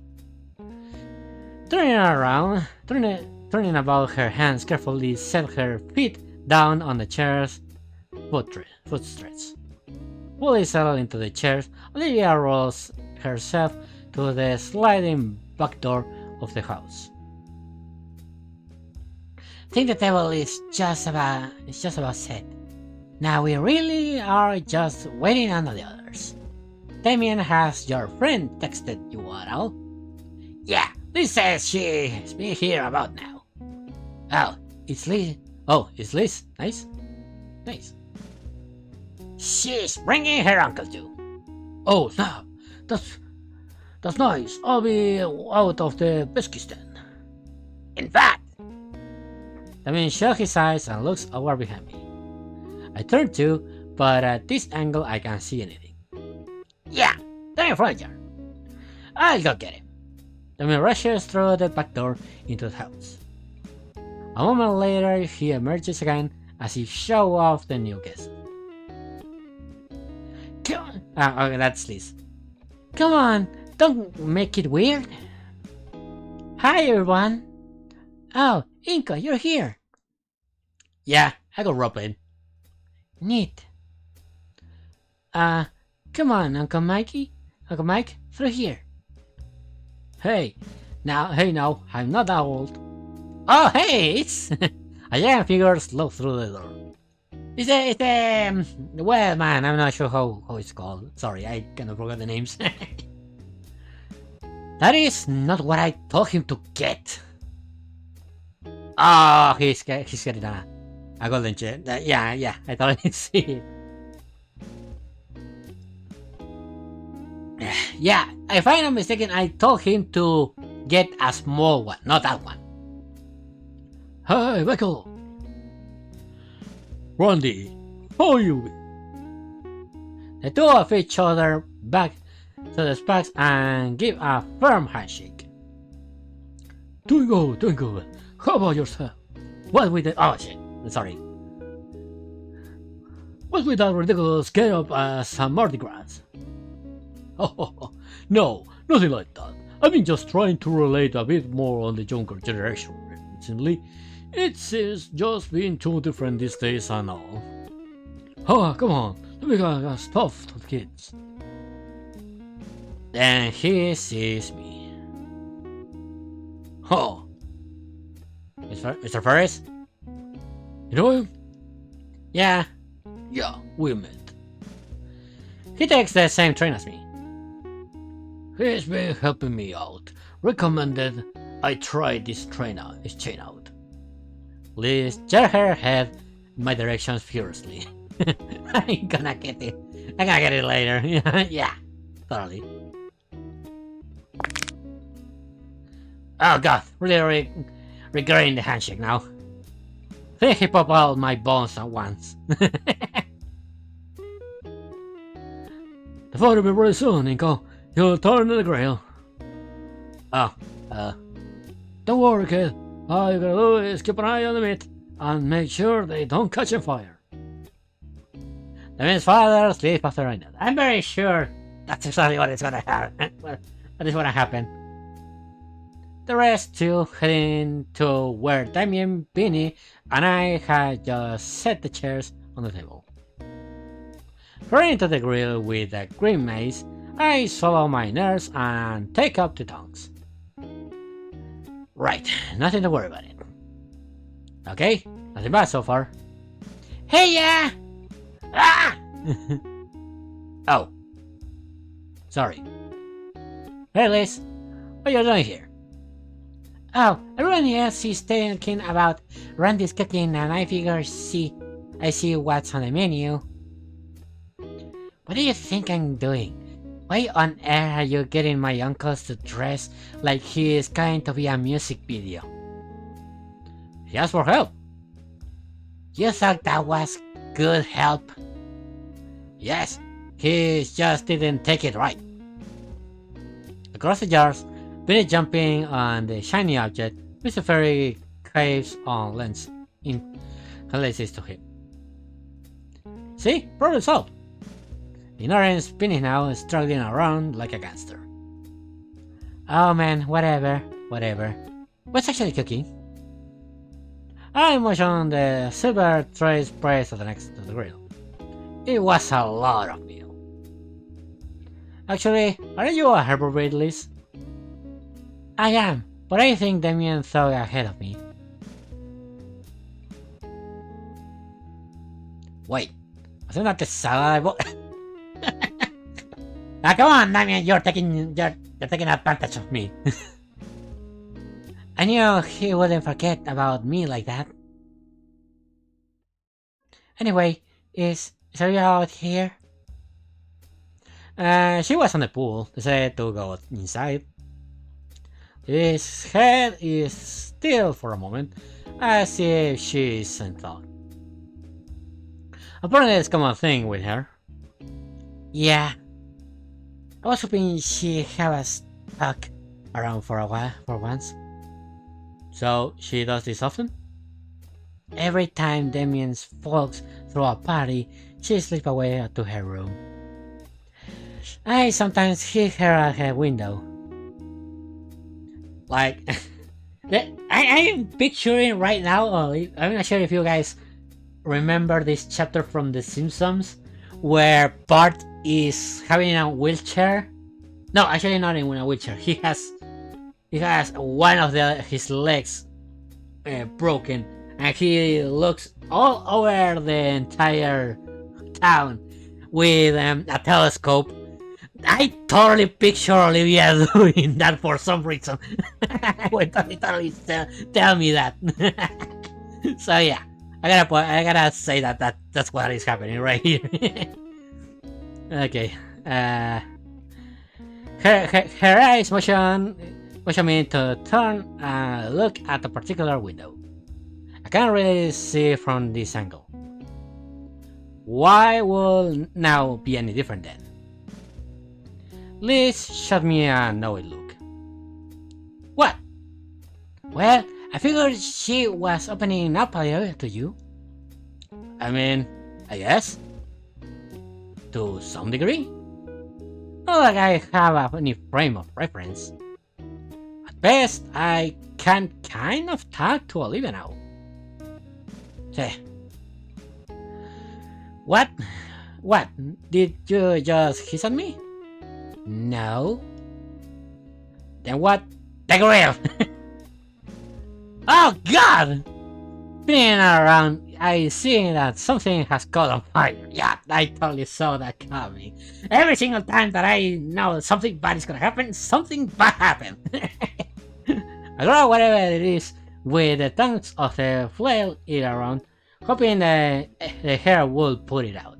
Turning about, her hands carefully set her feet down on the chair's footstreads. Fully settled into the chairs, Olivia rolls herself to the sliding back door of the house. Think the table is just about set. Now we really are just waiting on the others. Damien, has your friend texted you at all? Yeah, Liz says she's been here about now. Oh, it's Liz. Oh, it's Liz. Nice. She's bringing her uncle too. Oh, snap. That's nice. I'll be out of the Bezkistan. In fact, Damien shook his eyes and looks over behind me. I turn too, but at this angle I can't see anything. Yeah, they're in front yard. I'll go get him. Damien rushes through the back door into the house. A moment later, he emerges again as he shows off the new guest. Come on. Okay, that's Liz. Come on, don't make it weird. Hi, everyone. Oh, Inka, you're here. Yeah, I go roping. Neat. Come on, Uncle Mikey. Uncle Mike, through here. Hey, now, I'm not that old. Oh, hey, it's a giant figure slips through the door. It's well, man, I'm not sure how it's called. Sorry, I kind of forgot the names. That is not what I told him to get. Oh, he's getting a golden chair. Yeah, I thought I didn't see it. Yeah, if I'm not mistaken, I told him to get a small one, not that one. Hi, Michael. Randy, how are you? The two of each other back to the spikes and give a firm handshake. Doing good. How about yourself? What with the... Oh shit, sorry. What with that ridiculous get-up as a Mardi Gras? Oh, no, nothing like that. I've been just trying to relate a bit more on the younger generation recently. It seems just being too different these days and all. Oh, come on, let me get stuff to the kids. Then he sees me. Oh, Mr. Ferris? You know him? Yeah, we met. He takes the same train as me. He's been helping me out. Recommended I try this chain out. Liz jerked her head in my direction furiously. I'm gonna get it. I'm gonna get it later. Yeah, totally. Oh god, really regretting the handshake now. I think he popped out my bones at once. The food will be ready soon, Nico. You'll turn to the grill. Oh, don't worry, kid. All you gotta do is keep an eye on the meat and make sure they don't catch on fire. The man's father sleep after I know. I'm very sure that's exactly what is gonna happen. What is gonna happen. The rest two heading to where Damien, Beanie, and I had just set the chairs on the table. Running into the grill with a green mace, I swallow my nerves and take up the tongs. Right, nothing to worry about it. Okay, nothing bad so far. Heyo! Ah! Oh. Sorry. Hey Liz, what are you doing here? Oh, everyone else is thinking about Randy's cooking and I figure I see what's on the menu. What do you think I'm doing? Why on earth are you getting my uncles to dress like he is going to be a music video? He asked for help. You thought that was good help? Yes, he just didn't take it right. Across the jars, Billy jumping on the shiny object, Mr. Fairy craves on lens in relates to him. See? Problem solved. Ignorant spinning now, struggling around like a gangster. Oh man, whatever. What's actually cooking? I motioned the silver trays placed next to the grill. It was a lot of meal. Actually, are you a herbalist, Liz? I am, but I think Damien thought ahead of me. Wait, wasn't that the salad I bought? Ah, come on, Damien, you're taking advantage of me. I knew he wouldn't forget about me like that. Anyway, is Heyo out here? She was on the pool. Decided to go inside. His head is still for a moment, as if she is in thought. Apparently it's a common thing with her. Yeah. I was hoping she had us stuck around for a while, for once. So she does this often? Every time Damien's folks throw a party, she slips away to her room. I sometimes hear her at her window. Like, I'm picturing right now, I'm not sure if you guys remember this chapter from The Simpsons, where Bart is having a wheelchair. No, actually not in a wheelchair. He has one of his legs broken, and he looks all over the entire town with a telescope. I totally picture Olivia doing that for some reason. When they totally tell me that. So yeah, I gotta say that's what is happening right here. Okay. Her eyes motion me to turn and look at a particular window. I can't really see from this angle. Why will now be any different then? Liz shot me a knowing look. What? Well, I figured she was opening up a little to you. I mean, I guess. To some degree. Not like I have any frame of reference. At best, I can kind of talk to Olivia now. Say. What? What? Did you just hiss at me? No. Then what? The grill! Oh god! Spinning around I see that something has caught on fire. Yeah, I totally saw that coming. Every single time that I know something bad is gonna happen, something bad happens. I grab whatever it is with the tongues of the flail it around, hoping the hair will put it out.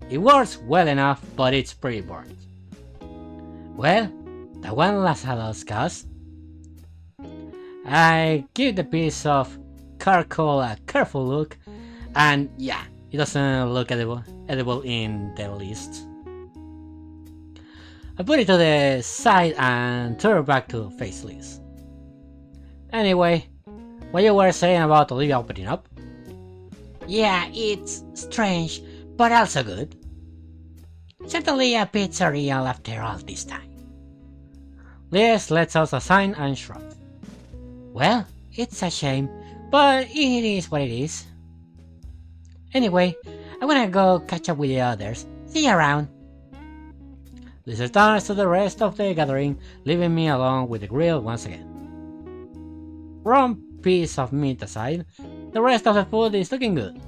It works well enough, but it's pretty burnt. Well, that one last LordOnoskelis. I give the piece of charcoal a careful look, and yeah, it doesn't look edible in the least. I put it to the side and turn back to face Liz. Anyway, what you were saying about Olivia opening up? Yeah, it's strange, but also good. Certainly a bit surreal after all this time. Liz lets us a sign and shrugs. Well, it's a shame, but it is what it is. Anyway, I'm gonna go catch up with the others. See you around. Liz returns to the rest of the gathering, leaving me alone with the grill once again. One piece of meat aside, the rest of the food is looking good.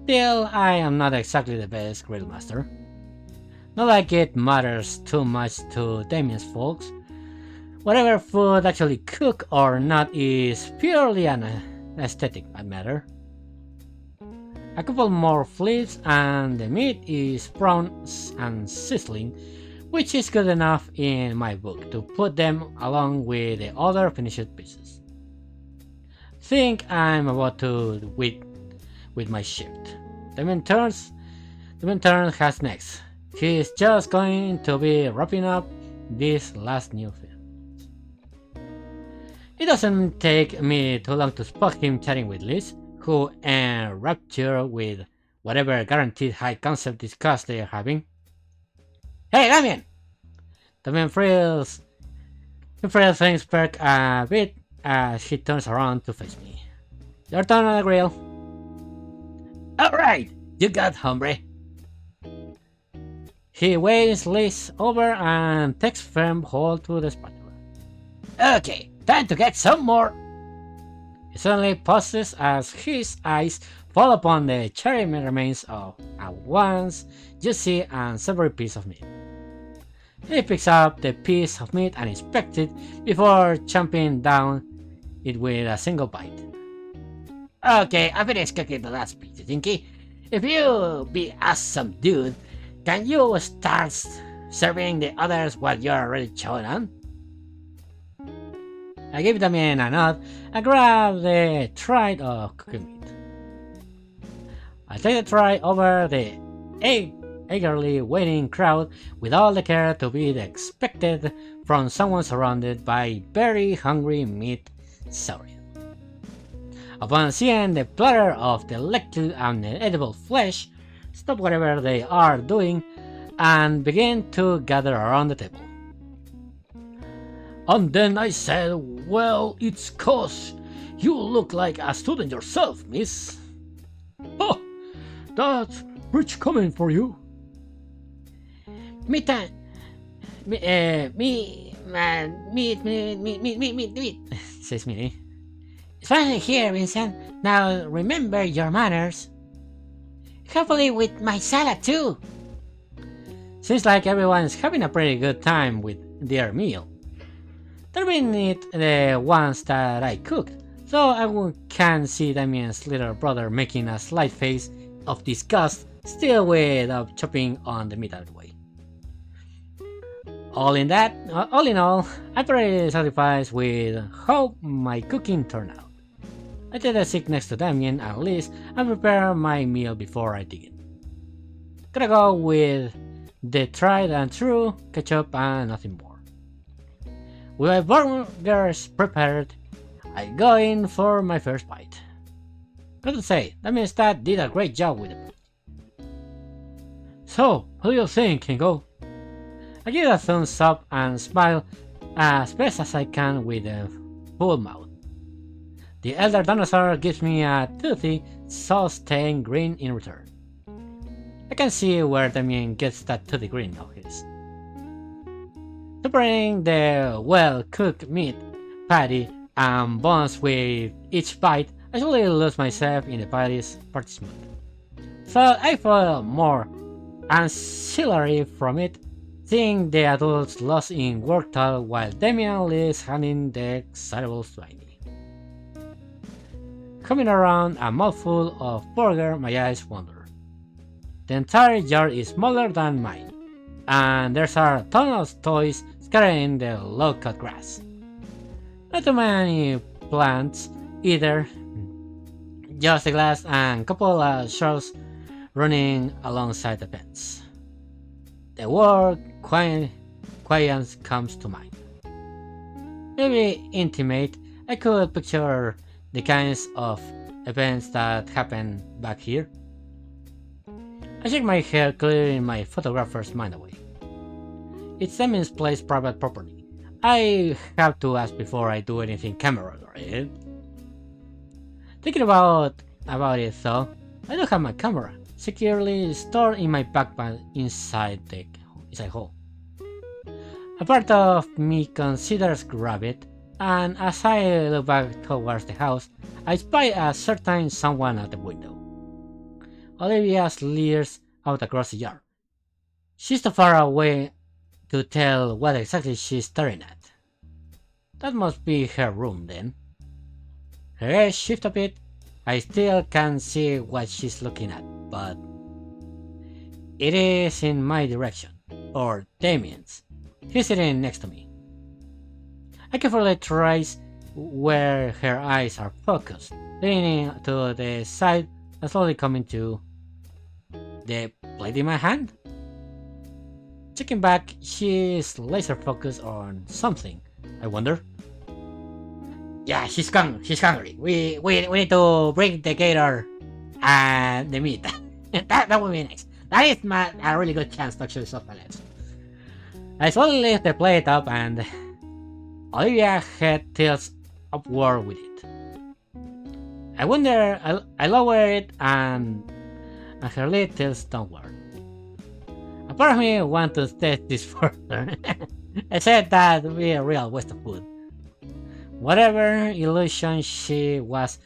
Still, I am not exactly the best grill master. Not like it matters too much to Damien's folks. Whatever food actually cook or not is purely an aesthetic matter. A couple more flips and the meat is brown and sizzling, which is good enough in my book to put them along with the other finished pieces. Think I'm about to with my shift. The mentor has next. He's just going to be wrapping up this last new film. It doesn't take me too long to spot him chatting with Liz, who enraptured with whatever guaranteed high concept discuss they are having. Hey, Damien! Damien feels things perk a bit as he turns around to face me. Your turn on the grill. Alright, you got hombre. He waves Liz over and takes firm hold to the spatula. Okay, time to get some more. He suddenly pauses as his eyes fall upon the cherry remains of a once juicy and savory piece of meat. He picks up the piece of meat and inspects it before chomping down it with a single bite. Okay, I finished cooking the last piece, Dinky. If you be awesome dude, can you start serving the others while you're already chowing on? I give Damien a nod and grab the tray of cooking meat. I take the tray over the eagerly waiting crowd with all the care to be expected from someone surrounded by very hungry meat saurians. Upon seeing the platter of delected and edible flesh, stop whatever they are doing and begin to gather around the table. And then I said, well, it's 'cause you look like a student yourself, miss. Oh, that's rich coming for you. Meat, Says me. It's finally here, Vincent. Now remember your manners. Hopefully with my salad too. Seems like everyone's having a pretty good time with their meal. They're being it the ones that I cooked, so I can see Damien's little brother making a slight face of disgust, still without chopping on the meat out of the way. All in all, I'm pretty satisfied with how my cooking turned out. I take a seat next to Damien and Liz and prepare my meal before I dig in. Gotta go with the tried and true ketchup and nothing more. With my burgers prepared, I go in for my first bite. Gotta say, Damien's dad did a great job with it. So, what do you think, Kingo? I give a thumbs up and smile as best as I can with a full mouth. The elder dinosaur gives me a toothy, sauce-stained grin in return. I can see where Damien gets that toothy grin of his. Separating the well-cooked meat, patty, and bones with each bite, I slowly lose myself in the party's mood. So I felt more ancillary from it, seeing the adults lost in work talk while Damien is handling the excitable Swiney. Coming around a mouthful of burger, my eyes wander. The entire yard is smaller than mine, and there's a ton of toys scattered in the low-cut grass. Not too many plants either, just a glass and a couple of shells running alongside the fence. The word quiet comes to mind. Maybe intimate, I could picture the kinds of events that happen back here. I shake my head, clearing my photographer's mind away. It's Damien's place, private property. I have to ask before I do anything camera related. Thinking about it though, I don't have my camera securely stored in my backpack inside hole. A part of me considers grab it, and as I look back towards the house, I spy a certain someone at the window. Olivia leers out across the yard. She's too far away to tell what exactly she's staring at. That must be her room then. Her eyes shift a bit. I still can't see what she's looking at, but it is in my direction, or Damien's. He's sitting next to me. I carefully trace where her eyes are focused, leaning to the side and slowly coming to the plate in my hand. Checking back, she's laser focused on something. I wonder. Yeah, she's hungry. We need to bring the gator and the meat. that would be nice. That is a really good chance to actually solve my life. I slowly lift the plate up and Olivia's head tilts upward with it. I lower it and her lid tilts downward. A part of me wants to test this further. I said that would be a real waste of food. Whatever illusion she was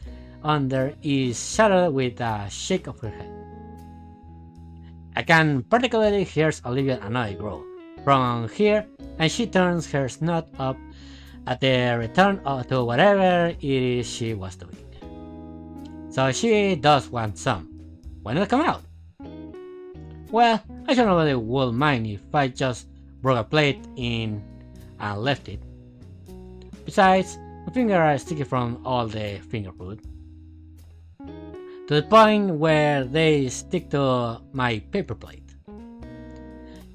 under is shattered with a shake of her head. I can particularly hear Olivia annoy growl from here, and she turns her snout up at the return to whatever it is she was doing. So she does want some. Why not come out? Well, I generally wouldn't mind if I just broke a plate in and left it. Besides, my fingers are sticky from all the finger food. To the point where they stick to my paper plate.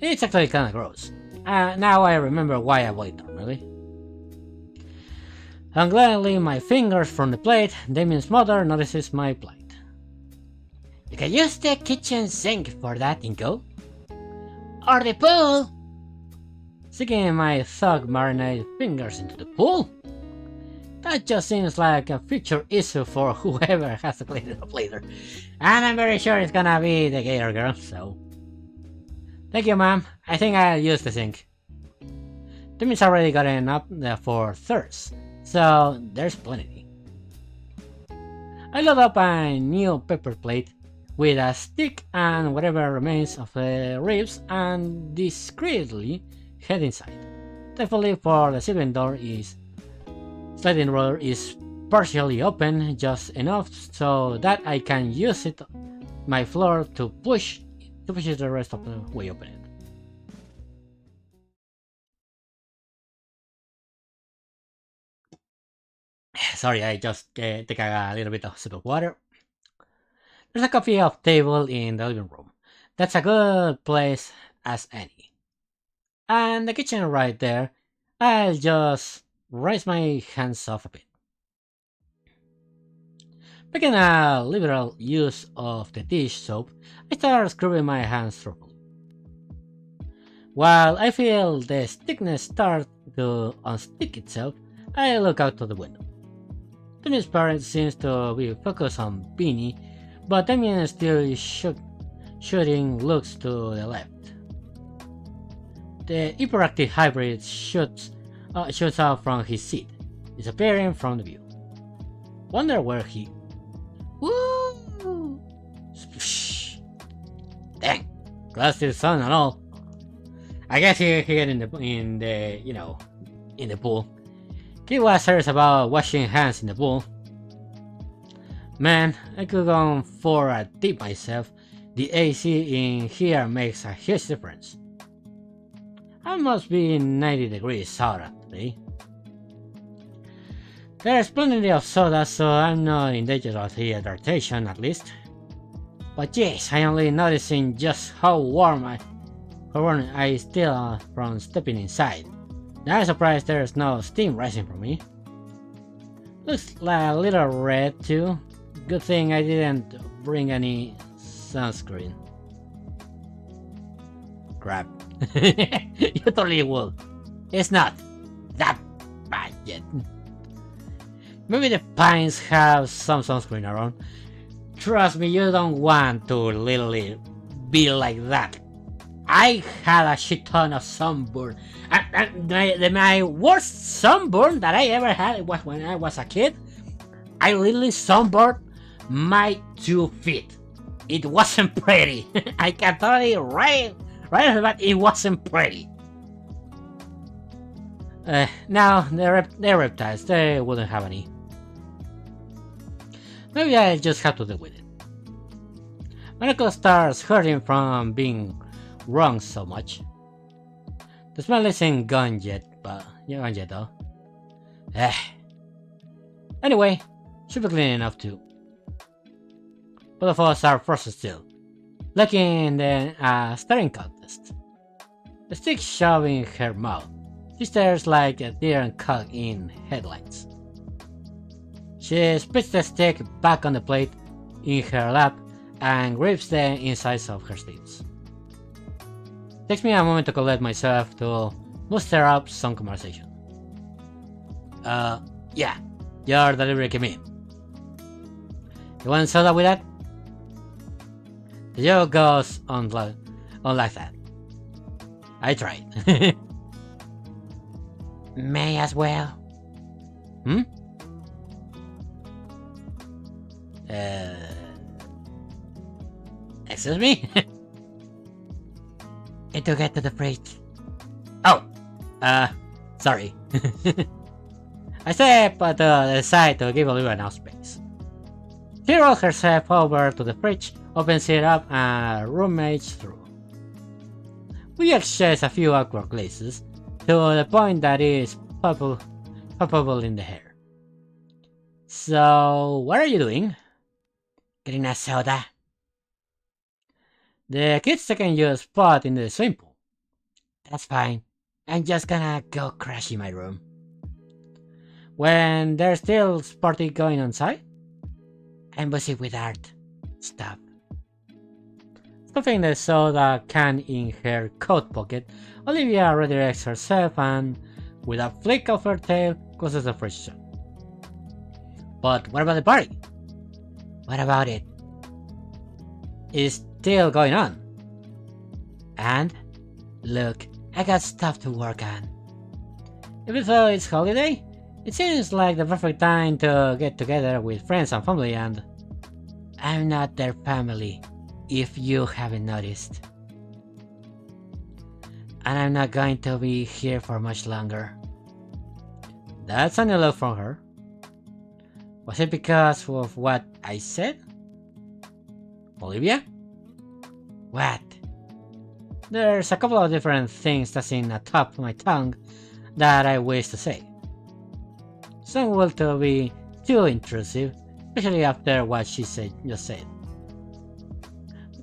It's actually kinda gross. Now I remember why I avoid normally. Ungladly my fingers from the plate, Damien's mother notices my plight. You can use the kitchen sink for that, Inko. Or the pool. Sticking my thug-marinated fingers into the pool? That just seems like a future issue for whoever has to clean it up later. And I'm very sure it's gonna be the gator girl, so... Thank you, ma'am. I think I'll use the sink. Timmy's already gotten up for thirst, so there's plenty. I load up a new paper plate with a stick and whatever remains of the ribs and discreetly head inside. Thankfully for the sliding door sliding door is partially open, just enough so that I can use my floor to push it the rest of the way open it. Sorry, I just take a little bit of sip of water. There's a coffee table in the living room. That's a good place as any. And the kitchen right there. I'll just raise my hands off a bit. Making a liberal use of the dish soap, I start scrubbing my hands thoroughly. While I feel the stickness start to unstick itself, I look out to the window. Damien's parents seems to be focused on Beanie, but Damien is still shooting looks to the left. The hyperactive hybrid shoots out from his seat, disappearing from the view. Wonder where he Glass to the sun and all. I guess he hid in the you know, in the pool. He was serious about washing hands in the pool. Man, I could go for a dip myself. The AC in here makes a huge difference. I must be 90 degrees out today. There's plenty of soda, so I'm not in danger of dehydration at least. But yes, I'm only noticing just how warm I still from stepping inside. I'm surprised there's no steam rising from me. Looks like a little red too. Good thing I didn't bring any sunscreen. Crap. You totally will. It's not that bad yet. Maybe the pines have some sunscreen around. Trust me, you don't want to literally be like that. I had a shit ton of sunburn. My worst sunburn that I ever had was when I was a kid. I literally sunburned my 2 feet. It wasn't pretty. I can totally right but it wasn't pretty. Now they're reptiles. They wouldn't have any. Maybe I just have to deal with it. My ankle starts hurting from being wrong so much. The smell isn't gone yet, but you're gone yet though. Anyway, should be clean enough too. Both of us are frozen still, like in the staring contest. The stick shoved in her mouth. She stares like a deer caught in headlights. She splits the stick back on the plate in her lap and grips the insides of her sleeves. Takes me a moment to collect myself to muster up some conversation. Yeah, your delivery came in. You want soda with that? The joke goes on like that. I tried. May as well. Hmm? Excuse me? Need to get to the fridge. Oh! Sorry. I step to the side to give Olivia enough space. She rolls herself over to the fridge, opens it up, and roommates through. We exchange a few awkward glances, to the point that is palpable in the hair. So, what are you doing? Getting a soda. The kids taking your spot in the swimming pool. That's fine. I'm just gonna go crash in my room. When there's still party going on site? I'm busy with art stuff. Stuffing the soda can in her coat pocket, Olivia redirects herself and, with a flick of her tail, closes the fridge shut. But what about the party? What about it? It's still going on. And? Look, I got stuff to work on. Even though it's holiday, it seems like the perfect time to get together with friends and family and... I'm not their family, if you haven't noticed. And I'm not going to be here for much longer. That's a new look from her. Was it because of what I said? Olivia? What? There's a couple of different things that's in the top of my tongue that I wish to say. Some will to be too intrusive, especially after what she just said.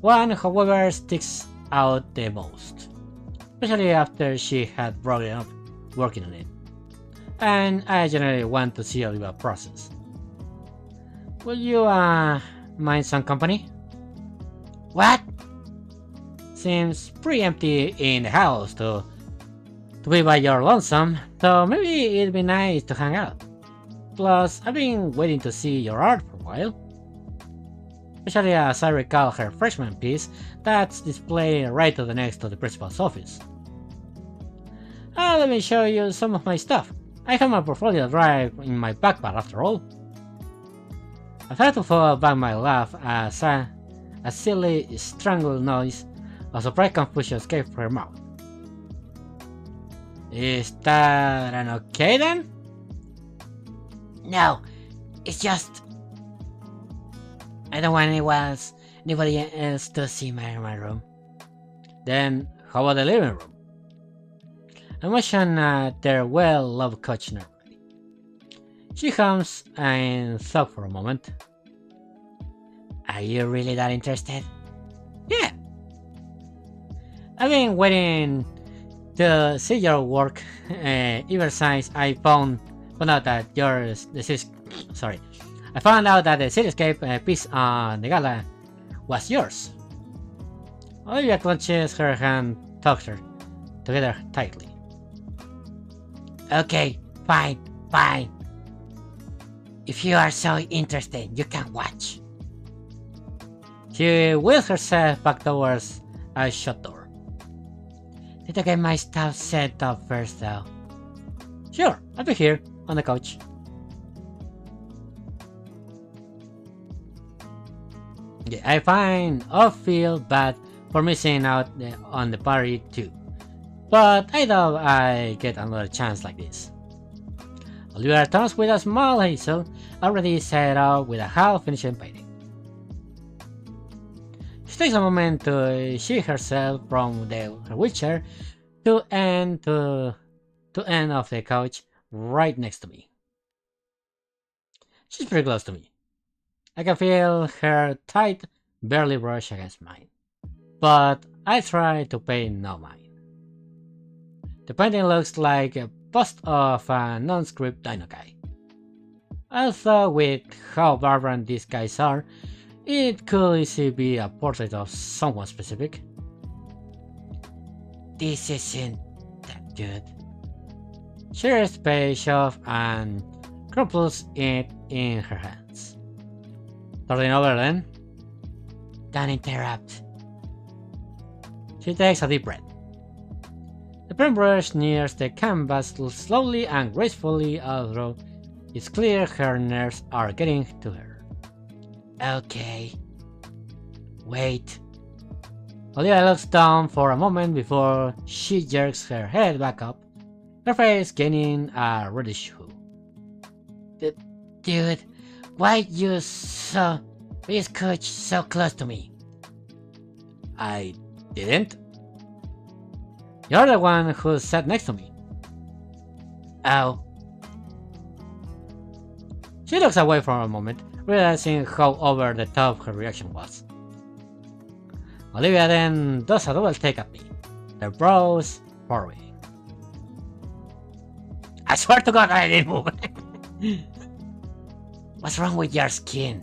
One, however, sticks out the most, especially after she had brought it up working on it. And I generally want to see Olivia process. Will you, mind some company? What? Seems pretty empty in the house to be by your lonesome, so maybe it'd be nice to hang out. Plus, I've been waiting to see your art for a while. Especially as I recall her freshman piece that's displayed right to the next to the principal's office. Let me show you some of my stuff. I have my portfolio drive in my backpack after all. I tried to fall back my laugh as a silly strangled noise A surprised confusion escaped her mouth. Is that an okay then? No, it's just I don't want anybody else to see my room. Then how about the living room? I motion at their well-loved couch normally. She hums and thought for a moment. Are you really that interested? Yeah. I've been waiting to see your work ever since I found out that I found out that the cityscape piece on the gala was yours. Olivia clenches her hand, tucks her together tightly. Okay, fine. If you are so interested, you can watch. She wheels herself back towards a shut door. Need to get my stuff set up first though. Sure, I'll be here on the couch. Yeah, I feel bad for missing out on the party too. But I thought I get another chance like this. Olivia turns with a small Hazel, already set up with a half-finished painting. She takes a moment to shake herself from her wheelchair to end of the couch right next to me. She's pretty close to me. I can feel her tight, barely brush against mine. But I try to pay no mind. The painting looks like a bust of a nondescript dino guy. Although with how barbaric these guys are, it could easily be a portrait of someone specific. This isn't that good. She rips the page off and crumples it in her hands. Starting over then. Don't interrupt. She takes a deep breath. The paintbrush nears the canvas slowly and gracefully, although it's clear her nerves are getting to her. Okay. Wait. Olivia looks down for a moment before she jerks her head back up, her face gaining a reddish hue. Dude, why you scooch so close to me? I didn't. You're the one who sat next to me. Oh. She looks away for a moment, realizing how over the top her reaction was. Olivia then does a double take at me, their brows furrowing. I swear to God I didn't move. What's wrong with your skin?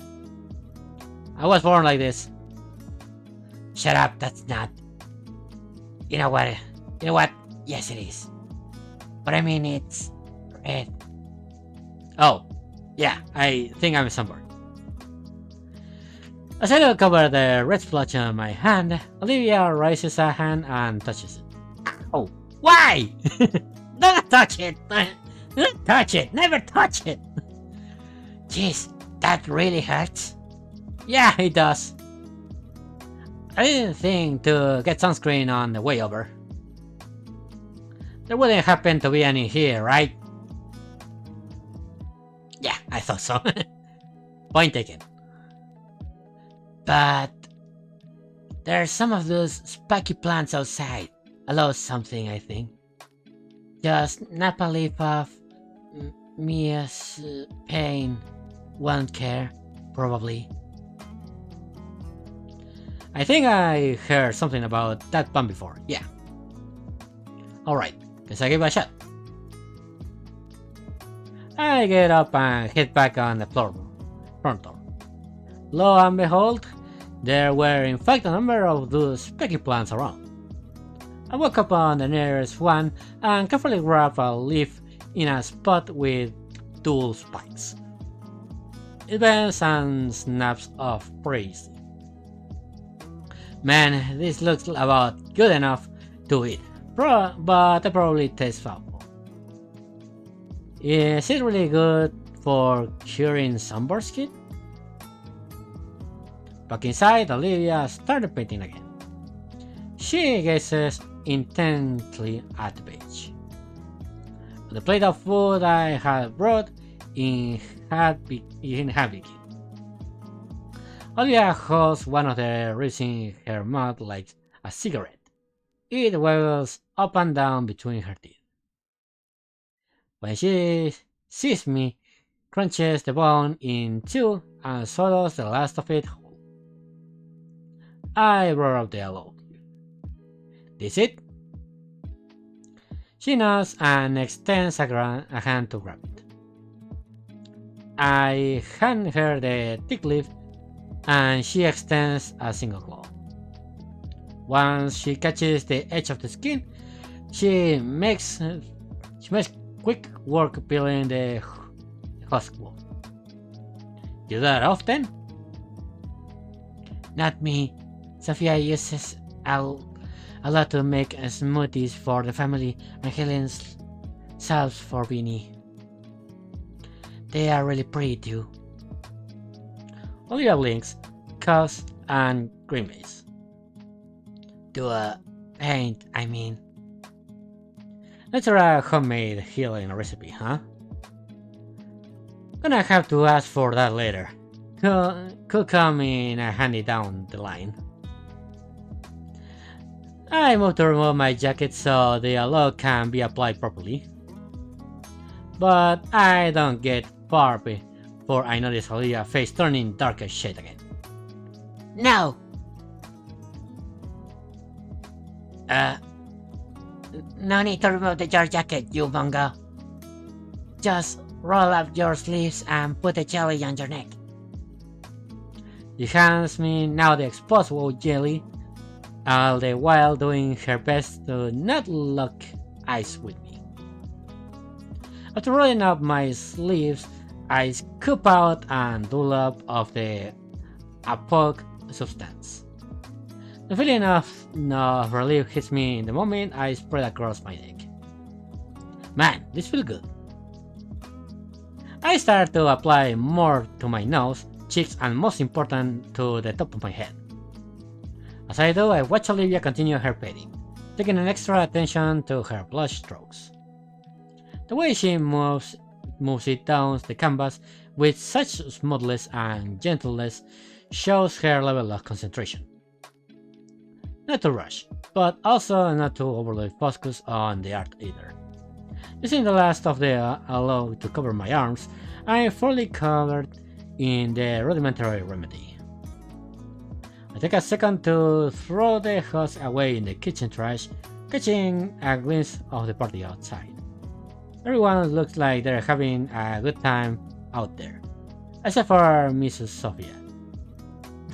I was born like this. Shut up, that's not. You know what? Yes, it is. But I mean, it's red. Oh, yeah, I think I'm sunburned. As I look over the red splotch on my hand, Olivia raises a hand and touches it. Oh, why? Don't touch it! Don't touch it! Never touch it! Jeez, that really hurts. Yeah, it does. I didn't think to get sunscreen on the way over. There wouldn't happen to be any here, right? Yeah, I thought so. Point taken. But there's some of those spiky plants outside. I lost something, I think. Just snap a leaf off. Mia's pain won't care, probably. I think I heard something about that pump before, yeah. Alright, guess I give it a shot. I get up and head back on the front door. Lo and behold, there were in fact a number of those spiky plants around. I walk up on the nearest one and carefully grab a leaf in a spot with dual spikes. It bends and snaps off pretty easy. Man, this looks about good enough to eat, but it probably tastes foul. Is it really good for curing sunburn skin? Back inside, Olivia started painting again. She gazes intently at the page. The plate of food I had brought in had begin. Olivia holds one of the ribs in her mouth like a cigarette. It waggles up and down between her teeth. When she sees me, crunches the bone in two and swallows the last of it whole. I roar out the olive. This it? She nods and extends a hand to grab it. I hand her the thick leaf and she extends a single claw. Once she catches the edge of the skin, she makes quick work peeling the husk off. You do that often? Not me. Sophia uses a lot to make smoothies for the family and Helen's salves for Vinny. They are really pretty too. Olivia blinks, coughs, and grimaces. To paint, I mean. That's a homemade healing recipe, huh? Gonna have to ask for that later. Could come in handy down the line. I move to remove my jacket so the alloy can be applied properly. But I don't get far before I notice Olivia's face turning darker shade again. No! No need to remove your jacket, you bungo. Just roll up your sleeves and put the jelly on your neck. She hands me now the exposable jelly, all the while doing her best to not lock eyes with me. After rolling up my sleeves, I scoop out and dollop of the apoc substance. The feeling of relief hits me in the moment I spread across my neck. Man, this feels good. I start to apply more to my nose, cheeks, and most important, to the top of my head. As I do, I watch Olivia continue her petting, taking an extra attention to her blush strokes. The way she moves it down the canvas with such smoothness and gentleness shows her level of concentration. Not to rush, but also not to overly focus on the art either. Using the last of the alloy to cover my arms, I am fully covered in the rudimentary remedy. I take a second to throw the husk away in the kitchen trash, catching a glimpse of the party outside. Everyone looks like they're having a good time out there, except for Mrs. Sophia,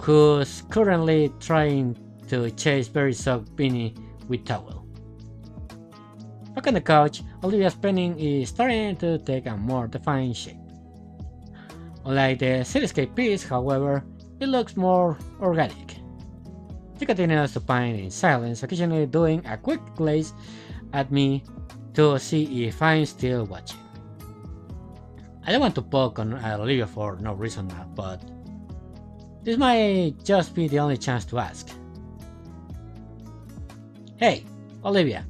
who's currently trying to chase very soaked Vinny with towel. Back on the couch, Olivia's painting is starting to take a more defined shape. Unlike the cityscape piece, however, it looks more organic. She continues to paint in silence, occasionally doing a quick glaze at me to see if I'm still watching. I don't want to poke on Olivia for no reason now, but this might just be the only chance to ask. Hey, Olivia.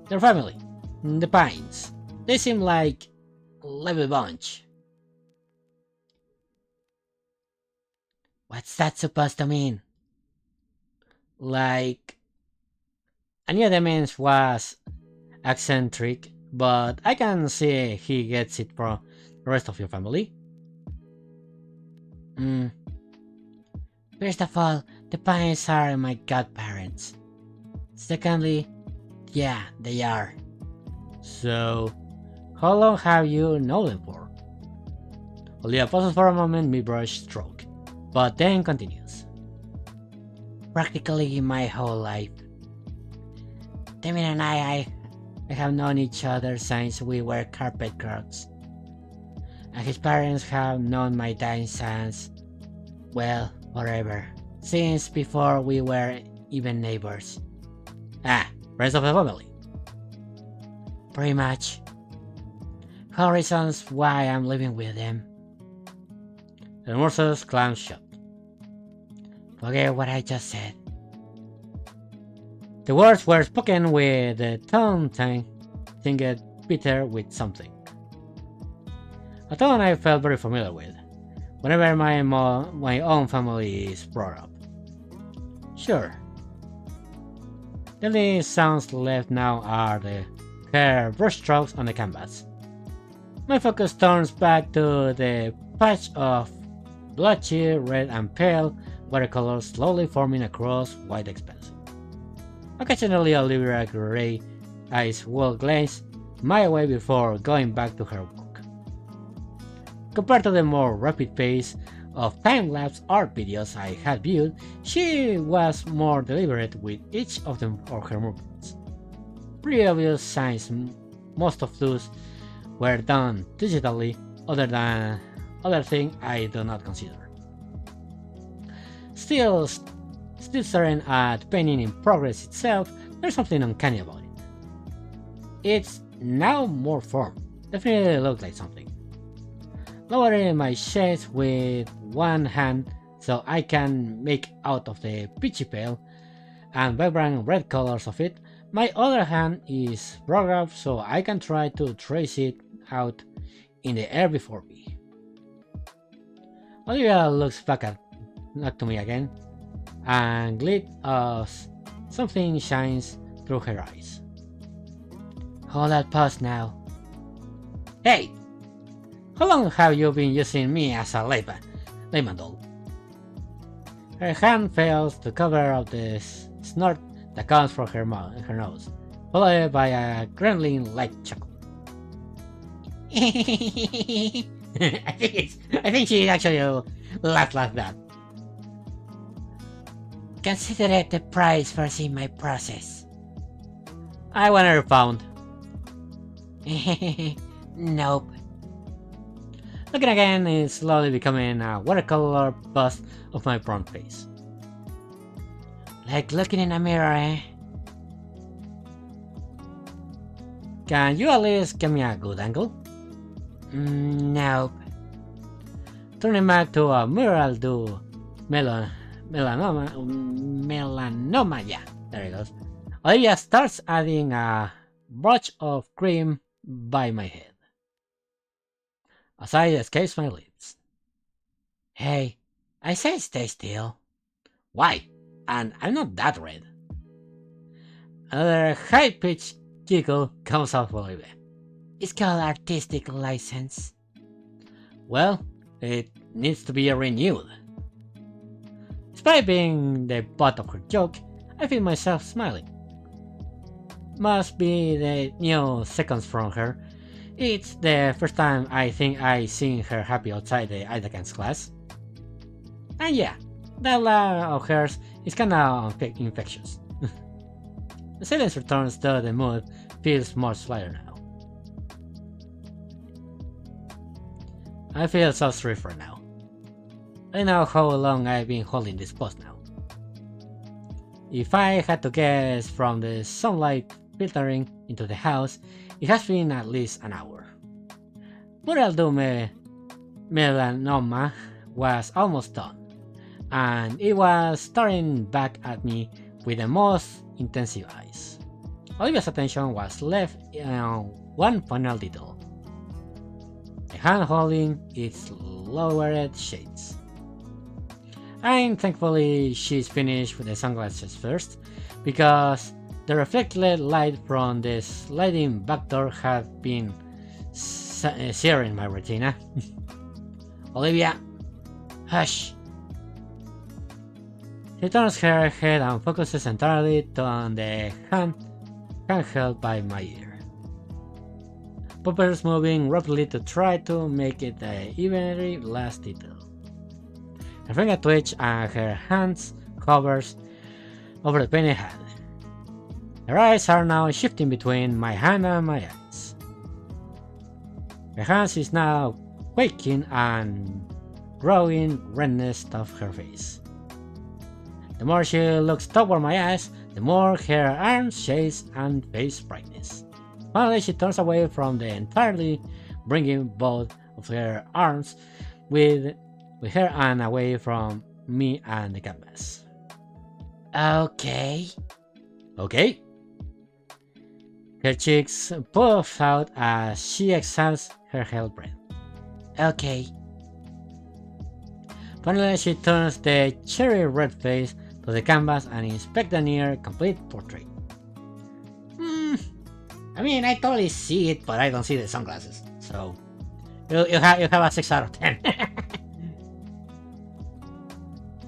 Their family, the Pines. They seem like a lively bunch. What's that supposed to mean? Like, I knew the man was eccentric, but I can see he gets it from the rest of your family. First of all, the Pines are my godparents. Secondly, yeah, they are. So, how long have you known them for? Olivia pauses for a moment mid-brush stroke, but then continues. Practically my whole life. Timmy and I have known each other since we were carpet clerks. And his parents have known my dad since, well, forever. Since before we were even neighbors. Friends of the family. Pretty much. Whole reasons why I'm living with them. The morsels clam shut. Forget what I just said. The words were spoken with the tone tinged bitter with something. A tone I felt very familiar with, whenever my own family is brought up. Sure. The only sounds left now are her brushstrokes on the canvas. My focus turns back to the patch of blotchy red and pale watercolors slowly forming across white expanse. Occasionally Olivia Gray's eyes will glance my way before going back to her book. Compared to the more rapid pace of time-lapse art videos I had viewed, she was more deliberate with each of her movements. Pretty obvious signs most of those were done digitally, other thing I do not consider. Still staring at painting in progress itself, there's something uncanny about it. It's now more form, definitely looks like something. Lowering my shades with one hand so I can make out of the peachy pale and vibrant red colors of it, my other hand is programmed so I can try to trace it out in the air before me. Olivia looks back to me again, and glint of something shines through her eyes. Hold that pause now. Hey! How long have you been using me as a layman doll? Her hand fails to cover up the snort that comes from her nose, followed by a gremlin-like chuckle. I think she actually laughed like that. Consider it the price for seeing my process. I want her pound. Nope. Looking again is slowly becoming a watercolor bust of my front face. Like looking in a mirror, eh? Can you at least give me a good angle? Nope. Turning back to a mural do melanoma, yeah, there it goes. Olivia starts adding a brush of cream by my head. A sigh escapes my lips. Hey, I say stay still. Why? And I'm not that red. Another high-pitched giggle comes out of Olivia. It's called artistic license. Well, it needs to be renewed. Despite being the butt of her joke, I feel myself smiling. Must be the new seconds from her. It's the first time I think I seen her happy outside the Idacans class. And yeah, that laugh of hers is kinda infectious. The silence returns though the mood feels much lighter now. I feel so sorry for now. I know how long I've been holding this pose now. If I had to guess from the sunlight filtering into the house, it has been at least an hour. Mural do melanoma was almost done, and it was staring back at me with the most intensive eyes. Olivia's attention was left on one final detail. The hand holding its lowered shades. And thankfully she's finished with the sunglasses first, because the reflected light from the sliding back door had been searing my retina. Olivia, hush. She turns her head and focuses entirely on the hand held by my ear. Puppers moving rapidly to try to make it the very last detail. Her finger twitch and her hands hovers over the painted hand. Her eyes are now shifting between my hand and my eyes. Her hands is now quaking and growing redness of her face. The more she looks toward my eyes, the more her arms shades and face brightness. Finally, she turns away from the entirely, bringing both of her arms with her and away from me and the canvas. Okay. Okay? Her cheeks puff out as she exhales her hell breath. Okay. Finally, she turns the cherry red face to the canvas and inspects the near complete portrait. I mean, I totally see it, but I don't see the sunglasses. So, you have a 6 out of 10.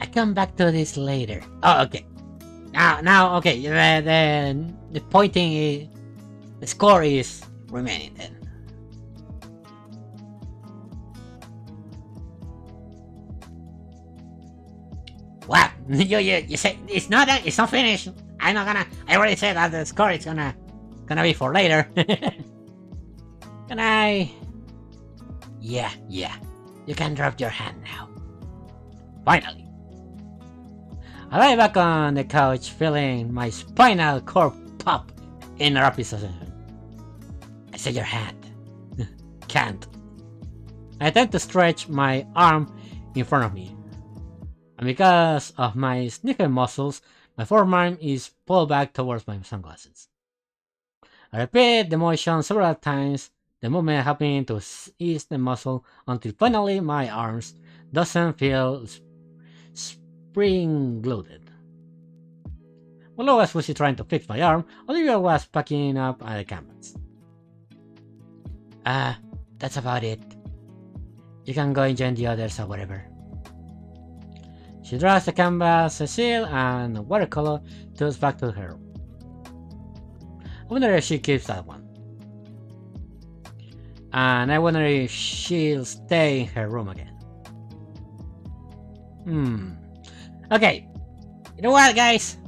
I come back to this later. Oh, okay. Now, okay. The pointing is, the score is remaining then. What? You say it's not finished. I already said that the score is gonna be for later. Can I? Yeah. You can drop your hand now. Finally. I lie back on the couch, feeling my spinal cord pop in a rapid succession. I said your hand. Can't. I attempt to stretch my arm in front of me, and because of my sniffing muscles, my forearm is pulled back towards my sunglasses. I repeat the motion several times, the movement helping to ease the muscle until finally my arms doesn't feel spring-loaded. While I was busy trying to fix my arm, Olivia was packing up the canvas. That's about it. You can go and join the others or whatever. She draws the canvas, a seal, and watercolor toss back to her. I wonder if she keeps that one. And I wonder if she'll stay in her room again. Okay. You know what, guys?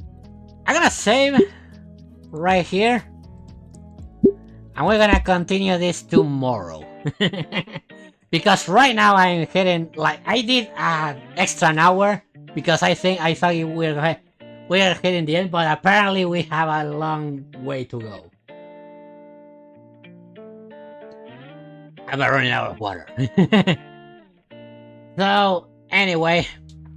I'm gonna save right here. And we're gonna continue this tomorrow. Because right now I'm hitting, like, I did an extra hour because I thought we're hitting the end, but apparently we have a long way to go. I'm running out of water. So anyway,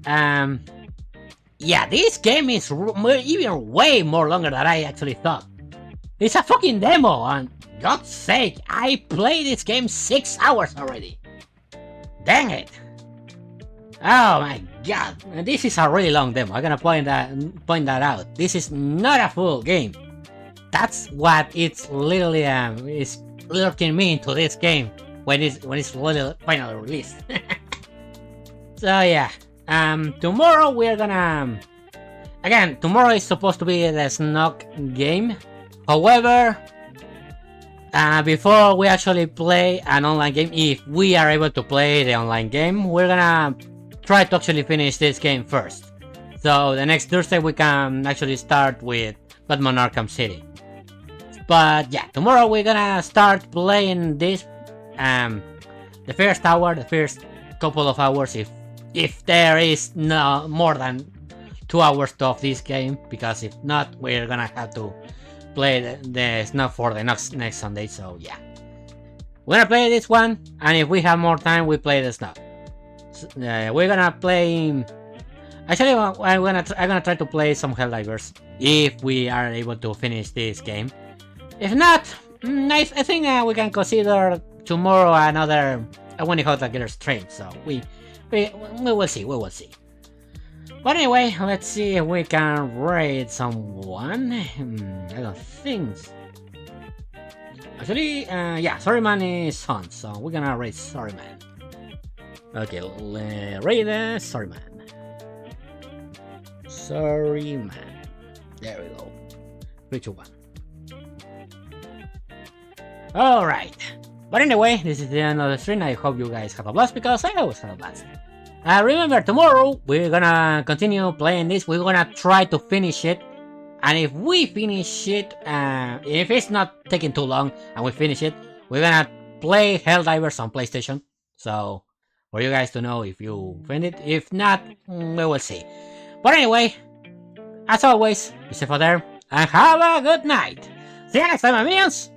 yeah, this game is even way more longer than I actually thought. It's a fucking demo, and God's sake, I played this game 6 hours already. Dang it! Oh my god, this is a really long demo. I'm gonna point that out. This is not a full game. That's what it's literally is lurking me into this game when it's finally released. So yeah, tomorrow we're gonna again. Tomorrow is supposed to be the Snog game. However, before we actually play an online game, if we are able to play the online game, we're gonna try to actually finish this game first. So the next Thursday we can actually start with Batman Arkham City. But yeah, tomorrow we're gonna start playing this, the first hour, the first couple of hours, if there is no more than 2 hours of this game, because if not, we're gonna have to play the Snog for the next Sunday. So yeah, we're gonna play this one, and if we have more time, we play the Snog. So, we're gonna play. Actually, I'm gonna try to play some Helldivers if we are able to finish this game. If not, I think we can consider tomorrow another Wani Hog That Gator stream. So we will see. We will see. But anyway, let's see if we can raid someone. I don't think so. Actually, yeah, Sorryman is on, so we're gonna raid Sorryman. Okay, raid Sorryman. Sorryman. There we go. 3, 2, 1. Alright. But anyway, this is the end of the stream. I hope you guys have a blast, because I always have a blast. Remember, tomorrow we're gonna continue playing this. We're gonna try to finish it, and if we finish it, if it's not taking too long and we finish it, we're gonna play Helldivers on PlayStation. So for you guys to know if you find it. If not, we will see. But anyway, as always, be safe out there and have a good night. See you next time, my minions.